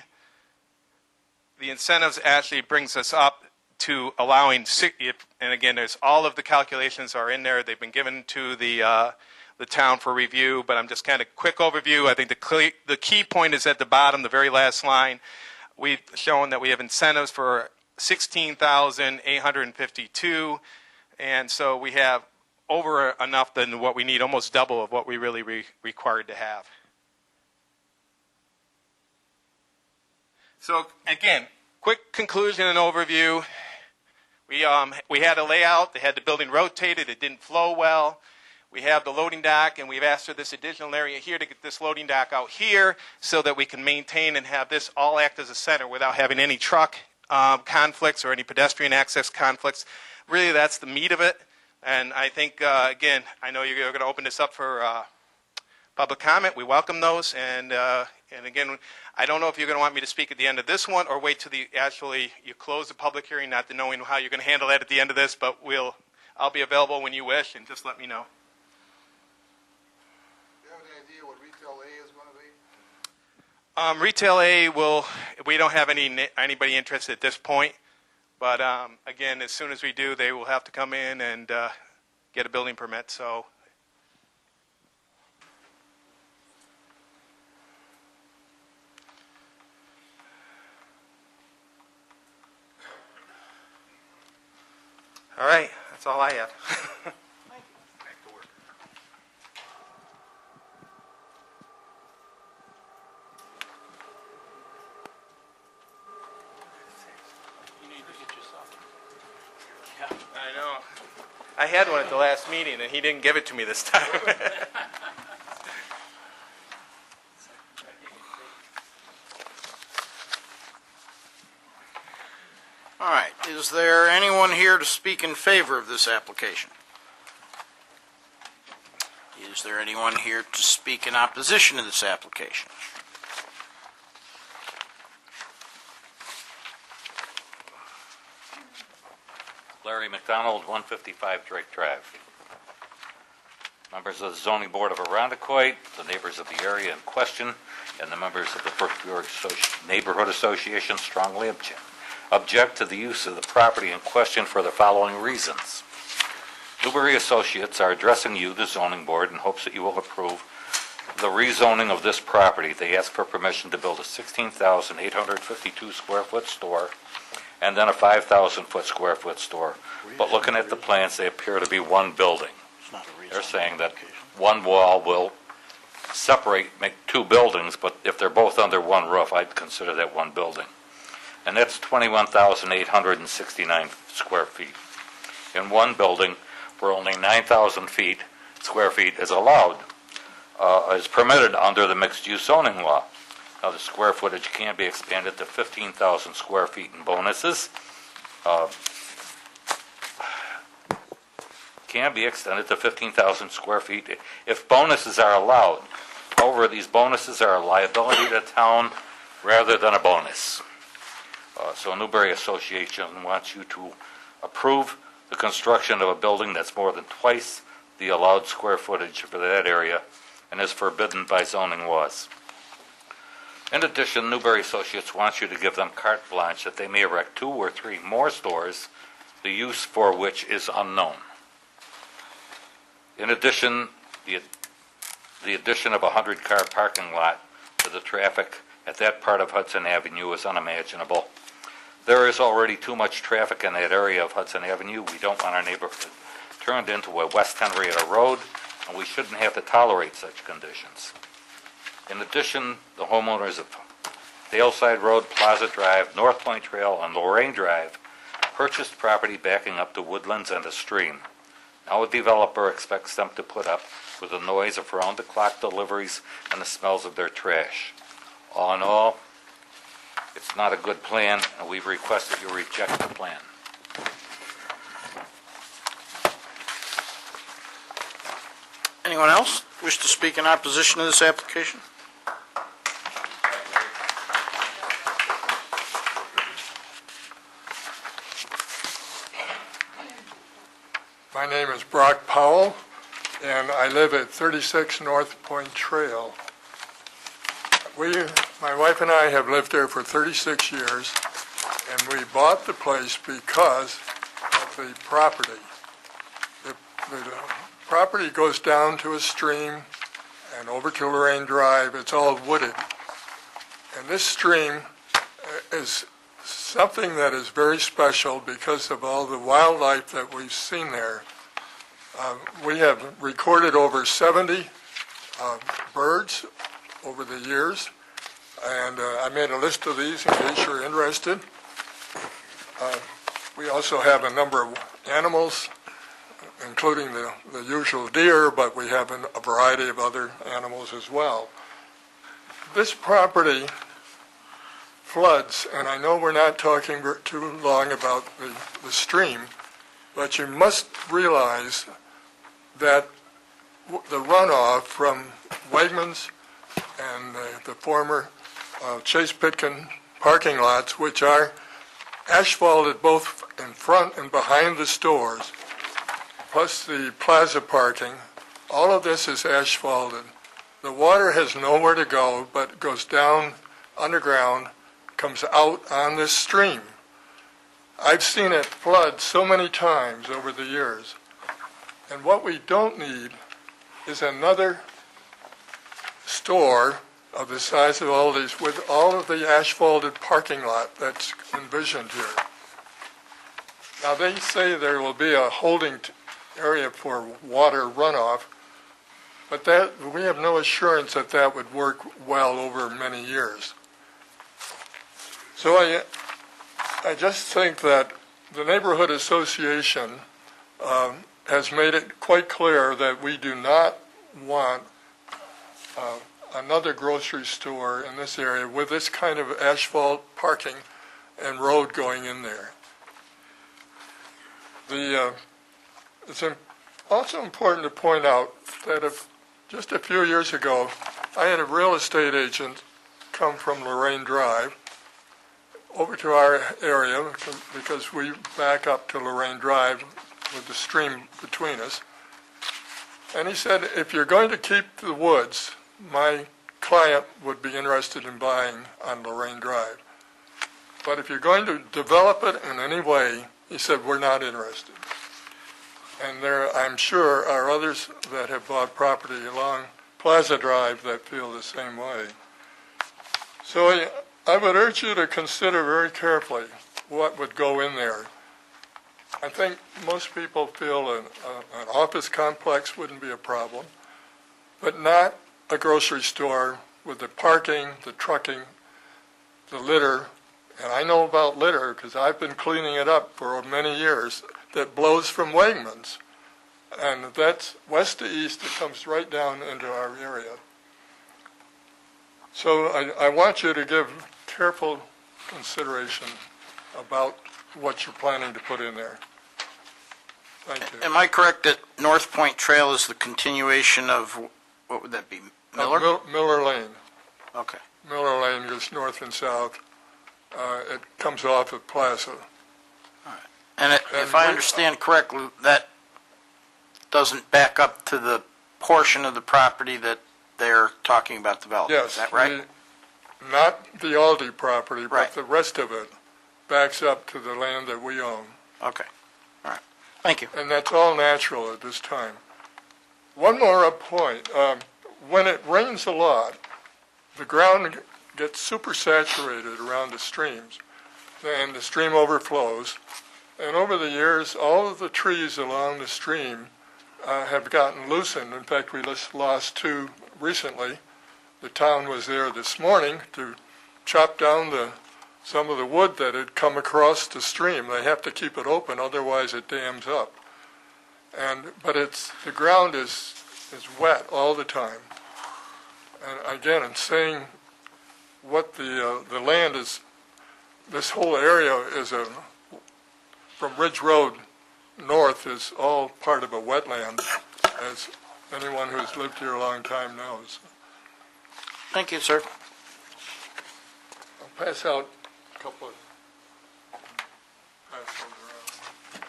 F: The incentives actually brings us up to allowing, and again, there's all of the calculations are in there. They've been given to the town for review, but I'm just kind of quick overview. I think the key point is at the bottom, the very last line. We've shown that we have incentives for 16,852, and so we have over enough than what we need, almost double of what we really required to have. So again, quick conclusion and overview. We had a layout. They had the building rotated. It didn't flow well. We have the loading dock, and we've asked for this additional area here to get this loading dock out here so that we can maintain and have this all act as a center without having any truck conflicts or any pedestrian access conflicts. Really, that's the meat of it. And I think, again, I know you're going to open this up for public comment. We welcome those. And again, I don't know if you're going to want me to speak at the end of this one or wait till you close the public hearing, not knowing how you're going to handle that at the end of this, but I'll be available when you wish, and just let me know.
K: Do you have any idea what retail A is going to be?
F: Retail A we don't have anybody interested at this point, but again, as soon as we do, they will have to come in and get a building permit. So. All right, that's all I have. I know. I had one at the last meeting, and he didn't give it to me this time.
A: All right, is there anyone here to speak in favor of this application? Is there anyone here to speak in opposition to this application?
D: Larry McDonald, 155 Drake Drive. Members of the Zoning Board of Arundecoit, the neighbors of the area in question, and the members of the Brookfield Neighborhood Association strongly object to the use of the property in question for the following reasons. Newbury Associates are addressing you, the Zoning Board, in hopes that you will approve the rezoning of this property. They ask for permission to build a 16,852 square foot store and then a 5,000 square foot store. But looking at the plans, they appear to be one building. They're saying that one wall will make two buildings, but if they're both under one roof, I'd consider that one building. And that's 21,869 square feet. In one building, where only 9,000 square feet is allowed, is permitted under the mixed-use zoning law. Now, the square footage can be expanded to 15,000 square feet in bonuses. Can be extended to 15,000 square feet if bonuses are allowed. However, these bonuses are a liability to the town rather than a bonus. So Newbury Association wants you to approve the construction of a building that's more than twice the allowed square footage for that area and is forbidden by zoning laws. In addition, Newbury Associates wants you to give them carte blanche that they may erect 2 or 3 more stores, the use for which is unknown. In addition, the addition of a 100-car parking lot to the traffic at that part of Hudson Avenue is unimaginable. There is already too much traffic in that area of Hudson Avenue. We don't want our neighborhood turned into a West Henrietta Road, and we shouldn't have to tolerate such conditions. In addition, the homeowners of Daleside Road, Plaza Drive, North Point Trail, and Lorraine Drive purchased property backing up to woodlands and a stream. Now a developer expects them to put up with the noise of round-the-clock deliveries and the smells of their trash. All in all, it's not a good plan, and we've requested you reject the plan.
A: Anyone else wish to speak in opposition to this application?
V: My name is Brock Powell, and I live at 36 North Point Trail. My wife and I have lived there for 36 years, and we bought the place because of the property. The property goes down to a stream and over to Lorraine Drive. It's all wooded. And this stream is something that is very special because of all the wildlife that we've seen there. We have recorded over 70 birds over the years, and I made a list of these in case you're interested. We also have a number of animals, including the usual deer, but we have a variety of other animals as well. This property floods, and I know we're not talking too long about the stream, but you must realize that the runoff from Wegmans and the former Chase Pitkin parking lots, which are asphalted both in front and behind the stores, plus the plaza parking, all of this is asphalted. The water has nowhere to go but goes down underground, comes out on this stream. I've seen it flood so many times over the years. And what we don't need is another store of the size of Aldi's with all of the asphalted parking lot that's envisioned here. Now, they say there will be a holding area for water runoff, but that we have no assurance that that would work well over many years. So I just think that the neighborhood association has made it quite clear that we do not want another grocery store in this area with this kind of asphalt parking and road going in there. It's also important to point out that just a few years ago, I had a real estate agent come from Lorraine Drive over to our area because we back up to Lorraine Drive with the stream between us. And he said, if you're going to keep the woods, my client would be interested in buying on Lorraine Drive. But if you're going to develop it in any way, he said, we're not interested. And there, I'm sure, are others that have bought property along Plaza Drive that feel the same way. So I would urge you to consider very carefully what would go in there. I think most people feel an office complex wouldn't be a problem, but not a grocery store with the parking, the trucking, the litter. And I know about litter because I've been cleaning it up for many years, that blows from Wegmans. And that's west to east, it comes right down into our area. So I want you to give careful consideration about what you're planning to put in there. Thank you.
A: Am I correct that North Point Trail is the continuation of, what would that be, Miller?
V: Miller Lane.
A: Okay.
V: Miller Lane goes north and south. It comes off of Plaza.
A: And if I understand correctly, that doesn't back up to the portion of the property that they're talking about developing,
V: Yes.
A: is that right?
V: Not the Aldi property,
A: Right.
V: but the rest of it backs up to the land that we own.
A: Okay, all right, thank you.
V: And that's all natural at this time. One more point. When it rains a lot, the ground gets super saturated around the streams, and the stream overflows. And over the years, all of the trees along the stream have gotten loosened. In fact, we just lost two recently. The town was there this morning to chop down some of the wood that had come across the stream. They have to keep it open, otherwise it dams up. But the ground is wet all the time. And again, I'm saying what the land is. This whole area is from Ridge Road north is all part of a wetland, as anyone who's lived here a long time knows.
A: Thank you, sir.
V: I'll pass out a couple of. Pass those around.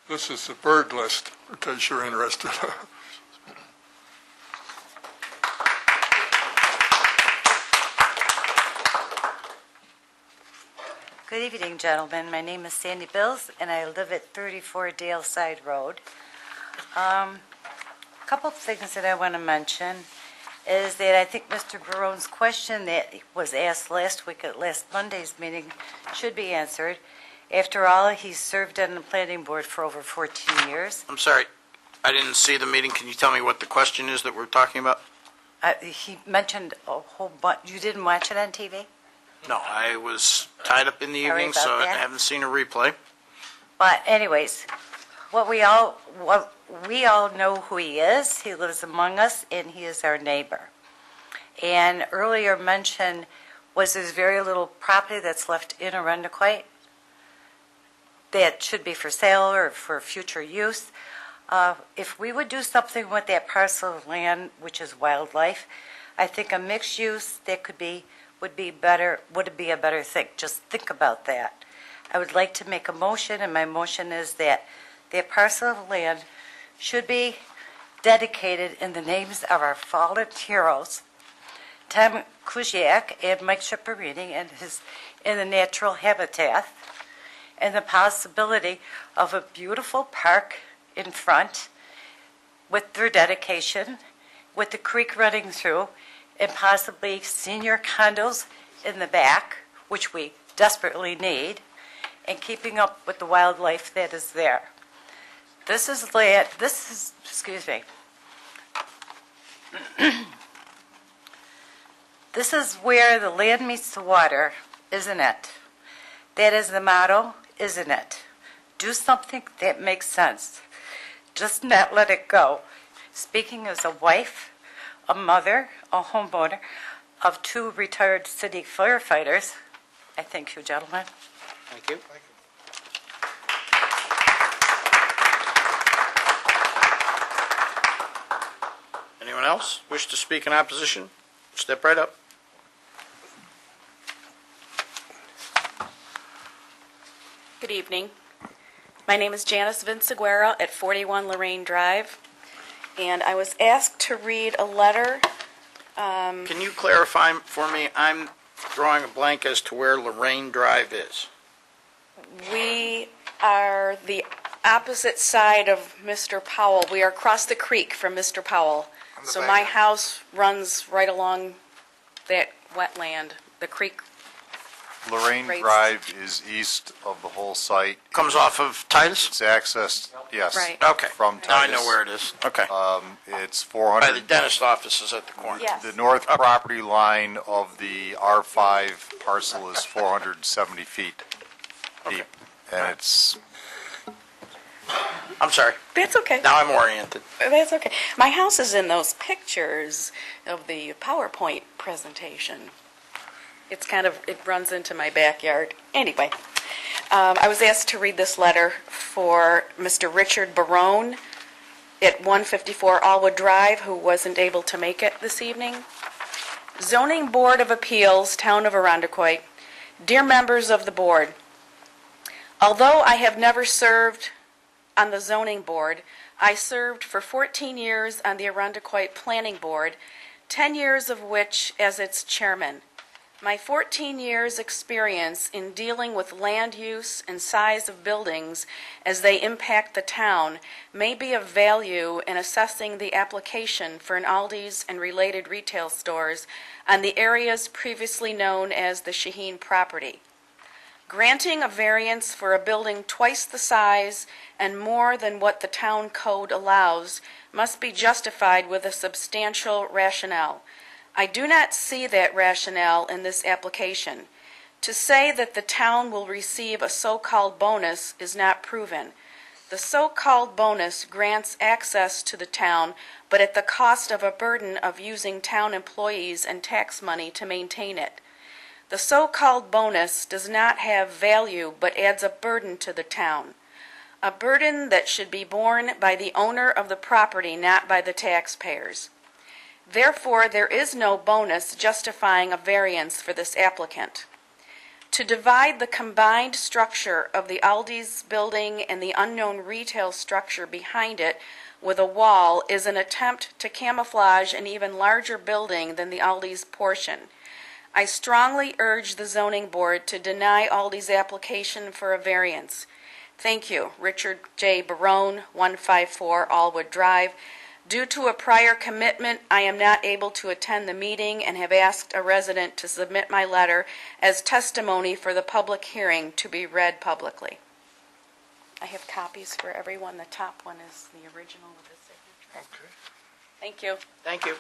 V: This is the bird list, in case you're interested.
C: Good evening, gentlemen. My name is Sandy Bills, and I live at 34 Dale Side Road. Couple of things that I want to mention is that I think Mr. Barone's question that was asked last week at last Monday's meeting should be answered. After all, he's served on the planning board for over 14 years.
A: I'm sorry, I didn't see the meeting. Can you tell me what the question is that we're talking about?
C: He mentioned a whole bunch. You didn't watch it on TV?
A: No, I was tied up in the
C: Sorry
A: evening, so
C: about
A: I
C: that.
A: haven't seen a replay.
C: But anyways, what we all know who he is. He lives among us, and he is our neighbor. And earlier mentioned was there's very little property that's left in Arundecoit that should be for sale or for future use. If we would do something with that parcel of land, which is wildlife, I think a mixed use that would be a better thing. Just think about that. I would like to make a motion, and my motion is that that parcel of land should be dedicated in the names of our fallen heroes, Tom Kuziak and Mike Schiaparini, and in the natural habitat, and the possibility of a beautiful park in front with their dedication, with the creek running through, and possibly senior condos in the back, which we desperately need, and keeping up with the wildlife that is there. This is this is where the land meets the water, isn't it? That is the motto, isn't it? Do something that makes sense. Just not let it go. Speaking as a wife, a mother, a homeowner of 2 retired city firefighters, I thank you, gentlemen.
A: Thank you. Anyone else wish to speak in opposition? Step right up.
E: Good evening. My name is Janice Vinciguerra at 41 Lorraine Drive, and I was asked to read a letter.
A: Can you clarify for me? I'm drawing a blank as to where Lorraine Drive is.
E: We are the opposite side of Mr. Powell. We are across the creek from Mr. Powell. So my house runs right along that wetland, the creek.
H: Lorraine
E: Right.
H: Drive is east of the whole site.
A: Comes off of Titus?
H: It's accessed, yes.
E: Right.
A: Okay.
H: From
A: Now I
H: Titus.
A: know where it is. Okay.
H: It's
A: By
H: 400.
A: the dentist office is at the corner.
E: Yes.
H: The north property line of the R5 parcel is 470 feet deep. And it's,
A: I'm sorry.
E: That's okay.
A: Now I'm oriented.
E: That's okay. My house is in those pictures of the PowerPoint presentation. It's it runs into my backyard. Anyway, I was asked to read this letter for Mr. Richard Barone at 154 Allwood Drive, who wasn't able to make it this evening. Zoning Board of Appeals, Town of Arundecoit. Dear members of the board, although I have never served on the zoning board, I served for 14 years on the Arundecoit Planning Board, 10 years of which as its chairman. My 14 years' experience in dealing with land use and size of buildings as they impact the town may be of value in assessing the application for an Aldi's and related retail stores on the areas previously known as the Shaheen property. Granting a variance for a building twice the size and more than what the town code allows must be justified with a substantial rationale. I do not see that rationale in this application. To say that the town will receive a so-called bonus is not proven. The so-called bonus grants access to the town, but at the cost of a burden of using town employees and tax money to maintain it. The so-called bonus does not have value, but adds a burden to the town. A burden that should be borne by the owner of the property, not by the taxpayers. Therefore, there is no bonus justifying a variance for this applicant. To divide the combined structure of the Aldi's building and the unknown retail structure behind it with a wall is an attempt to camouflage an even larger building than the Aldi's portion. I strongly urge the zoning board to deny Aldi's application for a variance. Thank you. Richard J. Barone, 154 Allwood Drive. Due to a prior commitment, I am not able to attend the meeting and have asked a resident to submit my letter as testimony for the public hearing to be read publicly. I have copies for everyone. The top one is the original with the signature.
A: Okay.
E: Thank you.
A: Thank you.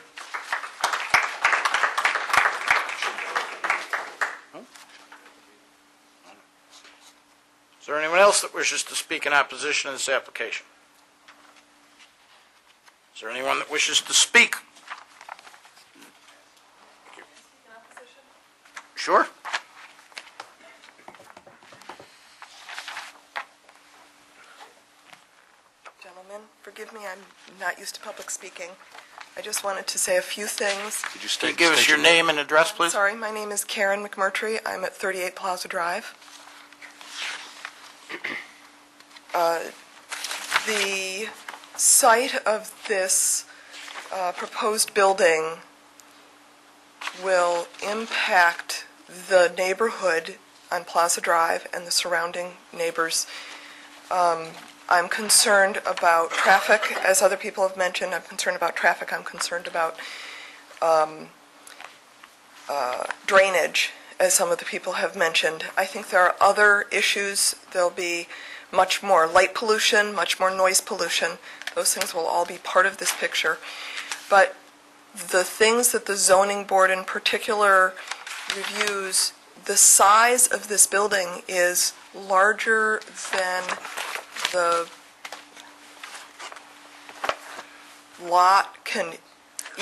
A: there anyone else that wishes to speak in opposition to this application? Is there anyone that wishes to speak? Sure.
L: Gentlemen, forgive me, I'm not used to public speaking. I just wanted to say a few things.
A: Could you give us your name and address, please?
L: Sorry, my name is Karen McMurtry. I'm at 38 Plaza Drive. The site of this proposed building will impact the neighborhood on Plaza Drive and the surrounding neighbors. I'm concerned about traffic, as other people have mentioned. I'm concerned about traffic. I'm concerned about drainage, as some of the people have mentioned. I think there are other issues. There'll be much more light pollution, much more noise pollution. Those things will all be part of this picture. But the things that the zoning board in particular reviews, the size of this building is larger than the lot can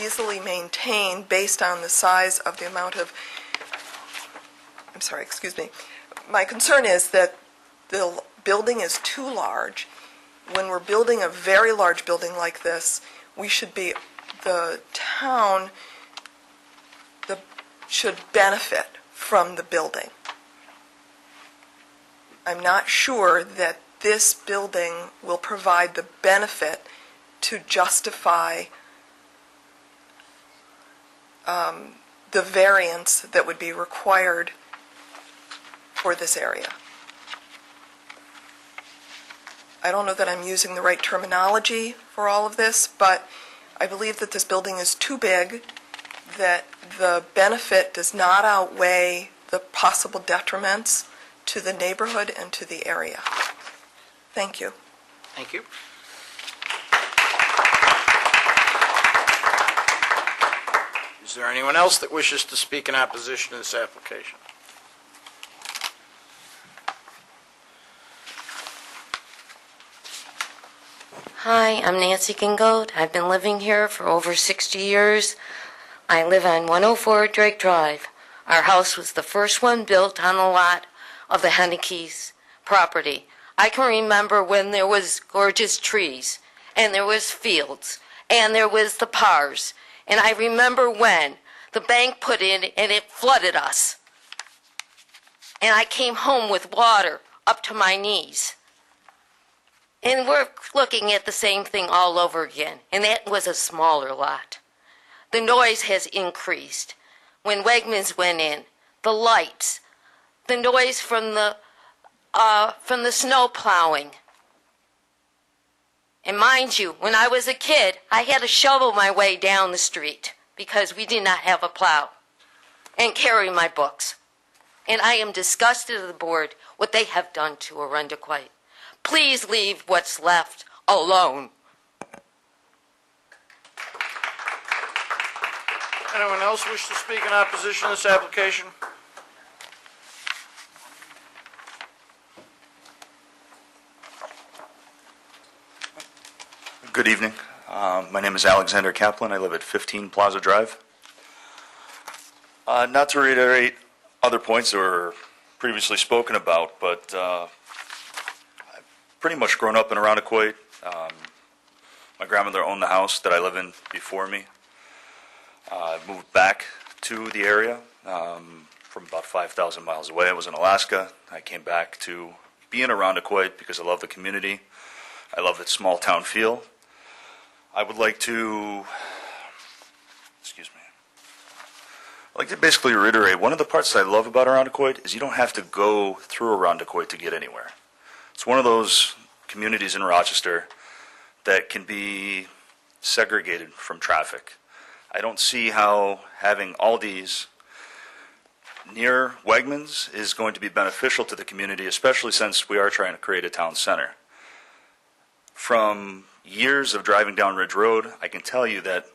L: easily maintain based on the size of the amount of, I'm sorry, excuse me. My concern is that the building is too large. When we're building a very large building like this, we should be, the town should benefit from the building. I'm not sure that this building will provide the benefit to justify the variance that would be required for this area. I don't know that I'm using the right terminology for all of this, but I believe that this building is too big, that the benefit does not outweigh the possible detriments to the neighborhood and to the area. Thank you.
A: Thank you. Is there anyone else that wishes to speak in opposition to this application?
N: Hi, I'm Nancy Kingold. I've been living here for over 60 years. I live on 104 Drake Drive. Our house was the first one built on the lot of the Henneke's property. I can remember when there was gorgeous trees, and there was fields, and there was the PARs. And I remember when the bank put in and it flooded us. And I came home with water up to my knees. And we're looking at the same thing all over again. And that was a smaller lot. The noise has increased. When Wegmans went in, the lights, the noise from the snow plowing. And mind you, when I was a kid, I had to shovel my way down the street because we did not have a plow and carry my books. And I am disgusted at the board what they have done to Arundequite. Please leave what's left alone.
A: Anyone else wish to speak in opposition to this application?
W: Good evening. My name is Alexander Kaplan. I live at 15 Plaza Drive. Not to reiterate other points that were previously spoken about, but I've pretty much grown up in Arundequite. My grandmother owned the house that I live in before me. I moved back to the area from about 5,000 miles away. I was in Alaska. I came back to be in Arundequite because I love the community. I love its small town feel. I would like to, I'd like to basically reiterate, one of the parts that I love about Arundequite is you don't have to go through Arundequite to get anywhere. It's one of those communities in Rochester that can be segregated from traffic. I don't see how having Aldi's near Wegmans is going to be beneficial to the community, especially since we are trying to create a town center. From years of driving down Ridge Road, I can tell you that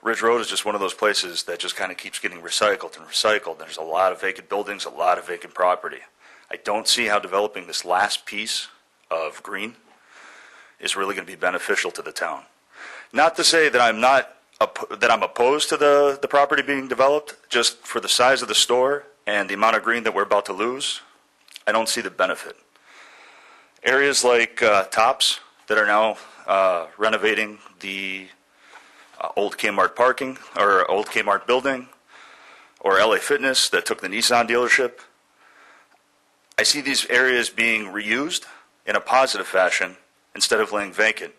W: Ridge Road is just one of those places that just kind of keeps getting recycled and recycled. There's a lot of vacant buildings, a lot of vacant property. I don't see how developing this last piece of green is really going to be beneficial to the town. Not to say that I'm opposed to the property being developed, just for the size of the store and the amount of green that we're about to lose, I don't see the benefit. Areas like Tops that are now renovating the old Kmart parking, or old Kmart building, or LA Fitness that took the Nissan dealership. I see these areas being reused in a positive fashion instead of laying vacant.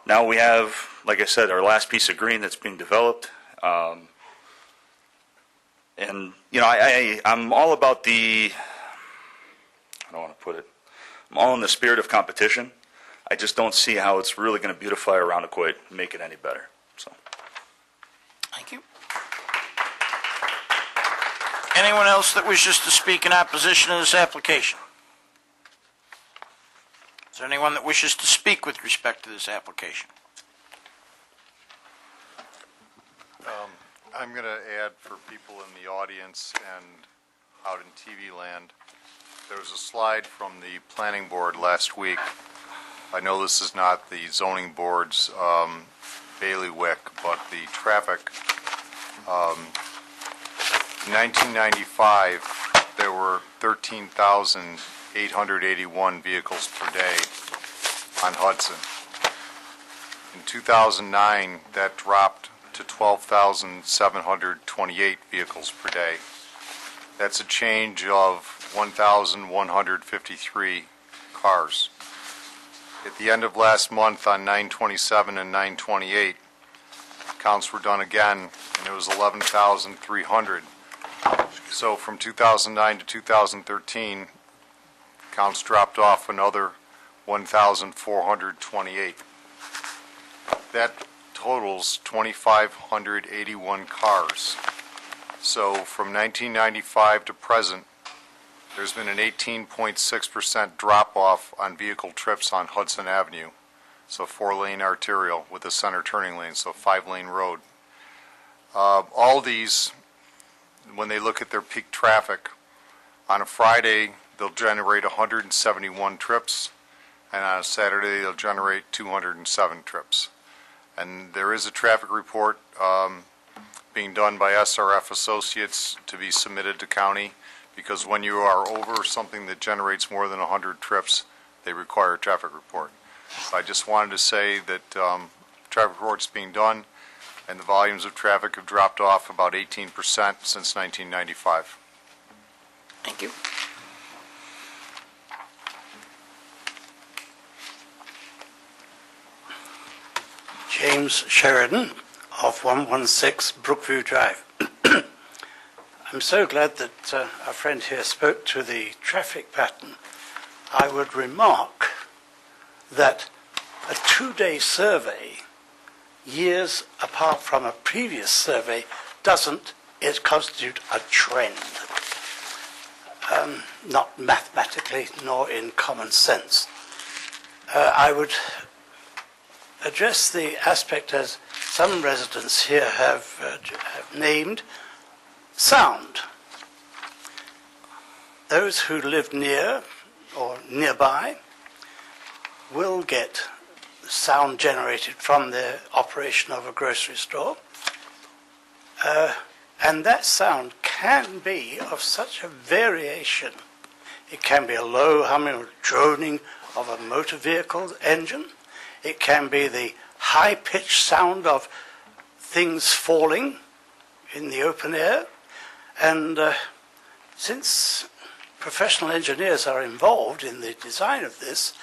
W: Now we have, like I said, our last piece of green that's being developed. And, you know, I'm all about the, I don't want to put it, I'm all in the spirit of competition. I just don't see how it's really going to beautify Arundecoit and make it any better. So.
A: Thank you. Anyone else that wishes to speak in opposition to this application? Is there anyone that wishes to speak with respect to this application?
H: I'm going to add for people in the audience and out in TV land, there was a slide from the planning board last week. I know this is not the zoning board's bailiwick, but the traffic. In 1995, there were 13,881 vehicles per day on Hudson. In 2009, that dropped to 12,728 vehicles per day. That's a change of 1,153 cars. At the end of last month on 9/27 and 9/28, counts were done again, and it was 11,300. So from 2009 to 2013, counts dropped off another 1,428. That totals 2,581 cars. So from 1995 to present, there's been an 18.6% drop-off on vehicle trips on Hudson Avenue. So 4-lane arterial with a center turning lane, so 5-lane road. All these, when they look at their peak traffic, on a Friday, they'll generate 171 trips, and on a Saturday, they'll generate 207 trips. And there is a traffic report being done by SRF Associates to be submitted to county, because when you are over something that generates more than 100 trips, they require a traffic report. So I just wanted to say that traffic report's being done, and the volumes of traffic have dropped off about 18% since 1995.
A: Thank you.
J: James Sheridan of 116 Brookview Drive. I'm so glad that our friend here spoke to the traffic pattern. I would remark that a 2-day survey, years apart from a previous survey, doesn't constitute a trend. Not mathematically, nor in common sense. I would address the aspect, as some residents here have named, sound. Those who live near or nearby will get sound generated from the operation of a grocery store, and that sound can be of such a variation. It can be a low humming or droning of a motor vehicle engine. It can be the high-pitched sound of things falling in the open air. And since professional engineers are involved in the design of this,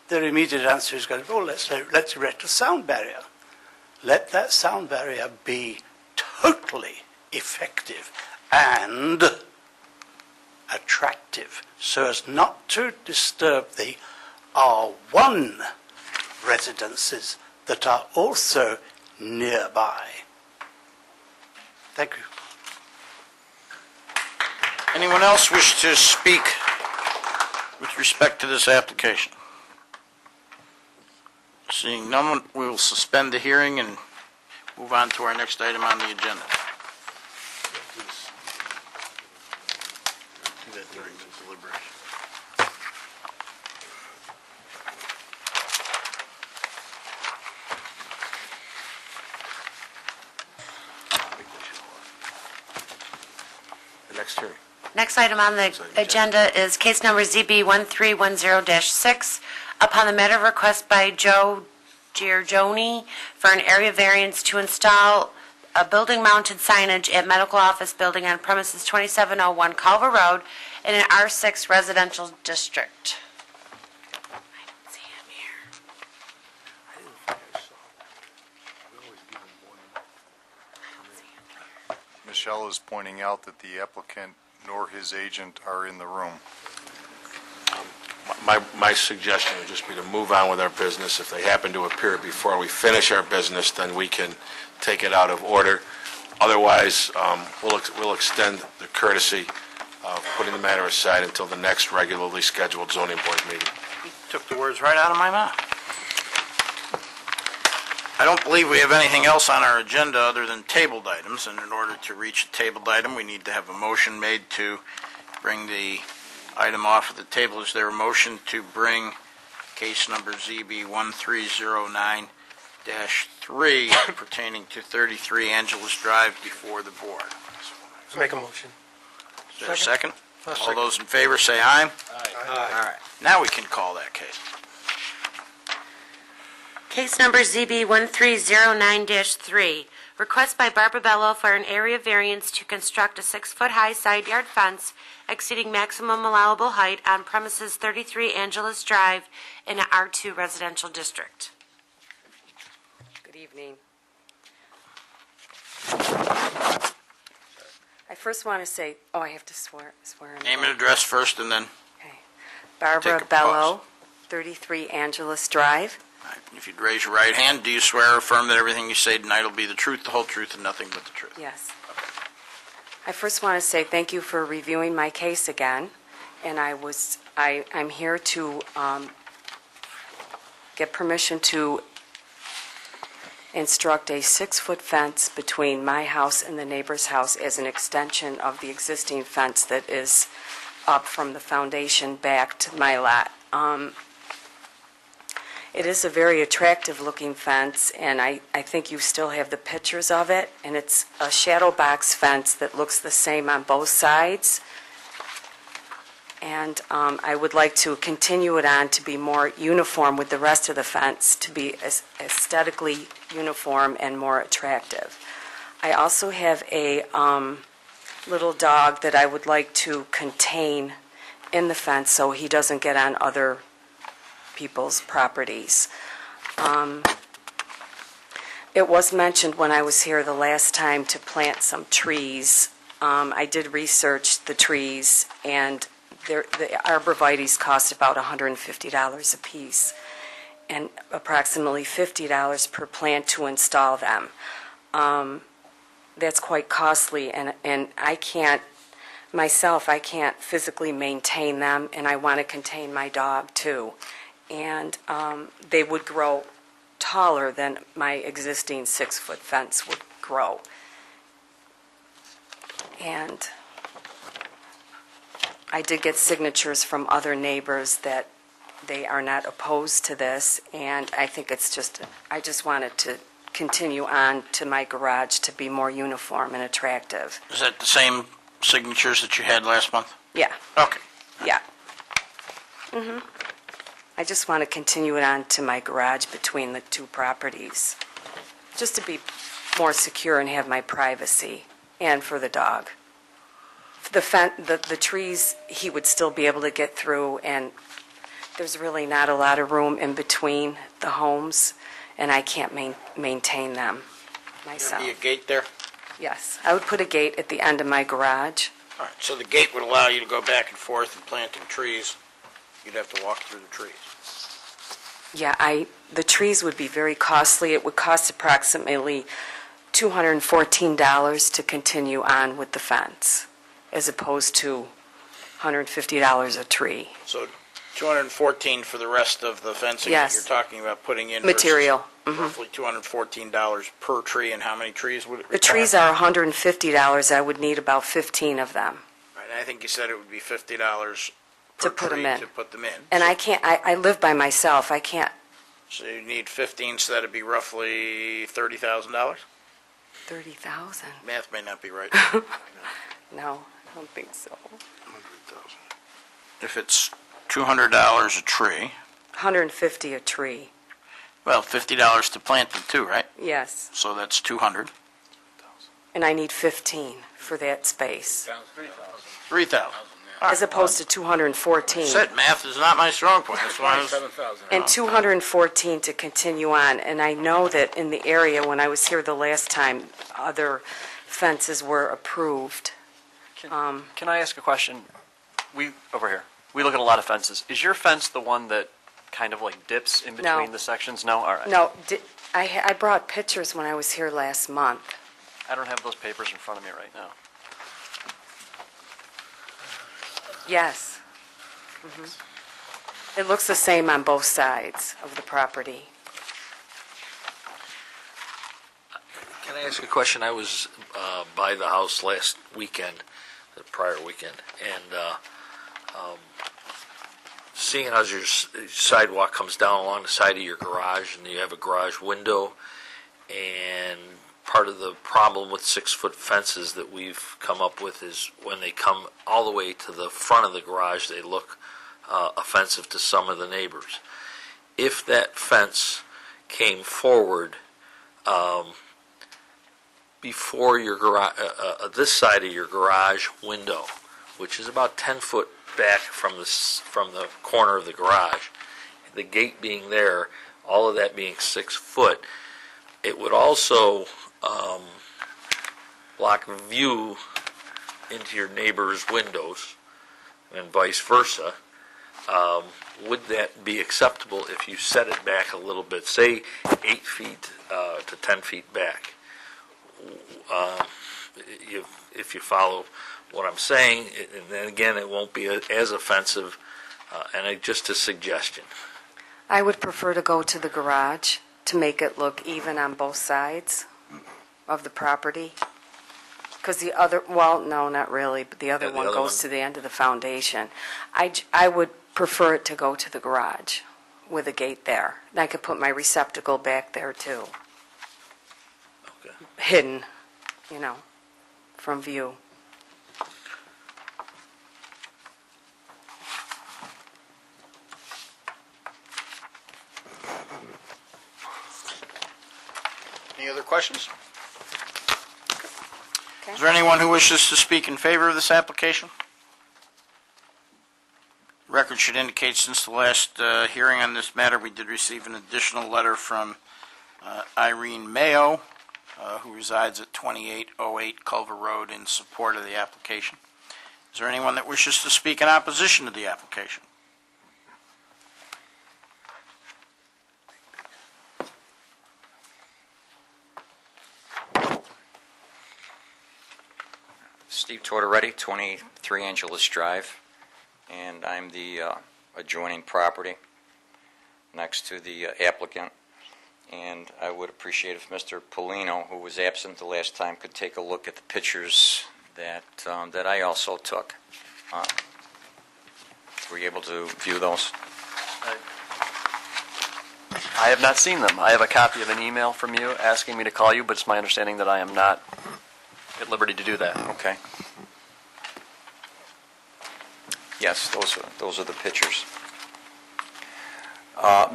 J: their immediate answer is going to be, well, let's erect a sound barrier. Let that sound barrier be totally effective and attractive, so as not to disturb the R1 residences that are also nearby. Thank you.
A: Anyone else wish to speak with respect to this application? Seeing none, we will suspend the hearing and move on to our next item on the agenda. Do that during the deliberation.
I: The next hearing.
B: Next item on the agenda is case number ZB 1310-6, upon the matter of request by Joe Giorgione for an area variance to install a building-mounted signage at Medical Office Building on premises 2701 Culver Road in an R6 residential district.
H: Michelle is pointing out that the applicant nor his agent are in the room.
I: My suggestion would just be to move on with our business. If they happen to appear before we finish our business, then we can take it out of order. Otherwise, we'll extend the courtesy of putting the matter aside until the next regularly scheduled zoning board meeting.
A: Took the words right out of my mouth. I don't believe we have anything else on our agenda other than tabled items, and in order to reach a tabled item, we need to have a motion made to bring the item off of the table. Is there a motion to bring case number ZB 1309-3 pertaining to 33 Angeles Drive before the board?
M: Make a motion.
A: Is there a second? All those in favor say aye. Aye. All right. Now we can call that case.
B: Case number ZB 1309-3, request by Barbabello for an area variance to construct a 6-foot-high side yard fence exceeding maximum allowable height on premises 33 Angeles Drive in an R2 residential district.
Q: Good evening. I first want to say, I have to swear in.
A: Name and address first, and then
Q: Barbara
A: take a
Q: Bello, 33 Angeles Drive.
A: if you'd raise your right hand, do you swear or affirm that everything you say tonight will be the truth, the whole truth, and nothing but the truth?
Q: Yes. I first want to say thank you for reviewing my case again, and I'm here to get permission to instruct a 6-foot fence between my house and the neighbor's house as an extension of the existing fence that is up from the foundation back to my lot. It is a very attractive-looking fence, and I think you still have the pictures of it, and it's a shadow box fence that looks the same on both sides. And I would like to continue it on to be more uniform with the rest of the fence, to be aesthetically uniform and more attractive. I also have a little dog that I would like to contain in the fence so he doesn't get on other people's properties. It was mentioned when I was here the last time to plant some trees. I did research the trees, and the arborvitaes cost about $150 a piece, and approximately $50 per plant to install them. That's quite costly, and I can't physically maintain them, and I want to contain my dog too. And they would grow taller than my existing 6-foot fence would grow. And I did get signatures from other neighbors that they are not opposed to this, and I think I just wanted to continue on to my garage to be more uniform and attractive.
A: Is that the same signatures that you had last month?
Q: Yeah.
A: Okay.
Q: Yeah. I just want to continue it on to my garage between the two properties, just to be more secure and have my privacy, and for the dog. The trees, he would still be able to get through, and there's really not a lot of room in between the homes, and I can't maintain them myself.
A: There'd be a gate there?
Q: Yes, I would put a gate at the end of my garage.
A: All right, so the gate would allow you to go back and forth and planting trees. You'd have to walk through the trees.
Q: Yeah, the trees would be very costly. It would cost approximately $214 to continue on with the fence, as opposed to $150 a tree.
A: So $214 for the rest of the fencing
Q: Yes.
A: that you're talking about putting in.
Q: Material.
A: versus Roughly $214 per tree, and how many trees would it require?
Q: The trees are $150. I would need about 15 of them.
A: Right, and I think you said it would be $50 per
Q: To put
A: tree
Q: them in.
A: to put them in.
Q: And I can't, I live by myself. I can't,
A: So you need 15, so that'd be roughly $30,000?
Q: 130,000.
A: Math may not be right.
Q: No, I don't think so.
A: If it's $200 a tree,
Q: 150 a tree,
A: well, $50 to plant it too, right?
Q: yes.
A: So that's 200.
Q: And I need 15 for that space,
A: 3,000.
Q: as opposed to 214.
A: Said math is not my strong point. That's why I was...
Q: And 214 to continue on. And I know that in the area, when I was here the last time, other fences were approved.
R: Can I ask a question? Over here, we look at a lot of fences. Is your fence the one that kind of like dips in
Q: No.
R: between the sections? No? All right.
Q: No, I brought pictures when I was here last month.
R: I don't have those papers in front of me right now.
Q: Yes. Mhm. It looks the same on both sides of the property.
G: Can I ask a question? I was by the house last weekend, the prior weekend, and seeing as your sidewalk comes down along the side of your garage, and you have a garage window, and part of the problem with 6-foot fences that we've come up with is when they come all the way to the front of the garage, they look offensive to some of the neighbors. If that fence came forward before your garage, this side of your garage window, which is about 10 foot back from the corner of the garage, the gate being there, all of that being 6 foot, it would also block view into your neighbor's windows and vice versa. Would that be acceptable if you set it back a little bit, say 8 feet to 10 feet back? If you follow what I'm saying, and then again, it won't be as offensive, and just a suggestion.
Q: I would prefer to go to the garage to make it look even on both sides of the property. Because the other, well, no, not really, but the other
G: Yeah, the
Q: one
G: other
Q: goes
G: one.
Q: to the end of the foundation. I would prefer it to go to the garage with a gate there. And I could put my receptacle back there too.
G: Okay.
Q: Hidden, from view.
A: Any other questions?
Q: Okay.
A: Is there anyone who wishes to speak in favor of this application? Record should indicate since the last hearing on this matter, we did receive an additional letter from Irene Mayo, who resides at 2808 Culver Road, in support of the application. Is there anyone that wishes to speak in opposition to the application?
S: Steve Tortoretti, 23 Angeles Drive, and I'm the adjoining property next to the applicant. And I would appreciate if Mr. Polino, who was absent the last time, could take a look at the pictures that I also took. Were you able to view those?
R: I have not seen them. I have a copy of an email from you asking me to call you, but it's my understanding that I am not at liberty to do that.
S: Okay. Yes, those are the pictures.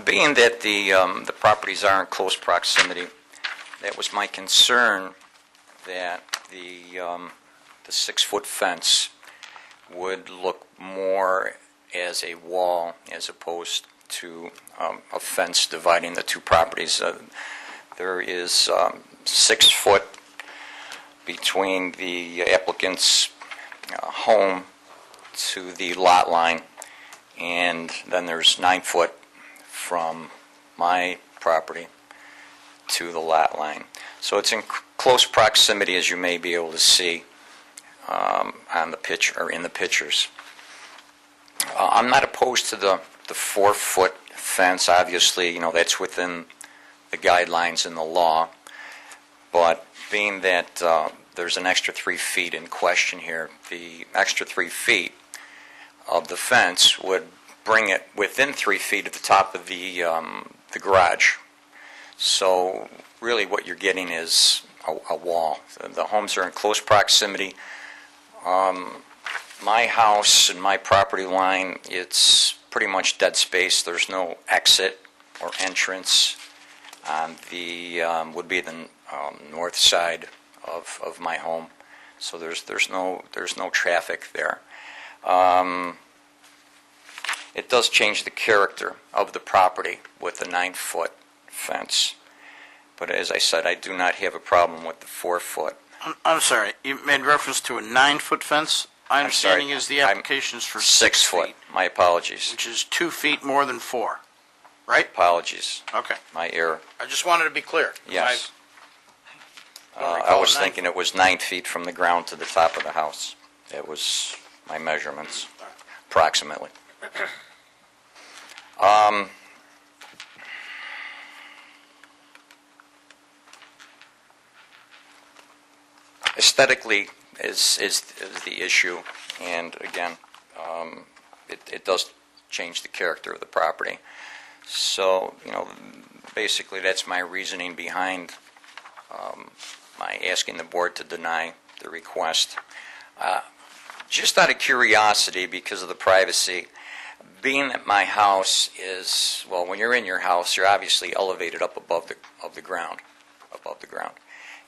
S: Being that the properties are in close proximity, that was my concern that the 6-foot fence would look more as a wall as opposed to a fence dividing the two properties. There is 6 foot between the applicant's home to the lot line, and then there's 9 foot from my property to the lot line. So it's in close proximity, as you may be able to see on the picture or in the pictures. I'm not opposed to the 4-foot fence. Obviously, that's within the guidelines in the law. But being that there's an extra 3 feet in question here, the extra 3 feet of the fence would bring it within 3 feet at the top of the garage. So really what you're getting is a wall. The homes are in close proximity. My house and my property line, it's pretty much dead space. There's no exit or entrance on the, would be the north side of my home. So there's no traffic there. It does change the character of the property with the 9-foot fence. But as I said, I do not have a problem with the 4-foot.
A: I'm sorry, you made reference to a 9-foot fence? My
S: I'm sorry,
A: understanding is the application is for
S: 6 foot. My apologies.
A: which is 2 feet more than 4, right?
S: Apologies.
A: Okay.
S: My error.
A: I just wanted to be clear.
S: Yes.
A: don't
S: I
A: recall
S: was
A: 9
S: thinking it was 9 feet from the ground to the top of the house. That was my measurements, approximately. Aesthetically is the issue, and again, it does change the character of the property. So, basically that's my reasoning behind my asking the board to deny the request. Just out of curiosity, because of the privacy, being that my house is, well, when you're in your house, you're obviously elevated up above the ground.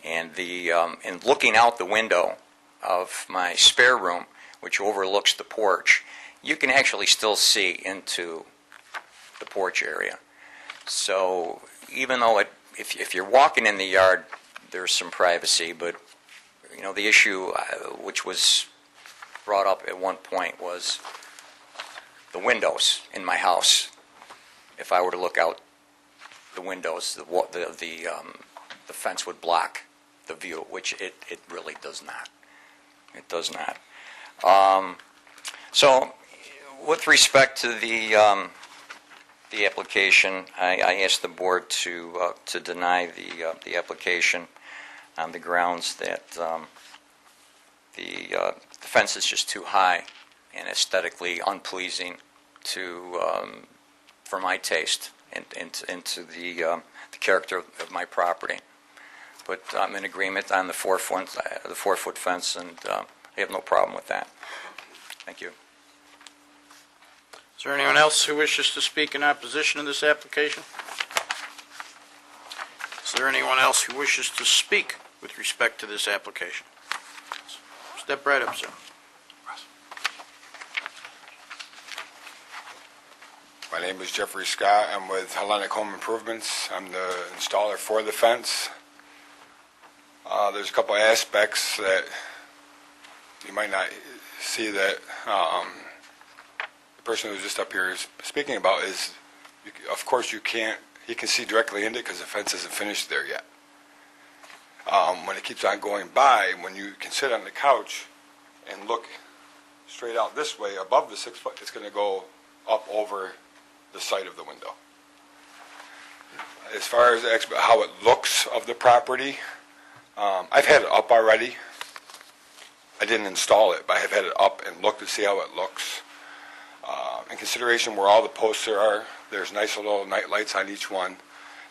S: And in looking out the window of my spare room, which overlooks the porch, you can actually still see into the porch area. So even though if you're walking in the yard, there's some privacy, but the issue which was brought up at one point was the windows in my house. If I were to look out the windows, the fence would block the view, which it really does not. It does not. So, with respect to the application, I asked the board to deny the application on the grounds that the fence is just too high and aesthetically unpleasing for my taste and into the character of my property. But I'm in agreement on the 4-foot fence, and I have no problem with that. Thank you.
A: Is there anyone else who wishes to speak in opposition to this application? Is there anyone else who wishes to speak with respect to this application? Step right up, sir.
O: My name is Jeffrey Scott. I'm with Hellenic Home Improvements. I'm the installer for the fence. There's a couple of aspects that you might not see that the person who's just up here is speaking about is, of course, he can see directly into it because the fence isn't finished there yet. When it keeps on going by, when you can sit on the couch and look straight out this way above the 6 foot, it's going to go up over the side of the window. As far as how it looks of the property, I've had it up already. I didn't install it, but I have had it up and looked to see how it looks. In consideration where all the posts are, there's nice little night lights on each one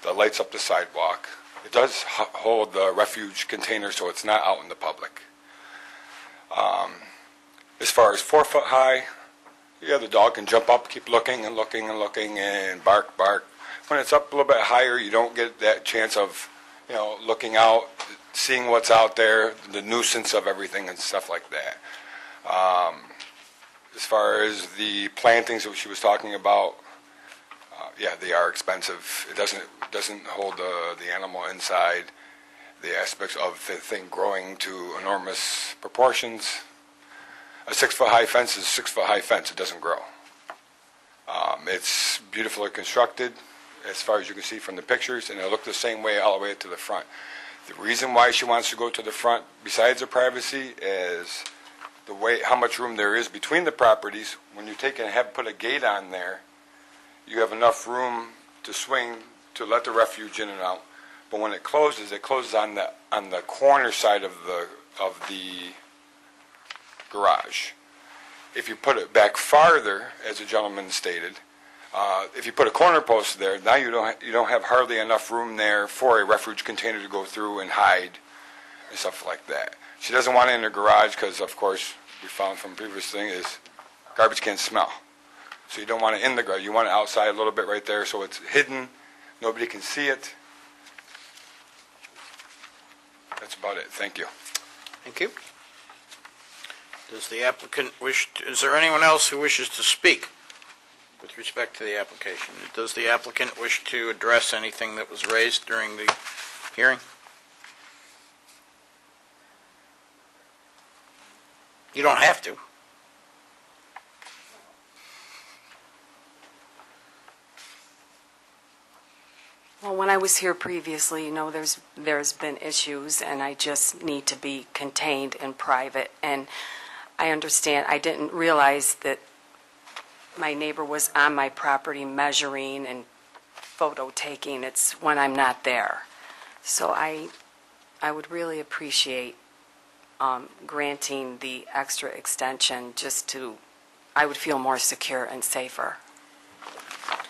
O: that lights up the sidewalk. It does hold the refuge container, so it's not out in the public. As far as 4 foot high, yeah, the dog can jump up, keep looking and looking and looking and bark. When it's up a little bit higher, you don't get that chance of, looking out, seeing what's out there, the nuisance of everything and stuff like that. As far as the plantings that she was talking about, yeah, they are expensive. It doesn't hold the animal inside. The aspects of the thing growing to enormous proportions. A 6 foot high fence is a 6 foot high fence. It doesn't grow. It's beautifully constructed as far as you can see from the pictures, and it'll look the same way all the way to the front. The reason why she wants to go to the front, besides the privacy, is the way how much room there is between the properties. When you take and have put a gate on there, you have enough room to swing to let the refuge in and out. But when it closes on the corner side of the garage. If you put it back farther, as the gentleman stated, if you put a corner post there, now you don't have hardly enough room there for a refuge container to go through and hide and stuff like that. She doesn't want it in her garage because, of course, we found from previous thing is garbage can smell. So you don't want it in the garage. You want it outside a little bit right there so it's hidden. Nobody can see it. That's about it. Thank you.
A: Thank you. Does the applicant is there anyone else who wishes to speak with respect to the application? Does the applicant wish to address anything that was raised during the hearing? You don't have to.
Q: Well, when I was here previously, there's been issues, and I just need to be contained and private. And I understand, I didn't realize that my neighbor was on my property measuring and photo taking. It's when I'm not there. So I would really appreciate granting the extra extension I would feel more secure and safer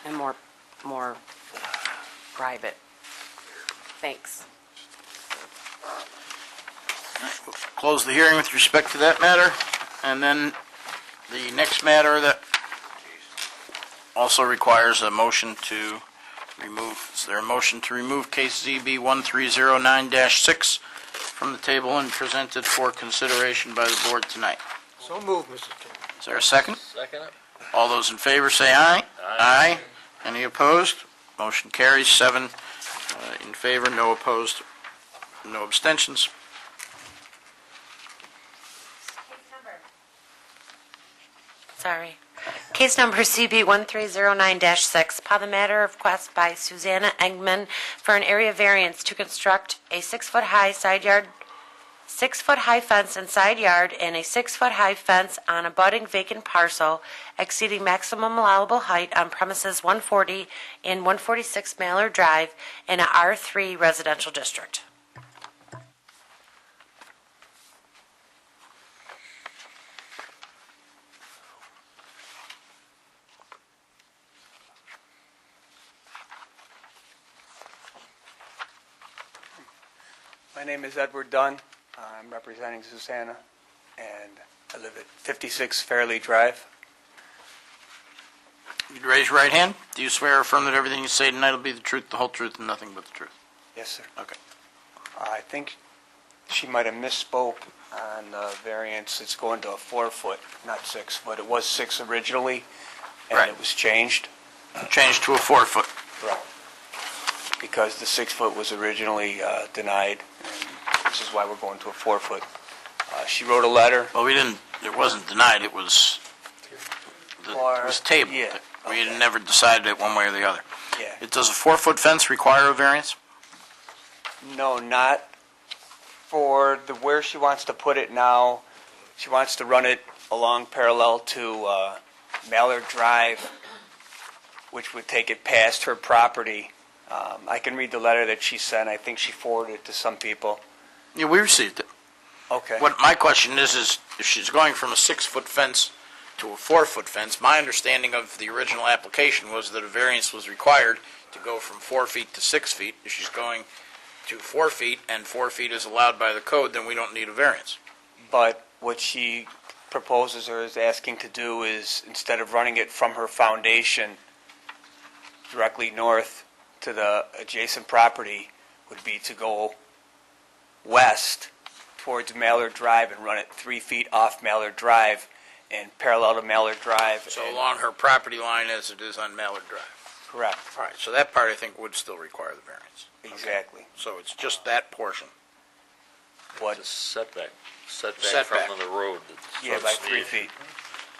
Q: and more private. Thanks.
A: We'll close the hearing with respect to that matter. And then the next matter that also requires a motion to remove. Is there a motion to remove case ZB 1309-6 from the table and present it for consideration by the board tonight?
J: So moved, Mr. Chairman.
A: Is there a second?
G: Second it.
A: All those in favor say aye. Aye. Any opposed? Motion carries 7 in favor, no opposed, no abstentions.
B: Sorry. Case number CB 1309-6, upon the matter of request by Susanna Engman for an area variance to construct a 6-foot-high fence and side yard and a 6-foot-high fence on a budding vacant parcel exceeding maximum allowable height on premises 140 and 146 Mallard Drive in a R3 residential district.
P: My name is Edward Dunn. I'm representing Susanna, and I live at 56 Fairleigh Drive.
A: You'd raise your right hand. Do you swear or affirm that everything you say tonight will be the truth, the whole truth, and nothing but the truth?
P: Yes, sir.
A: Okay.
P: I think she might have misspoke on the variance. It's going to a 4-foot, not 6 foot. It was 6 originally, and
A: Right.
P: it was changed.
A: Changed to a 4-foot.
P: Right. Because the 6 foot was originally denied, and this is why we're going to a 4-foot. She wrote a letter.
A: Well, it wasn't denied, it was tabled.
P: Yeah.
A: We had never decided it one way or the other.
P: Yeah.
A: Does a 4-foot fence require a variance?
P: No, not for where she wants to put it now. She wants to run it along parallel to Mallard Drive, which would take it past her property. I can read the letter that she sent. I think she forwarded it to some people.
A: Yeah, we received it.
P: Okay.
A: What my question is if she's going from a 6-foot fence to a 4-foot fence, my understanding of the original application was that a variance was required to go from 4 feet to 6 feet. If she's going to 4 feet and 4 feet is allowed by the code, then we don't need a variance.
P: But what she proposes or is asking to do is, instead of running it from her foundation directly north to the adjacent property, would be to go west towards Mallard Drive and run it 3 feet off Mallard Drive and parallel to Mallard Drive.
A: So along her property line as it is on Mallard Drive.
P: Correct.
A: All right, so that part I think would still require the variance.
P: Exactly.
A: So it's just that portion.
P: What?
G: It's a setback
A: Setback.
G: from the road.
P: Yeah, by 3 feet.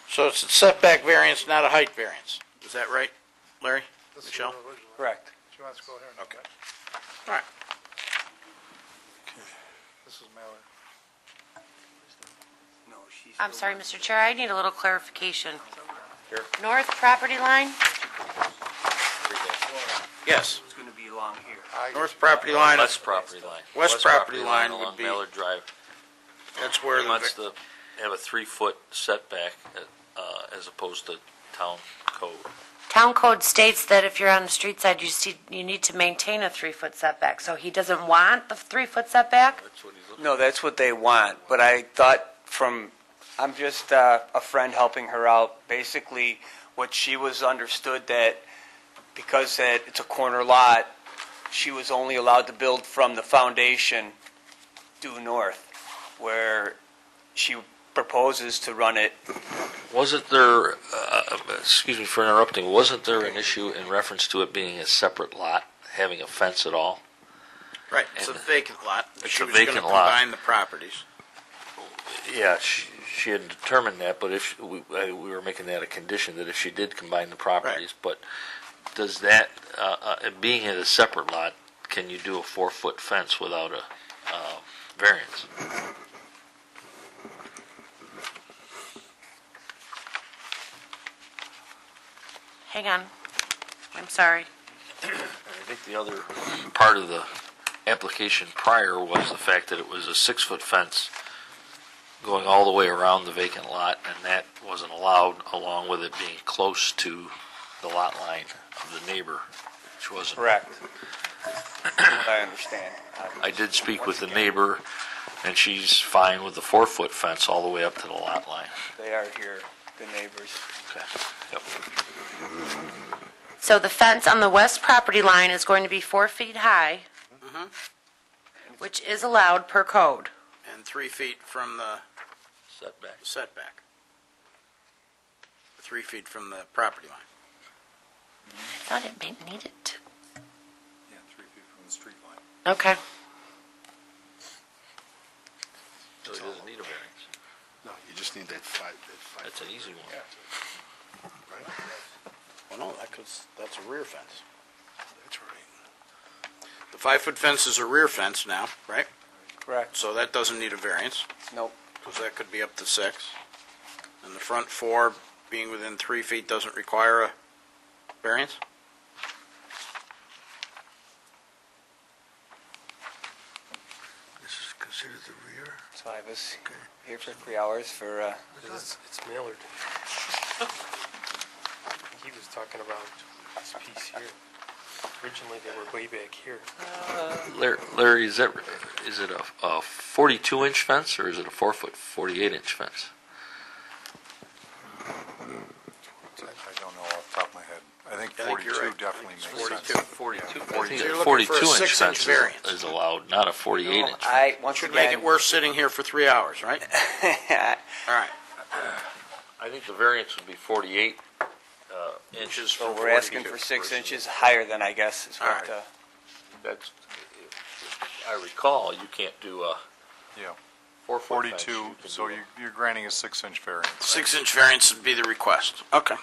A: So it's a setback variance, not a height variance. Is that right, Larry? Michelle?
P: Correct.
K: She wants to go here.
A: Okay. All right.
K: This is Mallard.
B: I'm sorry, Mr. Chair, I need a little clarification.
A: Here.
B: North property line?
A: Yes.
P: It's going to be along here.
A: North property line.
G: West property line.
A: West property line
G: along
A: would be,
G: Mallard Drive.
A: that's where
G: He wants to have a 3-foot setback as opposed to town code?
B: Town code states that if you're on the street side, you need to maintain a 3-foot setback. So he doesn't want the 3-foot setback?
P: No, that's what they want, but I thought I'm just a friend helping her out. Basically, what she was understood that because that it's a corner lot, she was only allowed to build from the foundation due north, where she proposes to run it.
G: Wasn't there, excuse me for interrupting, wasn't there an issue in reference to it being a separate lot, having a fence at all?
A: Right, it's a vacant lot.
G: It's
A: She
G: a
A: was gonna
G: vacant lot.
A: combine the properties.
G: Yeah, she had determined that, but if we were making that a condition, that if she did combine the properties, but does that, being in a separate lot, can you do a 4-foot fence without a variance?
B: Hang on. I'm sorry.
G: I think the other part of the application prior was the fact that it was a 6-foot fence going all the way around the vacant lot, and that wasn't allowed, along with it being close to the lot line of the neighbor, which wasn't.
P: Correct. I understand.
G: I did speak with the neighbor, and she's fine with the 4-foot fence all the way up to the lot line.
P: They are here, the neighbors.
G: Okay. Yep.
B: So the fence on the west property line is going to be 4 feet high, which is allowed per code.
A: And 3 feet from the
G: Setback.
A: setback. 3 feet from the property line.
B: I thought it needed to.
H: Yeah, 3 feet from the street line.
B: Okay.
G: So he doesn't need a variance.
I: No, you just need that five.
G: That's an easy one.
A: Well, no, that's a rear fence.
I: That's right.
A: The 5-foot fence is a rear fence now, right?
P: Correct.
A: So that doesn't need a variance,
P: Nope.
A: because that could be up to 6. And the front 4, being within 3 feet, doesn't require a variance?
I: This is considered the rear?
P: So I was here for 3 hours for,
F: It's Mallard. He was talking about this piece here. Originally, they were way back here.
G: Larry, is it a 42-inch fence, or is it a 4-foot, 48-inch fence?
H: I don't know off the top of my head. I think
A: I think you're
H: 42
A: right.
H: definitely
A: It's
H: makes
A: 42.
H: sense.
G: 42. I think
A: You're
G: a
A: looking for a
G: 42-inch
A: 6-inch
G: fence
A: variance.
G: is allowed, not a 48-inch.
P: I, once
A: Should
P: again.
A: make it worth sitting here for 3 hours, right? All right.
G: I think the variance would be 48 inches.
A: From
P: So we're asking for 6 inches higher than, I guess, is
A: All
P: what,
A: right.
G: That's, if I recall, you can't do a
H: Yeah,
G: 4-foot fence.
H: 42,
G: You can
H: so
G: do
H: you're granting a 6-inch variance.
A: 6-inch variance would be the request. Okay.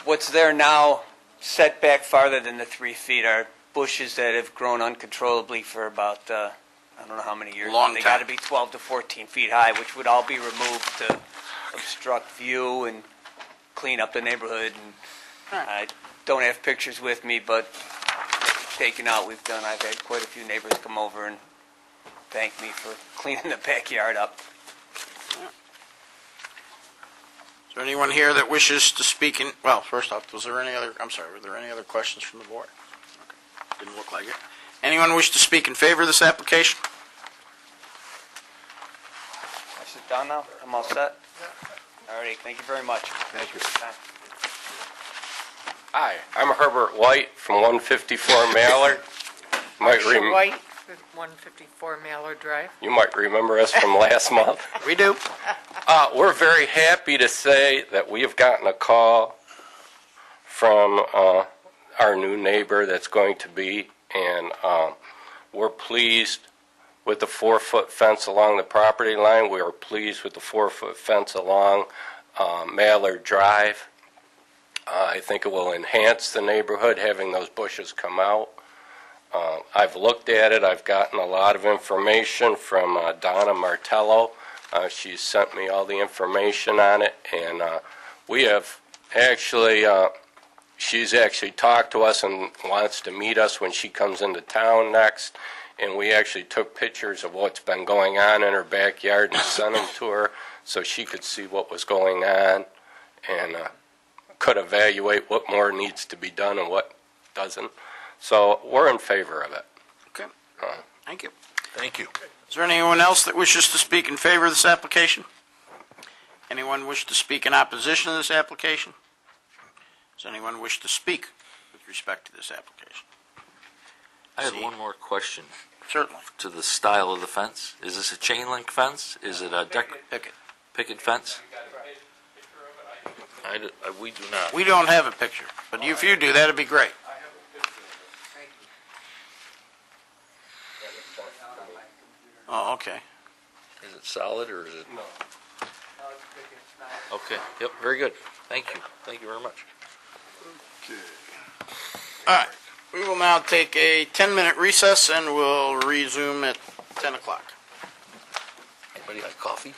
P: what's there now, set back farther than the 3 feet, are bushes that have grown uncontrollably for about, I don't know how many years.
A: Long
P: They
A: time.
P: got to be 12 to 14 feet high, which would all be removed to obstruct view and clean up the neighborhood. And I don't have pictures with me, but taken out, I've had quite a few neighbors come over and thank me for cleaning the backyard up.
A: Is there anyone here that wishes to speak in, well, first off, were there any other questions from the board? Okay. Didn't look like it. Anyone wish to speak in favor of this application?
P: I sit down now? I'm all set? All righty, thank you very much.
H: Thank you.
F: Hi, I'm Herbert White from 154 Mallard.
T: Marcia White, 154 Mallard Drive.
F: You might remember us from last month.
A: We do.
F: We're very happy to say that we have gotten a call from our new neighbor that's going to be, and we're pleased with the 4-foot fence along the property line. We are pleased with the 4-foot fence along Mallard Drive. I think it will enhance the neighborhood having those bushes come out. I've looked at it. I've gotten a lot of information from Donna Martello. She's sent me all the information on it, and we have actually, she's actually talked to us and wants to meet us when she comes into town next, and we actually took pictures of what's been going on in her backyard and sent them to her so she could see what was going on. and could evaluate what more needs to be done and what doesn't. So we're in favor of it.
A: Okay. Thank you.
G: Thank you.
A: Is there anyone else that wishes to speak in favor of this application? Anyone wish to speak in opposition to this application? Does anyone wish to speak with respect to this application?
G: I had one more question.
A: Certainly.
G: To the style of the fence. Is this a chain link fence? Is it a picket fence? We do not.
A: We don't have a picture, but if you do, that'd be great. Oh, okay.
G: Is it solid or is it? No. Okay, yep, very good. Thank you. Thank you very much.
A: All right. We will now take a 10-minute recess and we'll resume at 10 o'clock.
G: Anybody got coffee?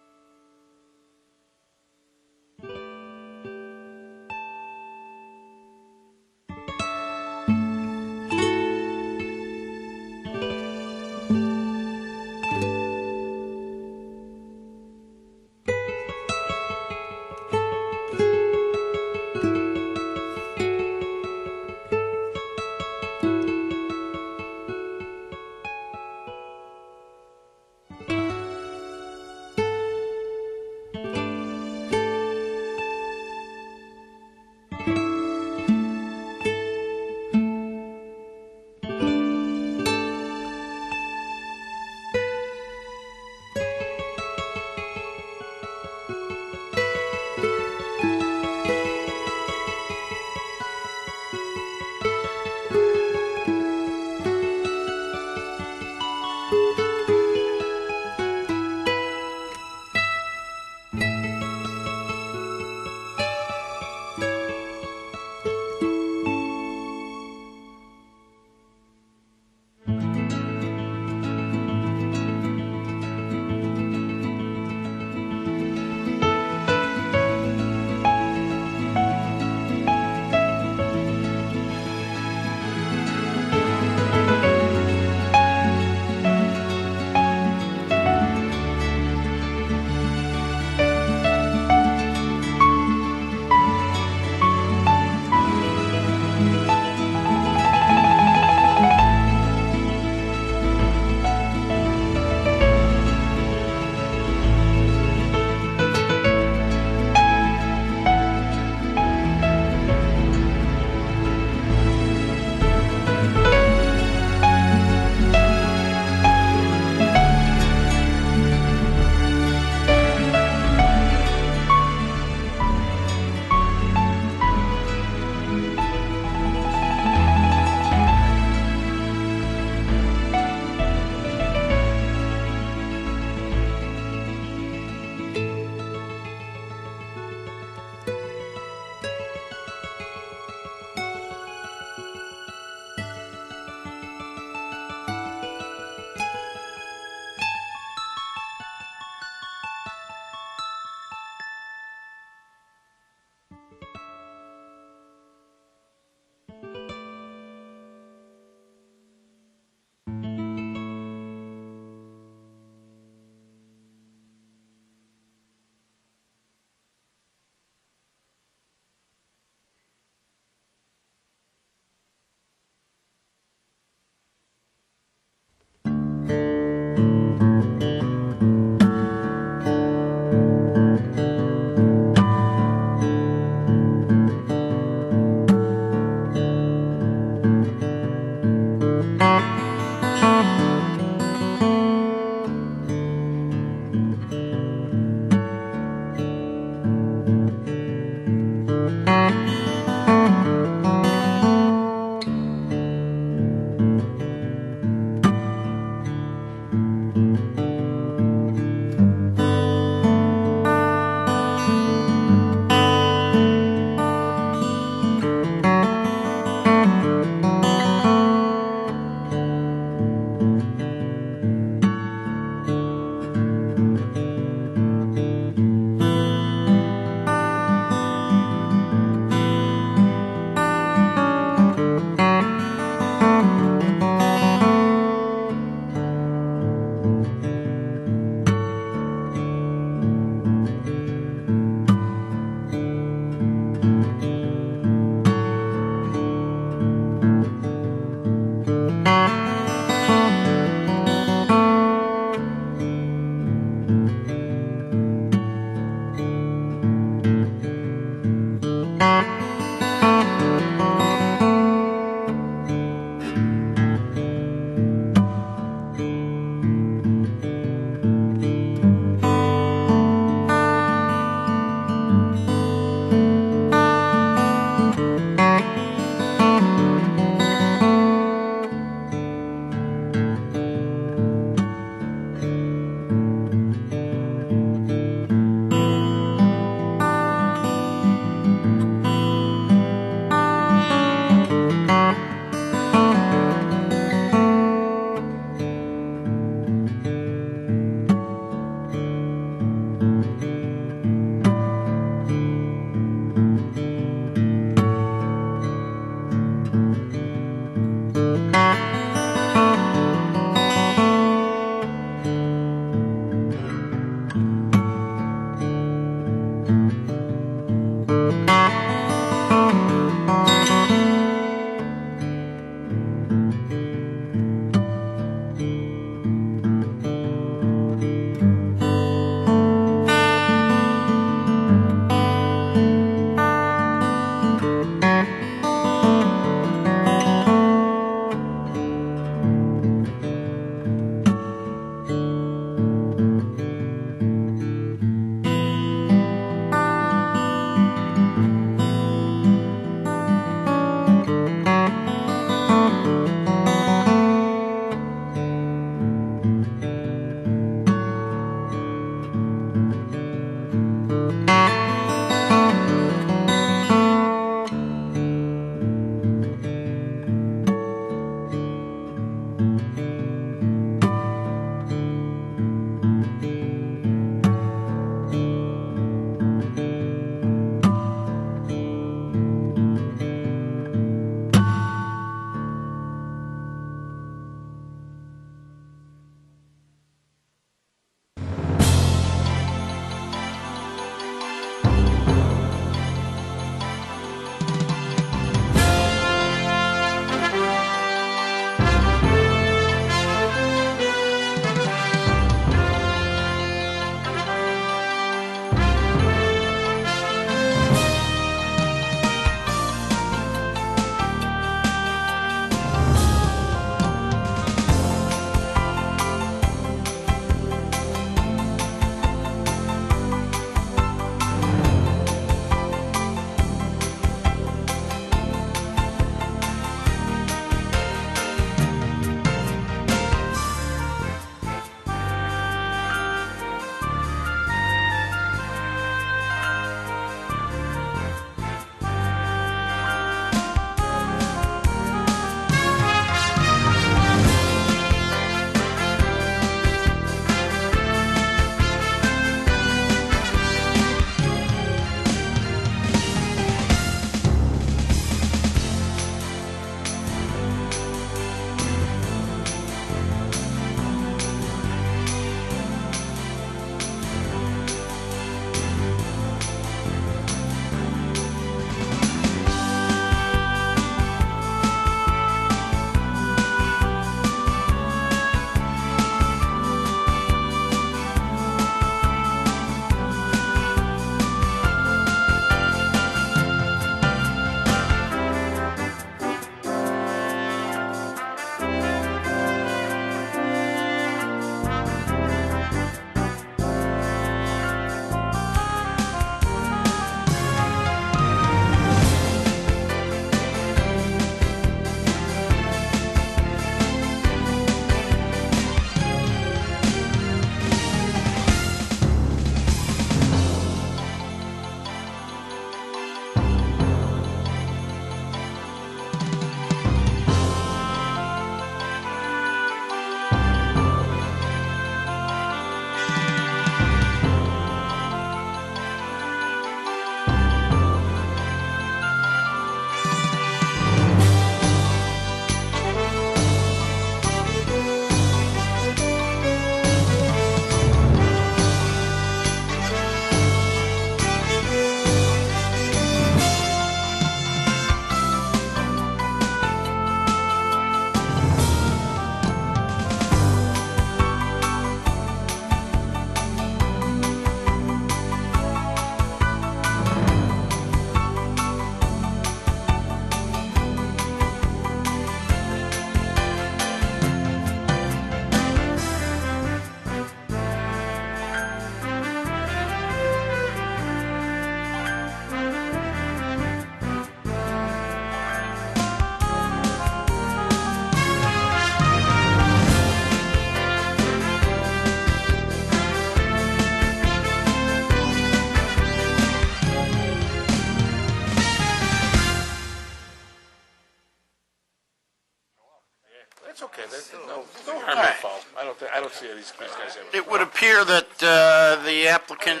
D: No harm, no foul. I don't see these guys having.
A: It would appear that the applicant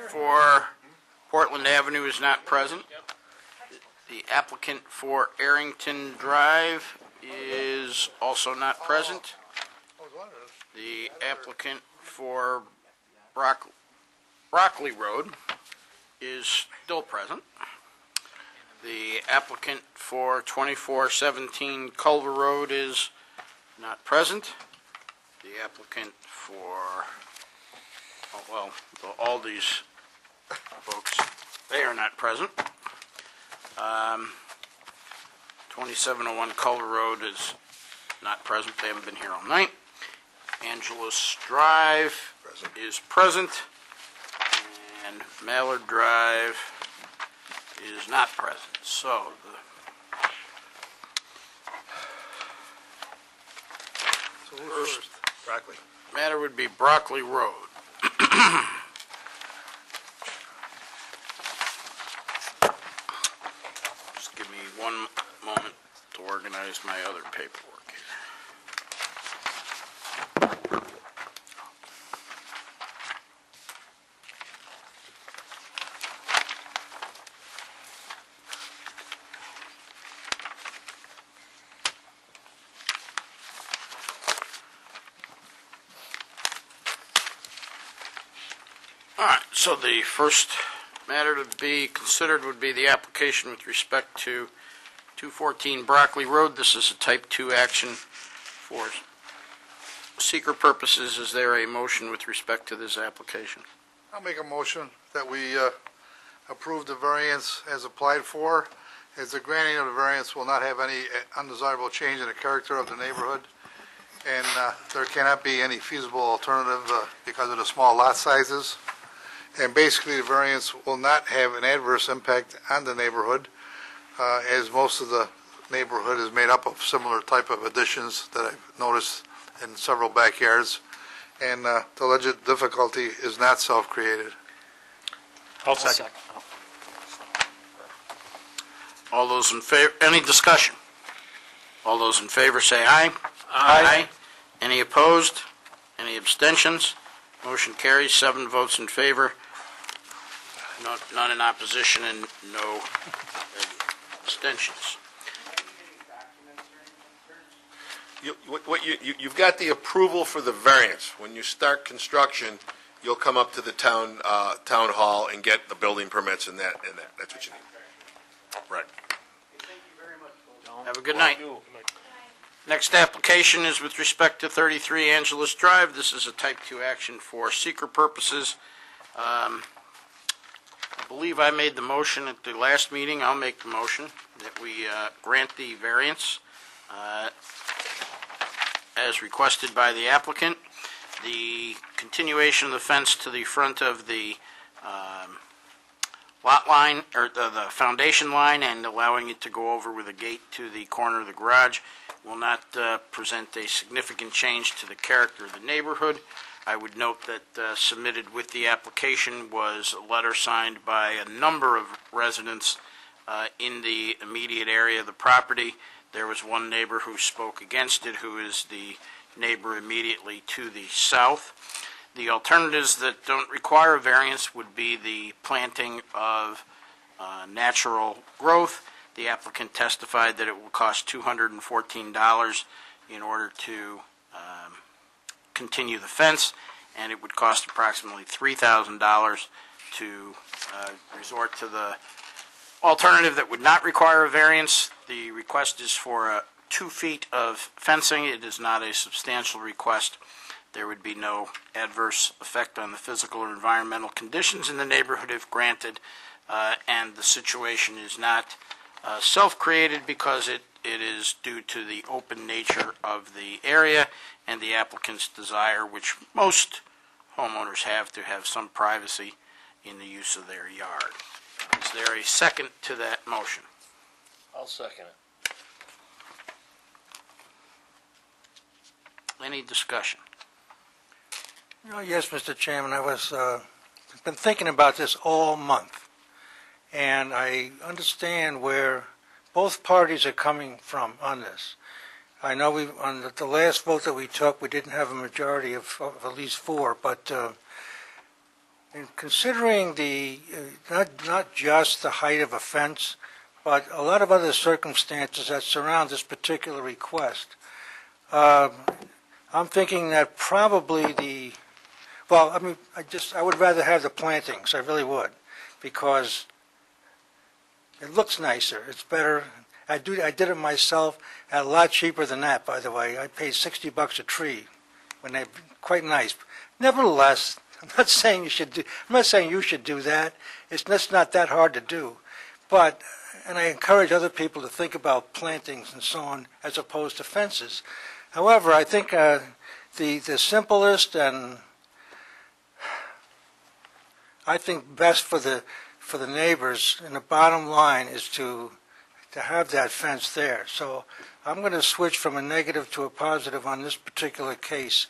A: for Portland Avenue is not present. The applicant for Arrington Drive is also not present. The applicant for Broccoli Road is still present. The applicant for 2417 Culver Road is not present. The applicant for, all these folks, they are not present. 2701 Culver Road is not present. They haven't been here all night. Angelus Drive is present. And Mallard Drive is not present. So the first
K: Broccoli.
A: matter would be Broccoli Road. Just give me one moment to organize my other paperwork here. All right, so the first matter to be considered would be the application with respect to 214 Broccoli Road. This is a type 2 action for seeker purposes. Is there a motion with respect to this application?
K: I'll make a motion that we approve the variance as applied for, as the granting of the variance will not have any undesirable change in the character of the neighborhood, and there cannot be any feasible alternative because of the small lot sizes. And basically, the variance will not have an adverse impact on the neighborhood, as most of the neighborhood is made up of similar type of additions that I've noticed in several backyards, and the alleged difficulty is not self-created.
D: I'll second.
A: All those in favor, any discussion? All those in favor say aye. Aye. Any opposed? Any abstentions? Motion carries, 7 votes in favor, none in opposition, and no abstentions.
I: You've got the approval for the variance. When you start construction, you'll come up to the town hall and get the building permits and that. That's what you need. Right.
A: Have a good night. Next application is with respect to 33 Angelus Drive. This is a type 2 action for seeker purposes. I believe I made the motion at the last meeting. I'll make the motion that we grant the variance as requested by the applicant. The continuation of the fence to the front of the lot line, or the foundation line, and allowing it to go over with a gate to the corner of the garage will not present a significant change to the character of the neighborhood. I would note that submitted with the application was a letter signed by a number of residents in the immediate area of the property. There was one neighbor who spoke against it, who is the neighbor immediately to the south. The alternatives that don't require a variance would be the planting of natural growth. The applicant testified that it will cost $214 in order to continue the fence, and it would cost approximately $3,000 to resort to the alternative that would not require a variance. The request is for 2 feet of fencing. It is not a substantial request. There would be no adverse effect on the physical or environmental conditions in the neighborhood if granted, and the situation is not self-created because it is due to the open nature of the area and the applicant's desire, which most homeowners have, to have some privacy in the use of their yard. Is there a second to that motion?
D: I'll second it.
A: Any discussion?
U: Yes, Mr. Chairman, I was been thinking about this all month, and I understand where both parties are coming from on this. I know on the last vote that we took, we didn't have a majority of at least 4, but in considering not just the height of a fence, but a lot of other circumstances that surround this particular request, I'm thinking that probably I would rather have the plantings, I really would, because it looks nicer, it's better. I did it myself at a lot cheaper than that, by the way. I paid $60 a tree when they're quite nice. Nevertheless, I'm not saying you should do that. It's just not that hard to do. But, and I encourage other people to think about plantings and so on as opposed to fences. However, I think the simplest and I think best for the neighbors and the bottom line is to have that fence there. So I'm going to switch from a negative to a positive on this particular case.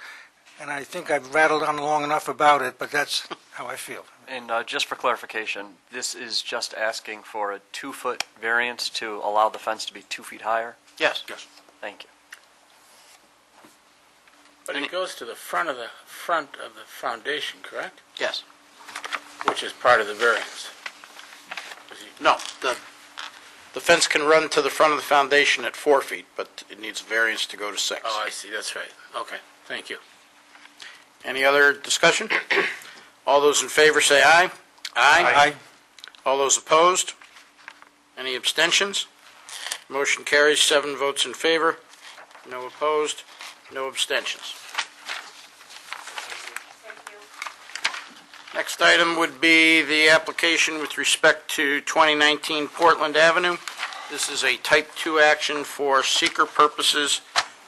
U: And I think I've rattled on long enough about it, but that's how I feel.
R: And just for clarification, this is just asking for a 2-foot variance to allow the fence to be 2 feet higher?
A: Yes.
R: Thank you.
D: But it goes to the front of the foundation, correct?
A: Yes.
D: Which is part of the variance.
A: No, the fence can run to the front of the foundation at 4 feet, but it needs variance to go to 6.
D: Oh, I see, that's right. Okay, thank you.
A: Any other discussion? All those in favor say aye. Aye. All those opposed? Any abstentions? Motion carries, 7 votes in favor, no opposed, no abstentions. Next item would be the application with respect to 2019 Portland Avenue. This is a type 2 action for seeker purposes.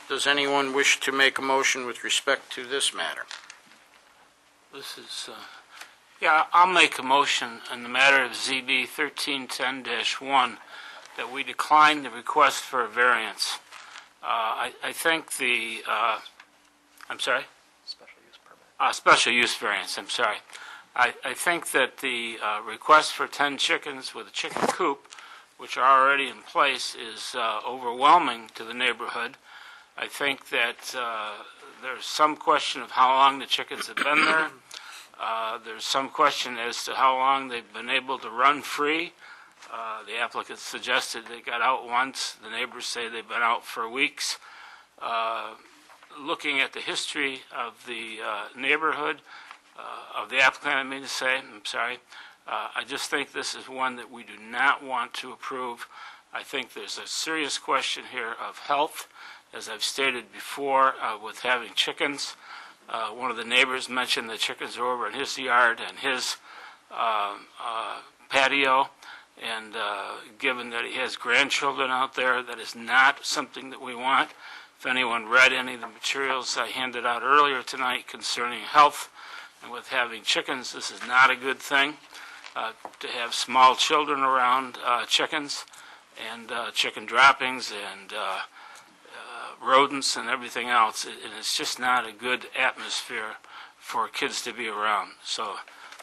A: Does anyone wish to make a motion with respect to this matter?
C: This is, I'll make a motion in the matter of ZB 1310-1 that we decline the request for a variance. I think the, I'm sorry? Special use variance, I'm sorry. I think that the request for 10 chickens with a chicken coop, which are already in place, is overwhelming to the neighborhood. I think that there's some question of how long the chickens have been there. There's some question as to how long they've been able to run free. The applicant suggested they got out once. The neighbors say they've been out for weeks. Looking at the history of the neighborhood, of the applicant, I just think this is one that we do not want to approve. I think there's a serious question here of health, as I've stated before, with having chickens. One of the neighbors mentioned the chickens are over in his yard and his patio, and given that he has grandchildren out there, that is not something that we want. If anyone read any of the materials I handed out earlier tonight concerning health, and with having chickens, this is not a good thing. To have small children around chickens and chicken droppings and rodents and everything else, and it's just not a good atmosphere for kids to be around. So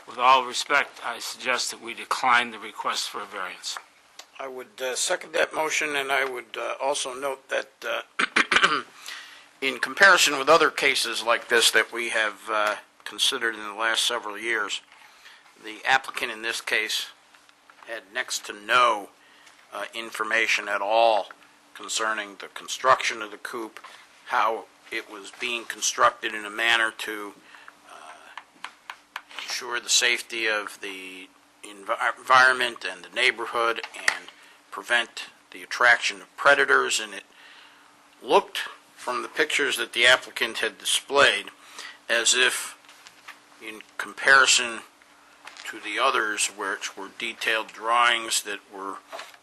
C: with all respect, I suggest that we decline the request for a variance.
A: I would second that motion, and I would also note that in comparison with other cases like this that we have considered in the last several years, the applicant in this case had next to no information at all concerning the construction of the coop, how it was being constructed in a manner to ensure the safety of the environment and the neighborhood and prevent the attraction of predators. And it looked, from the pictures that the applicant had displayed, as if in comparison to the others, which were detailed drawings that were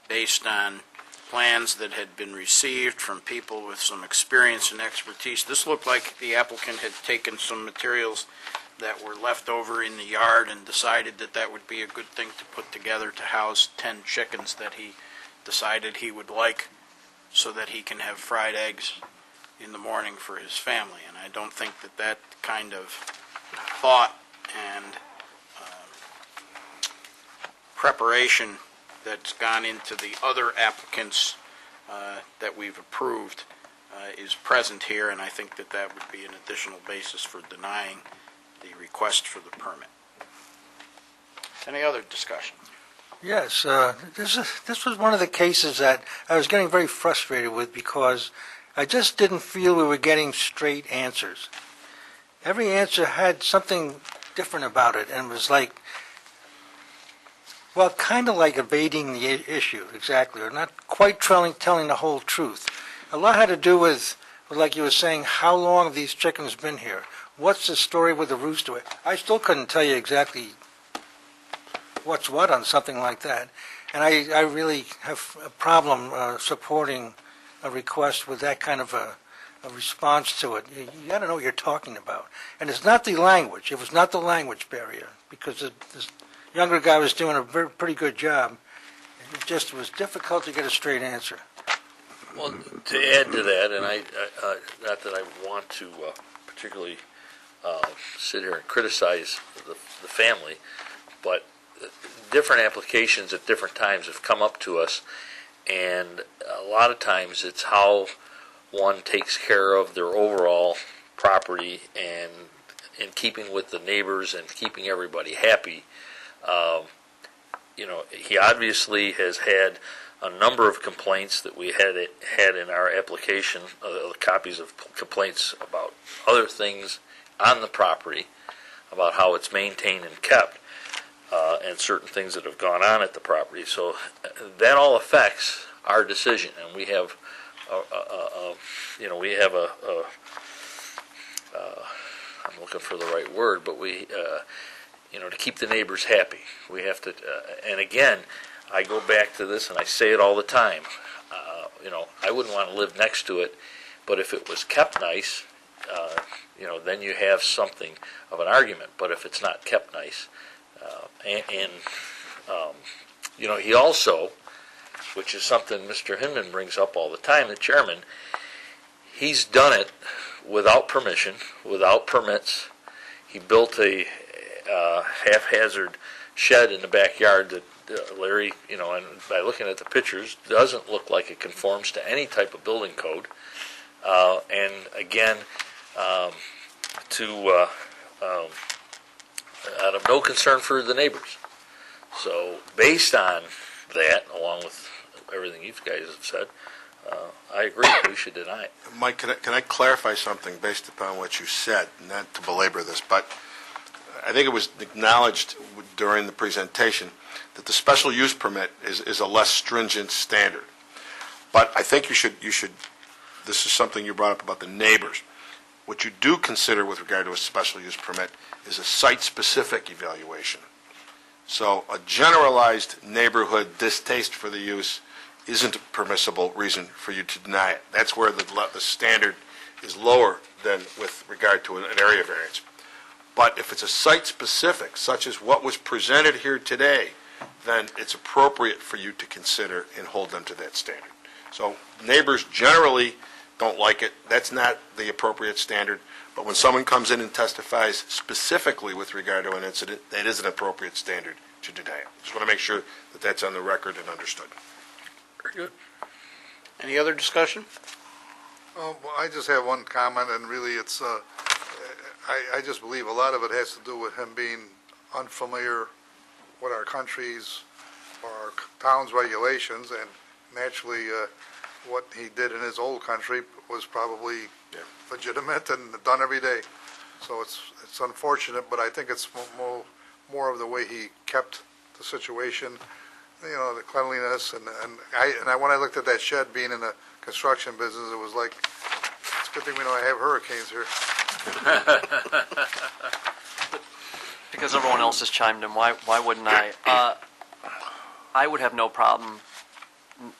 A: based on plans that had been received from people with some experience and expertise, this looked like the applicant had taken some materials that were left over in the yard and decided that that would be a good thing to put together to house 10 chickens that he decided he would like so that he can have fried eggs in the morning for his family. And I don't think that that kind of thought and preparation that's gone into the other applicants that we've approved is present here, and I think that that would be an additional basis for denying the request for the permit. Any other discussion?
U: Yes, this was one of the cases that I was getting very frustrated with because I just didn't feel we were getting straight answers. Every answer had something different about it and was like, well, kind of like evading the issue, exactly, or not quite telling the whole truth. A lot had to do with, like you were saying, how long have these chickens been here? What's the story with the rooster? I still couldn't tell you exactly what's what on something like that. And I really have a problem supporting a request with that kind of a response to it. You got to know what you're talking about. And it's not the language. It was not the language barrier, because this younger guy was doing a pretty good job. It just was difficult to get a straight answer.
G: Well, to add to that, and not that I want to particularly sit here and criticize the family, but different applications at different times have come up to us, and a lot of times it's how one takes care of their overall property and in keeping with the neighbors and keeping everybody happy. He obviously has had a number of complaints that we had in our application, copies of complaints about other things on the property, about how it's maintained and kept, and certain things that have gone on at the property. So that all affects our decision, and we have, I'm looking for the right word, but we, to keep the neighbors happy, we have to, and again, I go back to this and I say it all the time. I wouldn't want to live next to it, but if it was kept nice, then you have something of an argument. But if it's not kept nice, he also, which is something Mr. Hinman brings up all the time, the chairman, he's done it without permission, without permits. He built a haphazard shed in the backyard that Larry, and by looking at the pictures, doesn't look like it conforms to any type of building code. And again, out of no concern for the neighbors. So based on that, along with everything you guys have said, I agree we should deny it.
I: Mike, can I clarify something based upon what you said, not to belabor this, but I think it was acknowledged during the presentation that the special use permit is a less stringent standard. But I think you should, this is something you brought up about the neighbors. What you do consider with regard to a special use permit is a site-specific evaluation. So a generalized neighborhood distaste for the use isn't a permissible reason for you to deny it. That's where the standard is lower than with regard to an area variance. But if it's a site-specific, such as what was presented here today, then it's appropriate for you to consider and hold them to that standard. So neighbors generally don't like it. That's not the appropriate standard. But when someone comes in and testifies specifically with regard to an incident, that is an appropriate standard to deny it. Just want to make sure that that's on the record and understood.
A: Very good. Any other discussion?
K: Well, I just have one comment, and really it's, I just believe a lot of it has to do with him being unfamiliar with our country's or our town's regulations, and naturally what he did in his old country was probably legitimate and done every day. So it's unfortunate, but I think it's more of the way he kept the situation, the cleanliness, and when I looked at that shed being in the construction business, it was like, it's a good thing we don't have hurricanes here.
R: Because everyone else has chimed in, why wouldn't I? I would have no problem,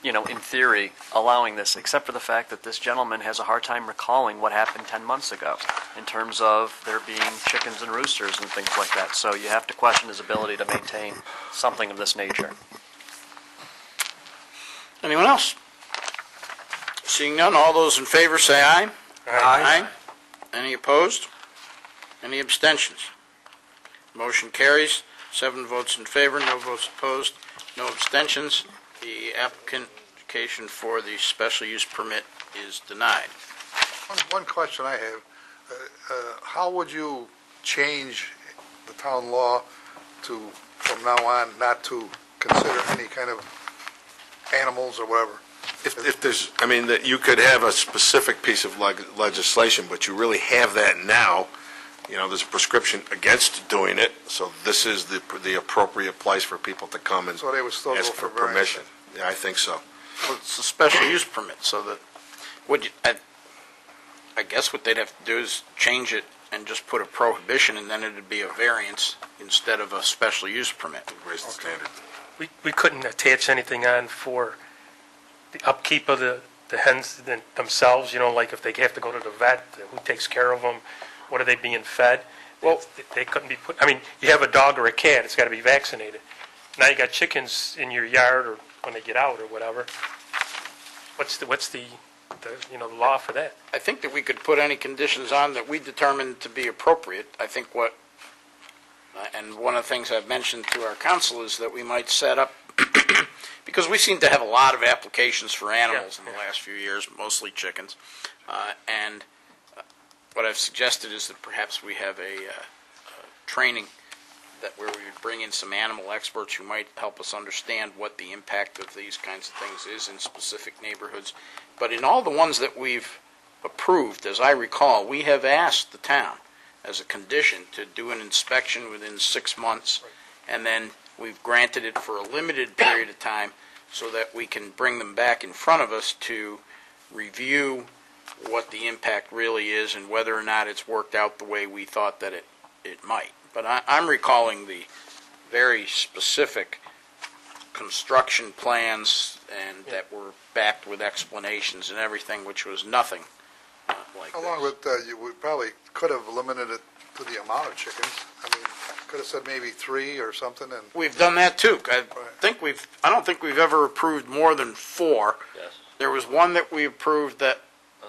R: in theory, allowing this, except for the fact that this gentleman has a hard time recalling what happened 10 months ago in terms of there being chickens and roosters and things like that. So you have to question his ability to maintain something of this nature.
A: Anyone else? Seeing none, all those in favor say aye. Aye. Any opposed? Any abstentions? Motion carries. 7 votes in favor, no votes opposed, no abstentions. The application for the special use permit is denied.
K: One question I have, how would you change the town law to, from now on, not to consider any kind of animals or whatever?
I: If there's, I mean, that you could have a specific piece of legislation, but you really have that now. You know, there's a prescription against doing it, so this is the appropriate place for people to come and
K: So they would still go
I: ask
K: for
I: for
K: variance?
I: permission. Yeah, I think so.
A: Well, it's a special use permit, so that, I guess what they'd have to do is change it and just put a prohibition, and then it'd be a variance instead of a special use permit.
I: Raise the standard.
E: We couldn't attach anything on for the upkeep of the hens themselves, you know, like if they have to go to the vet, who takes care of them, what are they being fed? Well, they couldn't be put, I mean, you have a dog or a cat, it's got to be vaccinated. Now you got chickens in your yard or when they get out or whatever. What's the you know, the law for that?
A: I think that we could put any conditions on that we determine to be appropriate. I think and one of the things I've mentioned to our council is that we might set up, because we seem to have a lot of applications for animals in the last few years, mostly chickens, and what I've suggested is that perhaps we have a training where we would bring in some animal experts who might help us understand what the impact of these kinds of things is in specific neighborhoods. But in all the ones that we've approved, as I recall, we have asked the town as a condition to do an inspection within 6 months, and then we've granted it for a limited period of time so that we can bring them back in front of us to review what the impact really is and whether or not it's worked out the way we thought that it might. But I'm recalling the very specific construction plans and that were backed with explanations and everything, which was nothing like this.
K: Along with, you would probably could have limited it to the amount of chickens. I mean, could have said maybe 3 or something, and
A: We've done that too. I don't think we've ever approved more than 4.
G: Yes.
A: There was one that we approved that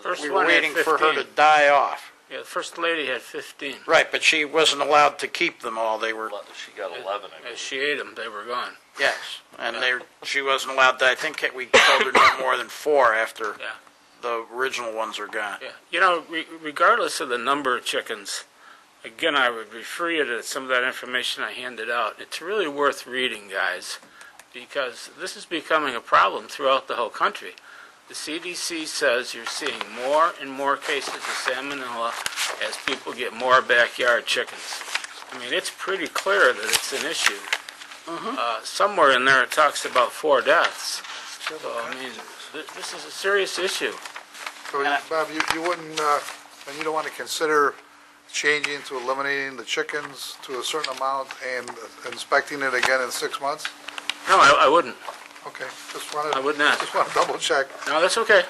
C: First
A: we
C: one
A: were
C: had
A: waiting for her to
C: 15.
A: die off.
C: Yeah, the first lady had 15.
A: Right, but she wasn't allowed to keep them all. They were,
G: She got 11, I
C: As she ate them, they were gone.
A: yes, and she wasn't allowed to, I think we told her no more than 4 after
C: Yeah.
A: the original ones are gone.
C: Yeah, you know, regardless of the number of chickens, again, I would refer you to some of that information I handed out. It's really worth reading, guys, because this is becoming a problem throughout the whole country. The CDC says you're seeing more and more cases of salmonella as people get more backyard chickens. I mean, it's pretty clear that it's an issue. Somewhere in there it talks about 4 deaths. So, I mean, this is a serious issue.
K: so Bob, you wouldn't, and you don't want to consider changing to eliminating the chickens to a certain amount and inspecting it again in 6 months?
C: No, I wouldn't.
K: Okay, just wanted,
C: I would not.
K: just want to double check.
C: No, that's okay.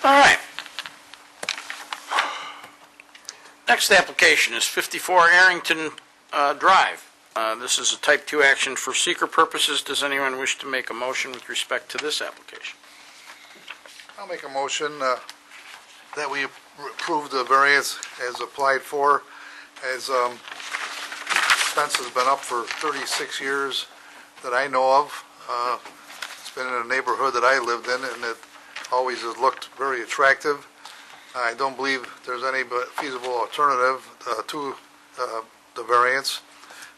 A: All right. Next application is 54 Arrington Drive. This is a type 2 action for seeker purposes. Does anyone wish to make a motion with respect to this application?
K: I'll make a motion that we approve the variance as applied for, as fence has been up for 36 years that I know of. It's been in a neighborhood that I lived in, and it always has looked very attractive. I don't believe there's any feasible alternative to the variance.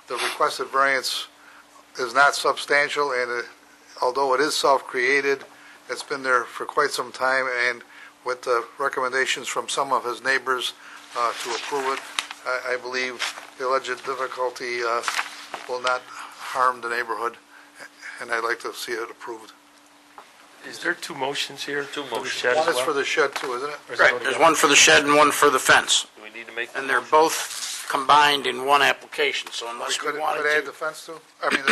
K: The requested variance is not substantial, and although it is self-created, it's been there for quite some time, and with the recommendations from some of his neighbors to approve it, I believe the alleged difficulty will not harm the neighborhood, and I'd like to see it approved.
E: Is there 2 motions here? 2
G: motions.
K: One is for the shed too, isn't it?
A: Right, there's one for the shed and one for the fence.
G: Do we need to make?
A: And they're both combined in one application, so
K: We
A: unless we
K: could
A: wanted
K: add
A: to,
K: the fence too? I mean,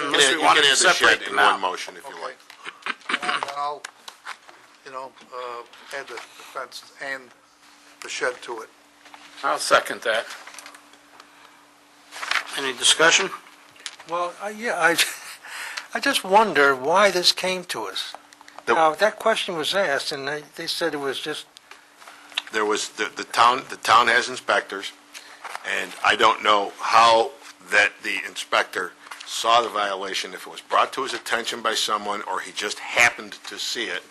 A: unless we
I: You
A: wanted
I: can
A: to
I: add the shed
A: separate
I: in
A: them
I: one
A: out.
I: motion if you
K: Okay.
I: like.
K: And I'll, add the fence and the shed to it.
C: I'll second that.
A: Any discussion?
U: Well, I just wonder why this came to us. Now, that question was asked, and they said it was just,
I: There was, the town has inspectors, and I don't know how that the inspector saw the violation, if it was brought to his attention by someone, or he just happened to see it.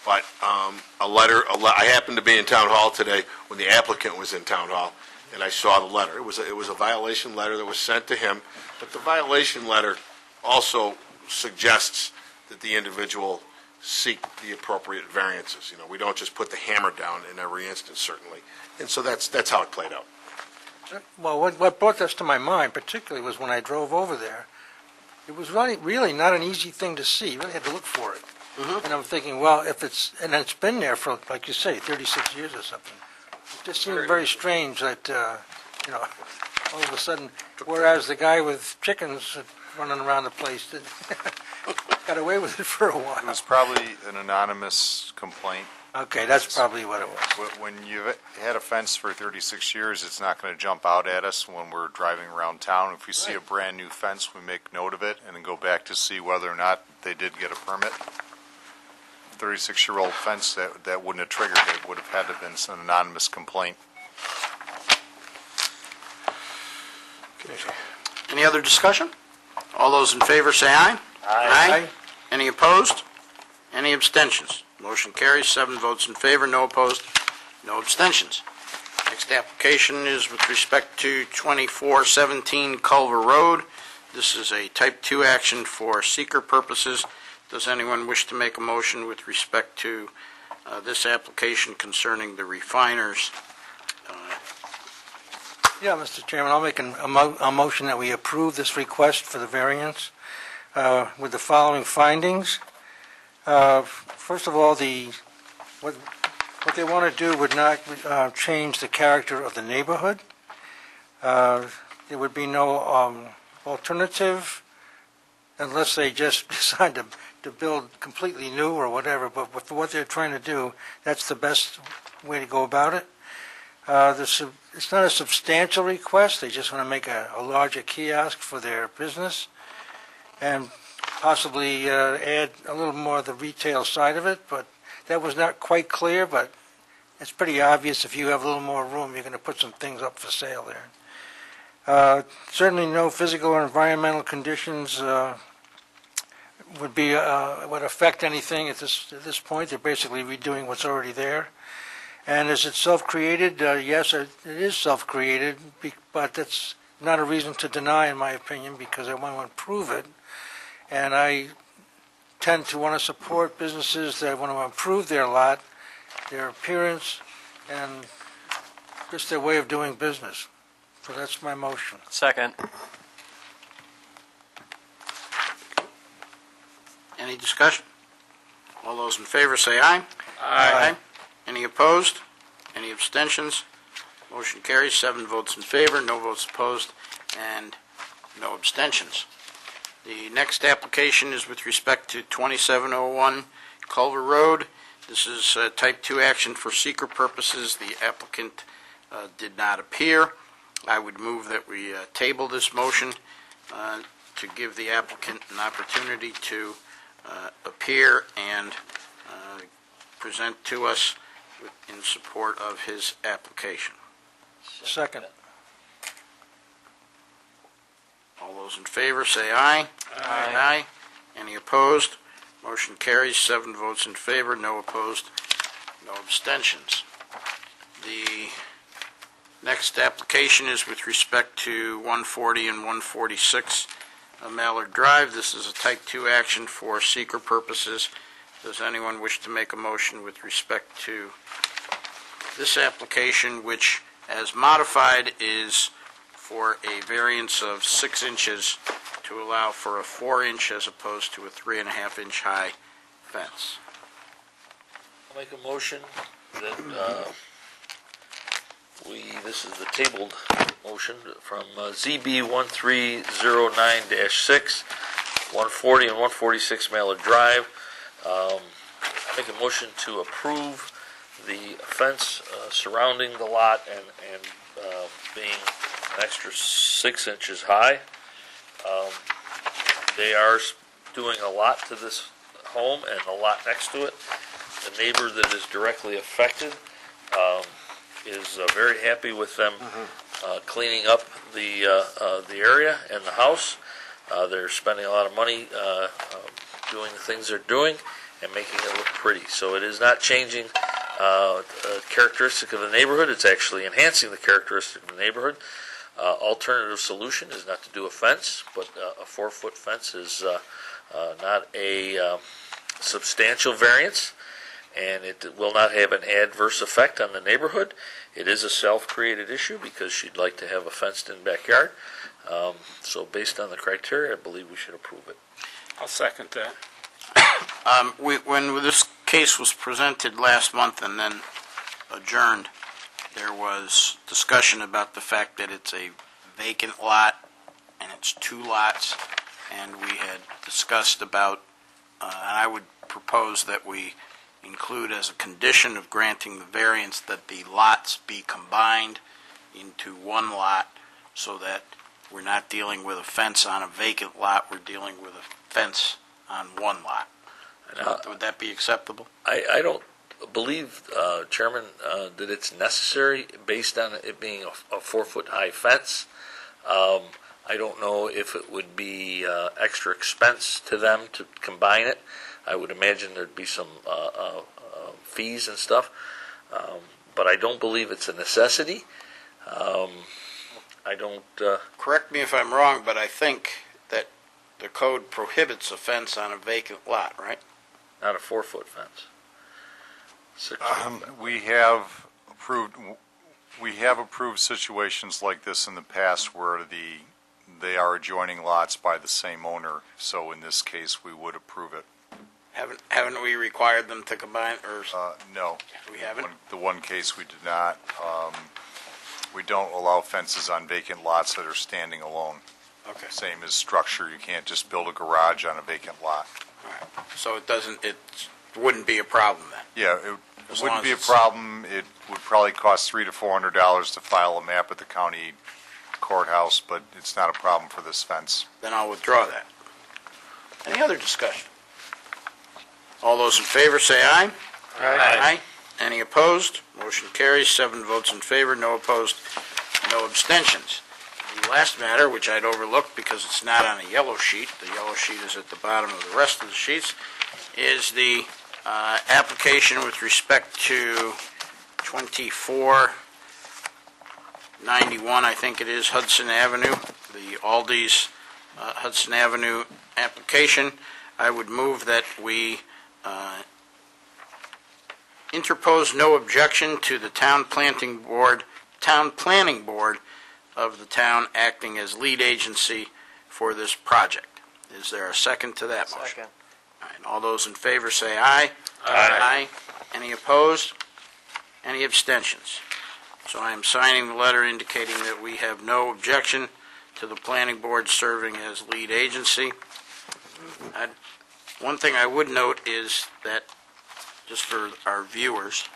I: but I happened to be in Town Hall today when the applicant was in Town Hall, and I saw the letter. It was a violation letter that was sent to him, but the violation letter also suggests that the individual seek the appropriate variances. You know, we don't just put the hammer down in every instance, certainly. And so that's how it played out.
U: Well, what brought this to my mind particularly was when I drove over there. It was really not an easy thing to see. You really had to look for it. And I'm thinking, well, and it's been there for, like you say, 36 years or something. It just seemed very strange that, all of a sudden, whereas the guy with chickens running around the place got away with it for a while.
H: It was probably an anonymous complaint.
U: Okay, that's probably what it was.
H: When you've had a fence for 36 years, it's not going to jump out at us when we're driving around town. If we see a brand-new fence, we make note of it and then go back to see whether or not they did get a permit. 36-year-old fence, that wouldn't have triggered it. It would have had to have been an anonymous complaint.
A: Any other discussion? All those in favor say aye. Aye. Any opposed? Any abstentions? Motion carries, 7 votes in favor, no opposed, no abstentions. Next application is with respect to 2417 Culver Road. This is a type 2 action for seeker purposes. Does anyone wish to make a motion with respect to this application concerning the refiners?
U: Yeah, Mr. Chairman, I'll make a motion that we approve this request for the variance with the following findings. First of all, what they want to do would not change the character of the neighborhood. There would be no alternative unless they just decide to build completely new or whatever, but for what they're trying to do, that's the best way to go about it. It's not a substantial request. They just want to make a larger kiosk for their business and possibly add a little more of the retail side of it, but that was not quite clear, but it's pretty obvious if you have a little more room, you're going to put some things up for sale there. Certainly no physical or environmental conditions would affect anything at this point. They're basically redoing what's already there. And is it self-created? Yes, it is self-created, but that's not a reason to deny, in my opinion, because I want to improve it. And I tend to want to support businesses that want to improve their lot, their appearance, and just their way of doing business. So that's my motion.
R: Second.
A: Any discussion? All those in favor say aye. Aye. Any opposed? Any abstentions? Motion carries, 7 votes in favor, no votes opposed, and no abstentions. The next application is with respect to 2701 Culver Road. This is type 2 action for seeker purposes. The applicant did not appear. I would move that we table this motion to give the applicant an opportunity to appear and present to us in support of his application.
U: Second.
A: All those in favor say aye. Aye. Any opposed? Motion carries, 7 votes in favor, no opposed, no abstentions. The next application is with respect to 140 and 146 Mallard Drive. This is a type 2 action for seeker purposes. Does anyone wish to make a motion with respect to this application, which, as modified, is for a variance of 6 inches to allow for a 4-inch as opposed to a 3.5-inch high fence?
G: I'll make a motion that this is the tabled motion from ZB 1309-6, 140 and 146 Mallard Drive. I make a motion to approve the fence surrounding the lot and being an extra 6 inches high. They are doing a lot to this home and a lot next to it. The neighbor that is directly affected is very happy with them cleaning up the area and the house. They're spending a lot of money doing the things they're doing, and making it look pretty. So it is not changing a characteristic of the neighborhood, it's actually enhancing the characteristic of the neighborhood. Alternative solution is not to do a fence, but a 4-foot fence is not a substantial variance, and it will not have an adverse effect on the neighborhood. It is a self-created issue because she'd like to have a fenced-in backyard. So based on the criteria, I believe we should approve it.
C: I'll second that.
A: When this case was presented last month and then adjourned, there was discussion about the fact that it's a vacant lot and it's 2 lots, and we had discussed about, and I would propose that we include as a condition of granting the variance that the lots be combined into 1 lot so that we're not dealing with a fence on a vacant lot, we're dealing with a fence on 1 lot. Would that be acceptable?
G: I don't believe, Chairman, that it's necessary based on it being a 4-foot high fence. I don't know if it would be extra expense to them to combine it. I would imagine there'd be some fees and stuff, but I don't believe it's a necessity. I don't...
A: Correct me if I'm wrong, but I think that the code prohibits a fence on a vacant lot, right?
G: Not a 4-foot fence. 6 foot.
H: We have approved situations like this in the past where they are adjoining lots by the same owner, so in this case, we would approve it.
A: Haven't we required them to combine, or?
H: No.
A: We haven't?
H: The one case we did not. We don't allow fences on vacant lots that are standing alone.
A: Okay.
H: Same as structure, you can't just build a garage on a vacant lot.
A: All right. So it wouldn't be a problem then?
H: Yeah, it wouldn't be a problem. It would probably cost $300 to $400 to file a map at the county courthouse, but it's not a problem for this fence.
A: Then I'll withdraw that. Any other discussion? All those in favor say aye. Aye. Any opposed? Motion carries, 7 votes in favor, no opposed, no abstentions. The last matter, which I'd overlooked because it's not on a yellow sheet, the yellow sheet is at the bottom of the rest of the sheets, is the application with respect to 2491, I think it is, Hudson Avenue, the Aldi's Hudson Avenue application. I would move that we interpose no objection to the town planning board of the town acting as lead agency for this project. Is there a second to that motion?
R: Second.
A: All right, all those in favor say aye. Aye. Any opposed? Any abstentions? So I am signing the letter indicating that we have no objection to the planning board serving as lead agency. One thing I would note is that, just for our viewers,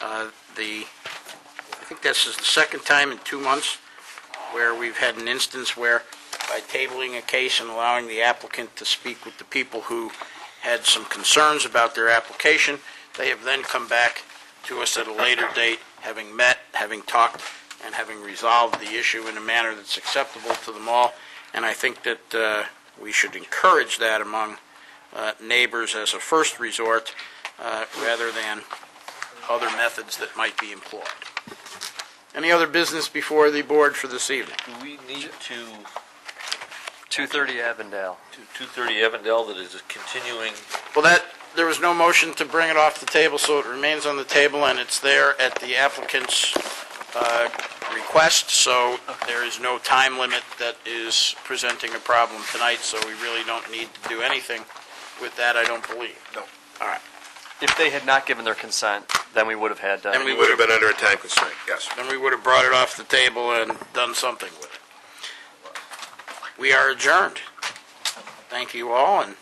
A: I think this is the second time in 2 months where we've had an instance where, by tabling a case and allowing the applicant to speak with the people who had some concerns about their application, they have then come back to us at a later date, having met, having talked, and having resolved the issue in a manner that's acceptable to them all. And I think that we should encourage that among neighbors as a first resort, rather than other methods that might be employed. Any other business before the board for this evening?
G: Do we need to...
R: 230 Avondale.
G: 230 Avondale that is continuing...
A: Well, there was no motion to bring it off the table, so it remains on the table, and it's there at the applicant's request, so there is no time limit that is presenting a problem tonight, so we really don't need to do anything with that, I don't believe.
I: No.
A: All right.
R: If they had not given their consent, then we would have had...
A: Then
I: We would have been under a time constraint, yes.
A: Then we would have brought it off the table and done something with it. We are adjourned. Thank you all, and